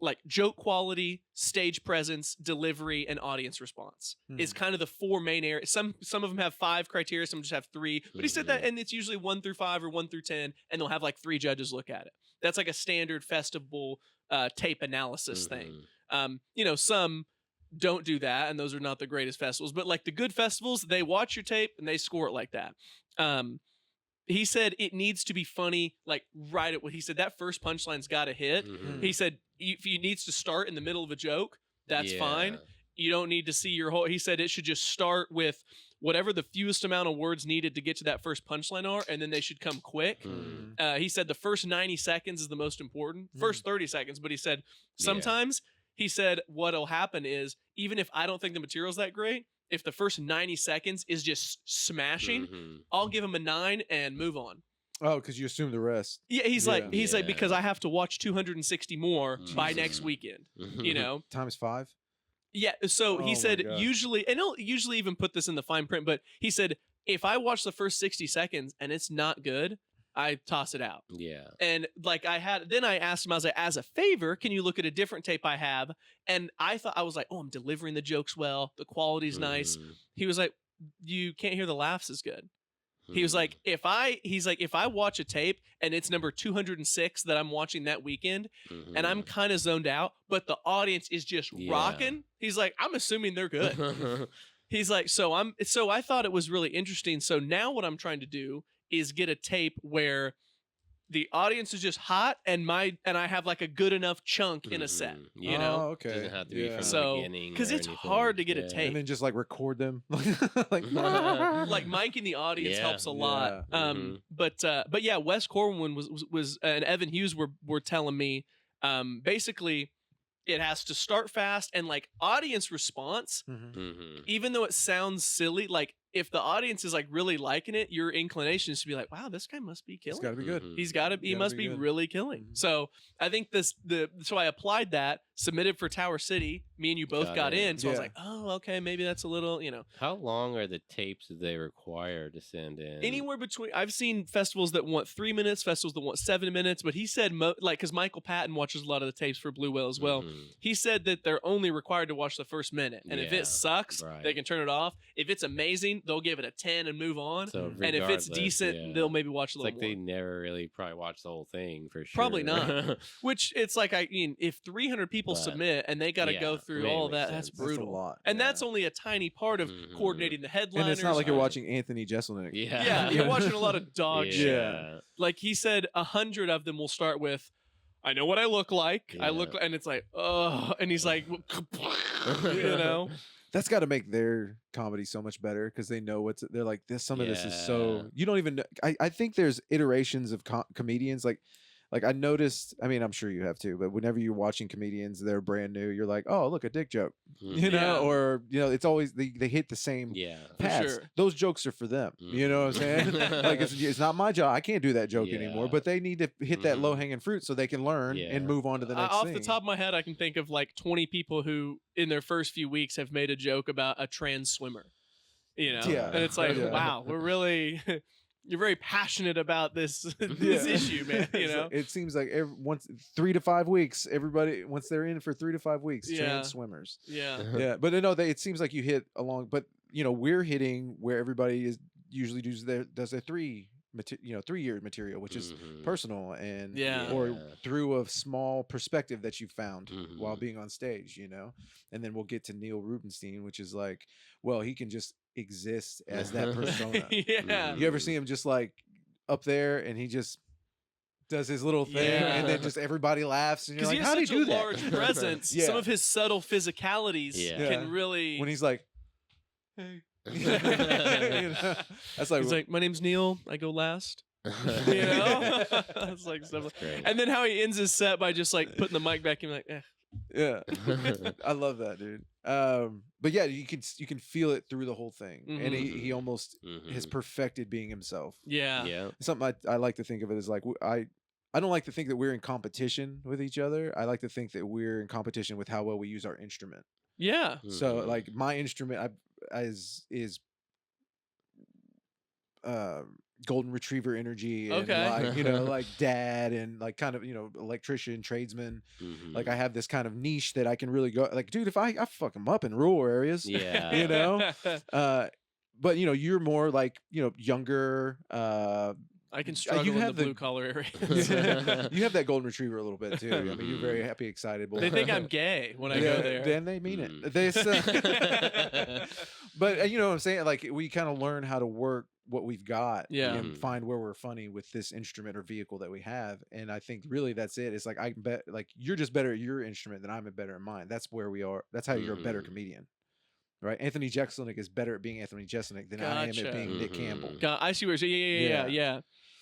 like joke quality, stage presence, delivery, and audience response is kind of the 4 main areas. Some of them have 5 criteria, some just have 3. But he said that, and it's usually 1 through 5 or 1 through 10, and they'll have like 3 judges look at it. That's like a standard festival tape analysis thing. Some don't do that, and those are not the greatest festivals. But like the good festivals, they watch your tape and they score it like that. He said it needs to be funny, like right at what he said. That first punchline's got to hit. He said if he needs to start in the middle of a joke, that's fine. You don't need to see your whole. He said it should just start with whatever the fewest amount of words needed to get to that first punchline are, and then they should come quick. He said the first 90 seconds is the most important. First 30 seconds, but he said sometimes he said what'll happen is even if I don't think the material's that great, if the first 90 seconds is just smashing, I'll give him a 9 and move on. Oh, because you assume the rest. Yeah, he's like because I have to watch 260 more by next weekend. Times 5. Yeah, so he said God. usually, and he'll usually even put this in the fine print, but he said if I watch the first 60 seconds and it's not good, I toss it out. Yeah. And like I asked him, I was like, as a favor, can you look at a different tape I have? And I was like, oh, I'm delivering the jokes well. The quality's nice. He was like, you can't hear the laughs as good. He was like, if I watch a tape and it's number 206 that I'm watching that weekend and I'm kind of zoned out, but the audience is just rocking, he's like, I'm assuming they're good. He's like, so I thought it was really interesting. So now what I'm trying to do is get a tape where the audience is just hot and I have like a good enough chunk in a set, you know? Oh, okay. Doesn't have to be from the beginning. Because it's hard to get a tape. And then just like record them. like miking the audience helps a lot. But yeah, Wes Corwin was and Evan Hughes were telling me basically it has to start fast and like audience response, even though it sounds silly, like if the audience is like really liking it, your inclination is to be like, wow, this guy must be killing. He's got to be good. He must be really killing. So I think so I applied that, submitted for Tower City. Me and you both got in. So I was like, oh, okay, maybe that's a little, How long are the tapes that they require to send in? Anywhere between, I've seen festivals that want 3 minutes, festivals that want 7 minutes, but he said, because Michael Patton watches a lot of the tapes for Blue Whale as well. He said that they're only required to watch the first minute. And if it sucks, they can turn it off. If it's amazing, 15, they'll give it a 10 and move on. So And if it's regardless, decent, they'll maybe watch a It's little like more. they never really probably watch the whole thing for sure. Probably not. Which it's like, I mean, if 300 people But, submit and they got to go yeah, through I mean, it all makes that, that's sense. brutal. That's a lot. And yeah. that's only a tiny part of Mhm. coordinating the headliners. And it's not like you're watching Anthony Jeselnik. Yeah. Yeah, you're watching a lot of dog shit. Yeah. Like he said, 100 of them will start with, "I know what I look like. I Yeah. look," and it's like, "Oh," and he's like, you know, That's got to make their comedy so much better because they know what's. They're like this. Some of this is so you don't even know. I think there's iterations of comedians like I noticed. I mean, I'm sure you have too. But whenever you're watching comedians, they're brand new. You're like, oh, look, a dick joke, you know, Yeah. or it's always they hit the same Yeah. paths. sure. Those jokes are for them. You know what I'm saying? Like it's not my job. I can't do that joke anymore. Yeah. But they need to hit that Mhm. low hanging fruit so they can learn Yeah. and move on to the next off thing. the top of my head, I can think of like 20 people who, in their first few weeks, have made a joke about a trans swimmer. You know, Yeah. and it's like, Yeah. wow, we're really. You're very passionate about this this Yeah. issue, man. You It's know, like- it seems like once 3 to 5 weeks, everybody once they're in for 3 to 5 weeks, Yeah. trans swimmers. yeah, Yeah, but no, it seems like you hit along. But we're hitting where everybody is usually does their 3-year material, which is Mhm. personal and Yeah. or Yeah. through a small perspective that you found while Mhm. being on stage, and then we'll get to Neil Rubenstein, which is like, well, he can just exist as that persona. yeah. You ever see him just like up there and he just does his little thing and then Yeah. just everybody laughs and you're Because like, he how has do you such do a that? large presence. Yeah. Some of his subtle physicalities Yeah. can really. When he's like, hey. That's like, He's like, "My name's Neil. I go last." You know, it's like stuff. That's great. And then how he ends his set by just like putting the mic back and like, eh. yeah. I love that, dude. But yeah, you can feel it through the whole thing, and he almost has Mhm. perfected being himself. Yeah. Yeah. Something I like to think of it as like I don't like to think that we're in competition with each other. I like to think that we're in competition with how well we use our instrument. Yeah. So Mhm. like my instrument is golden retriever energy and Okay. like like dad and like kind of electrician, tradesman. Mhm. Like I have this kind of niche that I can really go like, dude, if I fuck them up in rural areas. Yeah. You know? But you're more like younger. I can struggle you in the have the- blue collar area. You have that golden retriever a little bit too. I mean, you're very Mhm. happy, excitable. They think I'm gay when I go there. Then they mean Mm. it. But you know what I'm saying? Like we kind of learn how to work what we've got Yeah. and Mhm. find where we're funny with this instrument or vehicle that we have. And I think really that's it. It's like I can bet like you're just better at your instrument than I'm better at mine. That's where we are. That's how you're a better Mhm. comedian. Right? Anthony Jeselnik is better at being Anthony Jeselnik than I am Gotcha. at being Nick Mhm. Campbell. God, I see where you're saying.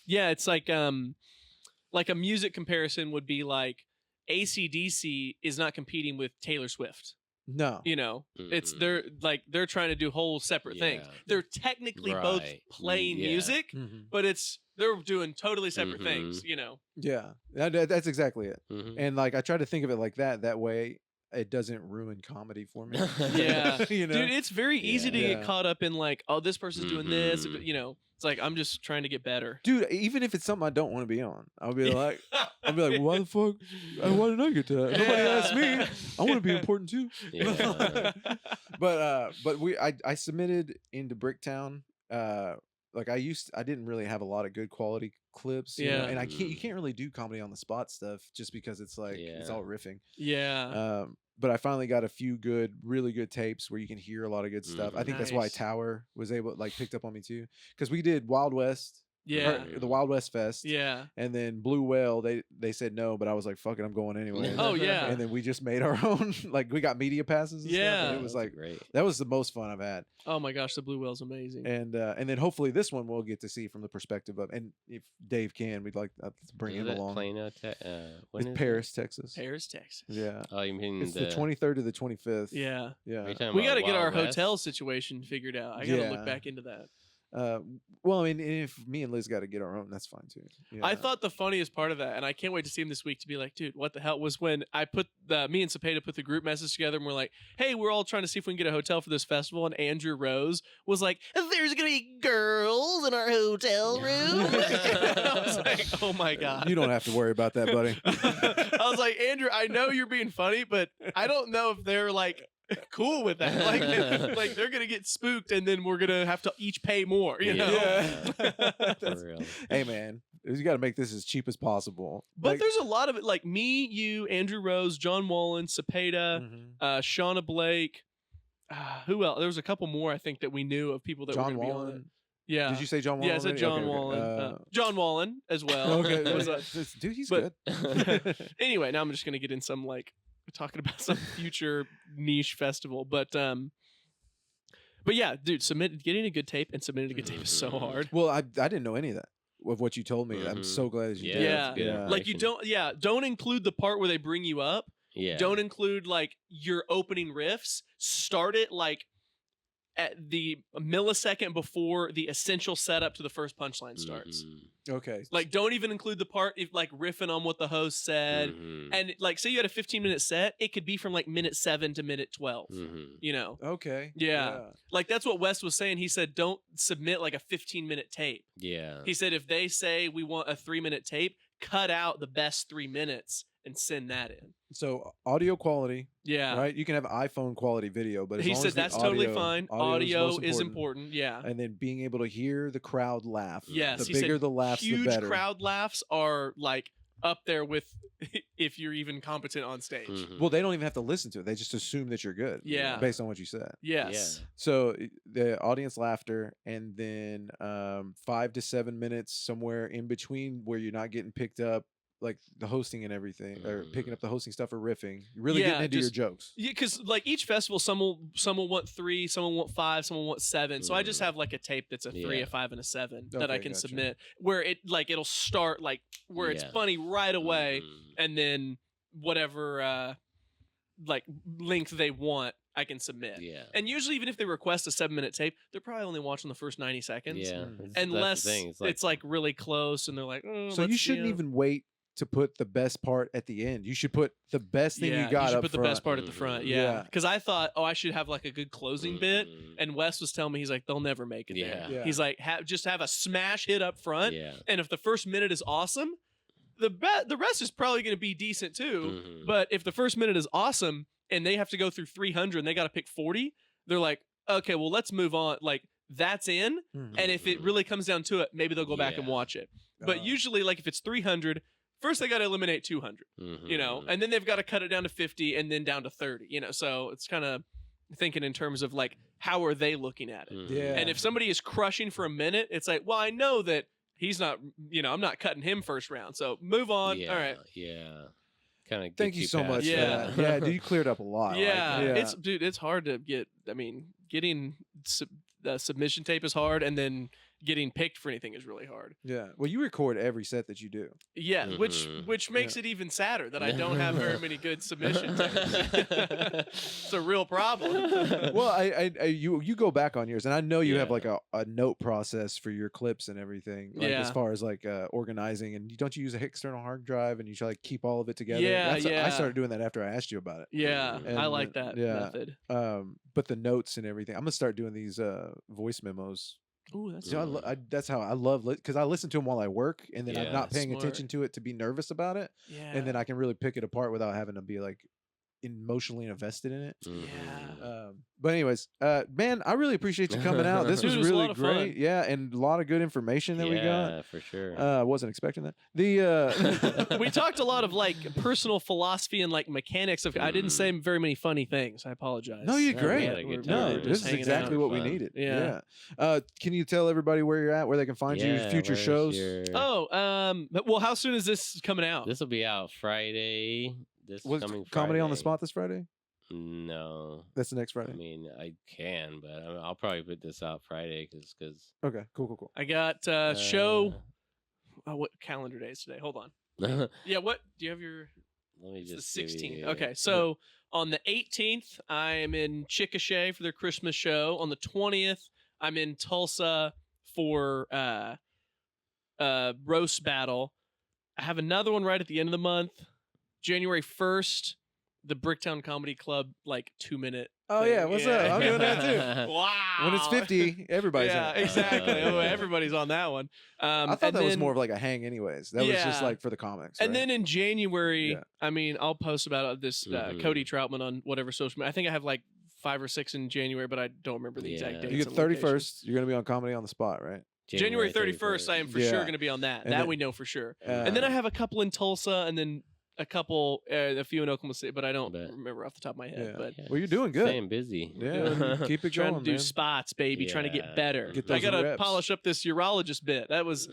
Yeah. It's like a music comparison would be like AC/DC is not competing with Taylor Swift. No. It's Mhm. they're trying to do whole separate things. Yeah. They're technically both Right. playing Yeah. music, Mhm. but they're doing totally separate Mhm. things. Yeah. That's exactly it. Mhm. And like I try to think of it like that. That way it doesn't ruin comedy for me. Yeah. You know? Dude, it's very easy to Yeah. get caught up in like, oh, this person's doing this. Mhm. It's like I'm just trying to get better. Dude, even if it's something I don't want to be on, I'll be like, why the fuck? Why did I get that? Nobody asked me. I want to be important too. Yeah. But I submitted into Bricktown. Like I didn't really have a lot of good quality clips. Yeah. And you can't really do comedy on the spot stuff just because it's like it's Yeah. all riffing. Yeah. But I finally got a few really good tapes where you can hear a lot of good stuff. I think that's why Nice. Tower was picked up on me too, because we did Wild West. Yeah. The Wild West Fest. Yeah. And then Blue Whale, they said no, but I was like, fuck it, I'm going anyway. Oh, yeah. And then we just made our own, like we got media passes and stuff. Yeah. And it was like, great. that was the most fun I've had. Oh my gosh, the Blue Whale's amazing. And then hopefully this one we'll get to see from the perspective of, and if Dave can, we'd like to bring him along. Plano, when It's is Paris, Texas. Paris, Texas. Yeah. Oh, you mean It's the 23rd to the 25th. Yeah. Yeah. Are you talking We got about to get our Wild West? hotel situation figured out. I got to Yeah. look back into that. Well, I mean, if me and Liz got to get our own, that's fine too. I Yeah. thought the funniest part of that, and I can't wait to see him this week to be like, dude, what the hell, was when I put me and Cepeda put the group message together and we're like, hey, we're all trying to see if we can get a hotel for this festival. And Andrew Rose was like, there's going to be girls in our hotel room. I was like, oh my God. You don't have to worry about that, buddy. I was like, Andrew, I know you're being funny, but I don't know if they're like cool with that. Like they're gonna get spooked, and then we're gonna have to each pay more. You know. Yeah. For real. Hey man, you got to make this as cheap as possible. But Like, there's a lot of it. Like me, you, Andrew Rose, John Wallen, Cepeda, Shauna Blake. Who else? There was a couple more I think that we knew of people that were John going to be on it. Wallen. Yeah. Did you say John Wallen? Yeah, I said already? John Okay, okay. Wallen. John Wallen as well. Okay, Was, dude, he's but- good. anyway, now I'm just gonna get in some like talking about some future niche festival, but yeah, dude, getting a good tape and submitting a good tape is so hard. Well, I didn't know any of that of what you told me. I'm so glad that you did. Yeah. that's good Like you don't include the part where they bring you up. Yeah. Don't include like your opening riffs. Start it like at the millisecond before the essential setup to the first punchline starts. Okay. Like, don't even include the part if like riffing on what the host said. And like, say you had a 15-minute set, it could be from like minute 7 to minute 12. You know? Okay. Yeah. Like that's what Wes was saying. He said, don't submit like a 15-minute tape. Yeah. He said, if they say we want a 3-minute tape, cut out the best 3 minutes and send that in. So audio quality, Yeah. right? You can have iPhone quality video, but as He long said as the that's totally audio- fine. audio Audio is important. Yeah. And then being able to hear the crowd laugh. Yes. The he bigger said the laughs, the huge better. crowd laughs are like up there with if you're even competent on stage. Well, they don't even have to listen to it. They just assume that you're good. Yeah. Based on what you said. Yes. So the audience laughter, and then 5 to 7 minutes somewhere in between where you're not getting picked up, like the hosting and everything, or picking up the hosting stuff or riffing. You're really getting into your jokes. Yeah, because like each festival, some will want 3, some will want 5, some will want 7. So I just have like a tape that's a 3, a 5, and a 7 that I can submit, where it'll start like where it's funny right away, and then whatever like length they want, I can submit. Yeah. And usually, even if they request a 7-minute tape, they're probably only watching the first 90 seconds. Yeah. Unless that's the thing. it's like really close, and they're like, oh, So you shouldn't even wait to put the best part at the end. You should put the best thing you got you should up put front. the best part at the front. Yeah, because I thought, I should have like a good closing bit, and Wes was telling me, he's like, they'll never make it there. Yeah. He's like, just have a smash hit up front, and if the first minute is awesome, the rest is probably going to be decent too. But if the first minute is awesome and they have to go through 300 and they got to pick 40, they're like, okay, well, let's move on. Like, that's in, and if it really comes down to it, maybe they'll go back and watch it. But usually, like if it's 300. First, they got to eliminate 200, you know, and then they've got to cut it down to 50 and then down to 30, you know. So it's kind of thinking in terms of like, how are they looking at it? Yeah. And if somebody is crushing for a minute, it's like, well, I know that he's not, you know, I'm not cutting him first round. So move on. Yeah. All right. Yeah. Kind of. Thank you so much. Yeah. For that. Yeah, dude, you cleared up a lot. Yeah. Like, It's hard to get. I mean, getting submission tape is hard, and then getting picked for anything is really hard. Yeah. Well, you record every set that you do. Yeah, which makes it even sadder that I don't have very many good submission tapes. It's a real problem. Well, you go back on yours, and I know you have like a note process for your clips and everything. Like as far as like organizing, and don't you use an external hard drive and you try to keep all of it together? I started doing that after I asked you about it. Yeah, And, I like that method. But the notes and everything, I'm gonna start doing these voice memos. Ooh, that's that's how I love because I listen to them while I work, and then I'm not paying smart. attention to it to be nervous about it, and then I can really pick it apart without having to be like emotionally invested in it. But anyways, man, I really appreciate you coming out. This Dude, was it was a really lot of great. fun. Yeah, and a lot of good information that we got. Yeah, for sure. I wasn't expecting that. The we talked a lot of like personal philosophy and like mechanics of. I didn't say very many funny things. I apologize. no, you're Yeah, great. we had a good No, time. We're this just is hanging exactly out. what we Fun. needed. Yeah. Can you tell everybody where you're at, where they can find you, future where's shows? Well, how soon is this coming out? This will be out Friday. This Was coming Comedy on the Friday. Spot this Friday? No. That's the next Friday. I mean, I can, but I'll probably put this out Friday because. Okay, cool. I got show. What calendar day is today? Hold on. Let Yeah, what do you have your? me It's just the give 16th. you- Okay, so on the 18th, I am in Chickasha for their Christmas show. On the 20th, I'm in Tulsa for roast battle. I have another one right at the end of the month, January 1st, the Bricktown Comedy Club, like 2-minute. Oh thing. yeah, what's up? I'm doing that too. Wow. When it's 50, everybody's yeah, in it. exactly. Yeah. Everybody's on that one. I thought that was more of like a hang, anyways. That was just Yeah. like for the comics. And right? then in January, Yeah. I mean, I'll post about this Mhm. Cody Troutman on whatever social media. I think I have like 5 or 6 in January, but I don't remember the exact dates. You get 31st. You're gonna be on Comedy on the Spot, right? January 31st. I am for sure going to be on that. And that then, we know for sure. And then I have a couple in Tulsa, and then a few in Oklahoma City, but I don't remember off the top of my head. But well, you're doing good. Staying busy. Yeah, keep it trying going, to do man. spots, baby. Trying to get better. Get those I gotta reps. polish up this urologist bit. That's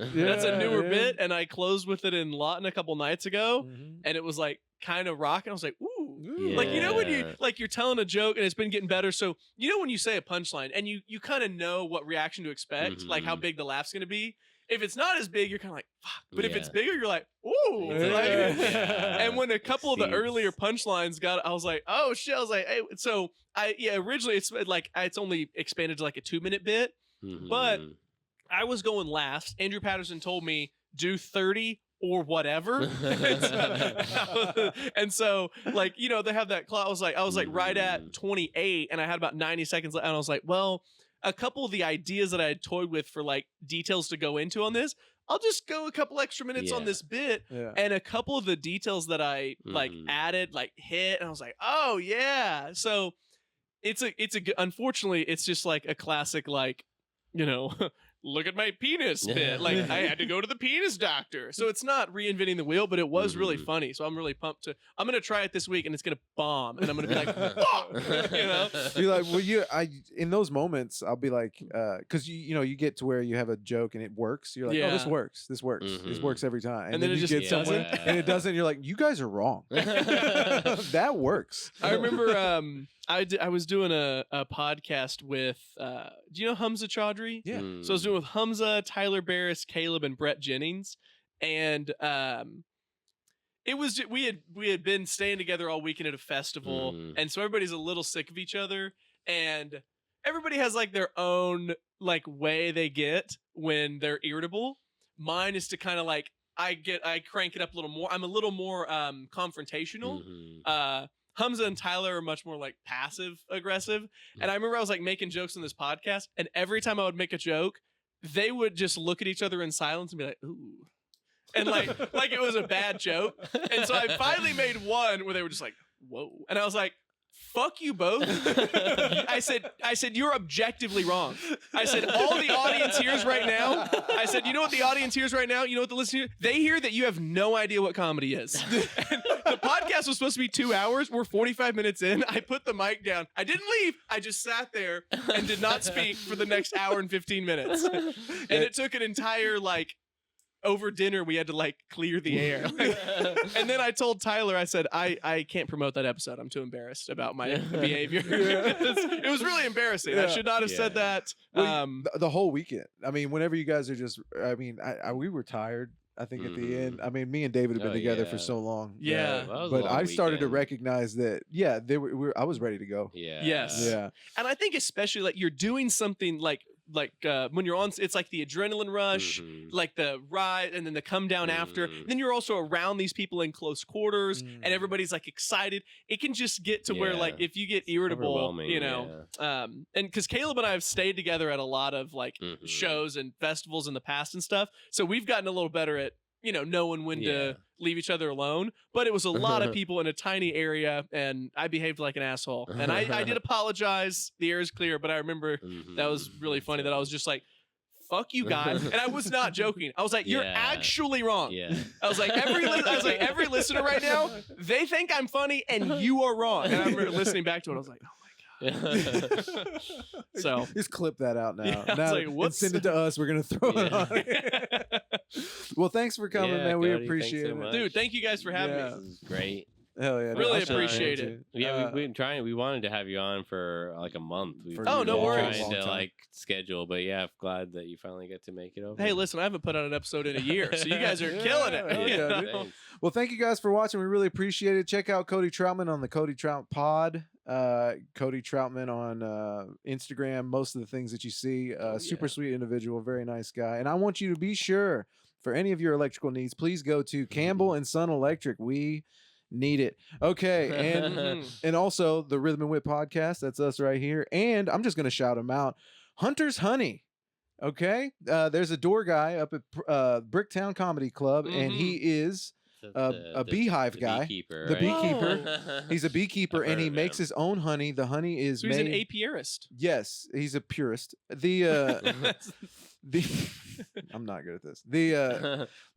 a newer bit, and I closed with it in Lawton a couple nights ago, and it was like kind of rocking. I was like, ooh. Like, you know, when you're telling a joke and it's been getting better. So, you know, when you say a punchline and you kind of know what reaction to expect, like how big the laugh's going to be. If it's not as big, you're kind of like, fuck. But if it's bigger, you're like, ooh. And when a couple of the earlier punchlines I was like, oh shit. I was like, hey. So originally it's only expanded to like a 2-minute bit, but I was going last. Andrew Patterson told me do 30 or whatever. And so, like, you know, they have that clock. I was like right at 28 and I had about 90 seconds left. And I was like, well, a couple of the ideas that I had toyed with for like details to go into on this, I'll just go a couple extra minutes on this bit. And a couple of the details that I like added, like hit. And I was like, oh yeah. So unfortunately, it's just like a classic, like, you know, look at my penis bit. Like, I had to go to the penis doctor. So it's not reinventing the wheel, but it was really funny. So I'm really pumped I'm going to try it this week and it's going to bomb. And I'm going to be like, fuck! You know? You're like, well, in those moments, I'll be like, because you get to where you have a joke and it works. You're like, oh, this works. This works. This works every time. And then it you just get someone and it doesn't. You're like, you guys are wrong. That works. I remember I was doing a podcast with, do you know Hamza Chaudhry? Yeah. So I was doing with Hamza, Tyler Barris, Caleb, and Brett Jennings. And it was we had been staying together all weekend at a festival. And so everybody's a little sick of each other. And everybody has like their own like way they get when they're irritable. Mine is to kind of like, I crank it up a little more. I'm a little more confrontational. Hamza and Tyler are much more like passive aggressive. And I remember I was like making jokes on this podcast, and every time I would make a joke, they would just look at each other in silence and be like, ooh. And like it was a bad joke. And so I finally made one where they were just like, whoa. And I was like, fuck you both. I said, you're objectively wrong. I said, all the audience hears right now. I said, you know what the audience hears right now? You know what the listeners, they hear that you have no idea what comedy is. And the podcast was supposed to be 2 hours. We're 45 minutes in. I put the mic down. I didn't leave. I just sat there and did not speak for the next hour and 15 minutes. And it took an entire like, over dinner, we had to like clear the air. And then I told Tyler, I said, I can't promote that episode. I'm too embarrassed about my behavior. It was really embarrassing. I should not have said that. Well, the whole weekend. I mean, whenever you guys are just, I mean, we were tired. I think at the end, I mean, me and David have been together for so long. But I started to recognize that, I was ready to go. Yes. And I think especially like you're doing something like when you're on, it's like the adrenaline rush, like the ride, and then the come down after. Then you're also around these people in close quarters, and everybody's like excited. It can just get to where like if you get irritable, you know, and because Caleb and I have stayed together at a lot of like shows and festivals in the past and stuff, so we've gotten a little better at, you know, knowing when to leave each other alone. But it was a lot of people in a tiny area, and I behaved like an asshole. And I did apologize. The air is clear, but I remember that was really funny that I was just like, fuck you guys. And I was not joking. I was like, you're actually wrong. I was like, every listener right now, they think I'm funny and you are wrong. And I remember listening back to it. I was like, oh my God. So just clip that out now. Now like, and send it to us. We're gonna throw it on. Well, thanks for coming, man. We Cody, appreciate it, dude. Thank you guys for having me. This is great. Hell yeah, really appreciate it. Yeah, we've been trying. We wanted to have you on for like a month. No worries. Trying to like schedule, but yeah, I'm glad that you finally get to make it over. Hey, listen, I haven't put out an episode in a year, so you guys are killing it. Well, thank you guys for watching. We really appreciate it. Check out Cody Troutman on the Cody Trout Pod. Cody Troutman on Instagram. Most of the things that you see. Super sweet individual, very nice guy. And I want you to be sure for any of your electrical needs, please go to Campbell and Son Electric. We need it. Okay, and also the Rhythm Wit Podcast. That's us right here. And I'm just gonna shout them out. Hunter's Honey. Okay, there's a door guy up at Bricktown Comedy Club, and he is a beehive guy. Beekeeper, The right? beekeeper. He's a beekeeper, I've and heard he of makes him. his own honey. The honey is So he's made. an apiarist. Yes, he's a purist. The I'm not good at this.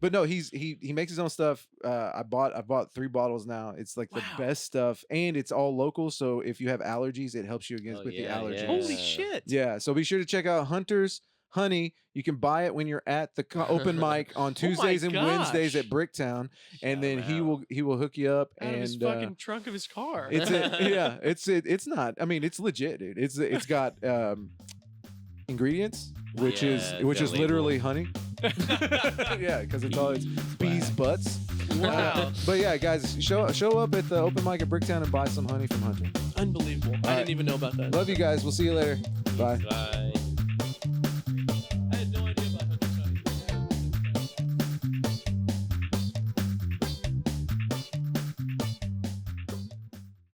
But no, he makes his own stuff. I bought 3 bottles now. It's like the best stuff, and it's all local. So if you have allergies, it helps you against Oh, with the yeah, allergies. yeah. Holy shit. Yeah, so be sure to check out Hunter's Honey. You can buy it when you're at the open mic on Tuesdays and Wednesdays gosh. at Bricktown, and Shout then him he will hook you up. Out of his And fucking trunk of his car. it's not. I mean, it's legit, dude. It's got ingredients, which Yeah, is it's got literally labels. honey. Yeah, because it's all bees' butts. Wow. But yeah, guys, show up at the open mic at Bricktown and buy some honey from Hunter. Unbelievable. I right. didn't even know about that. Love you guys. We'll see you later. Bye. Bye.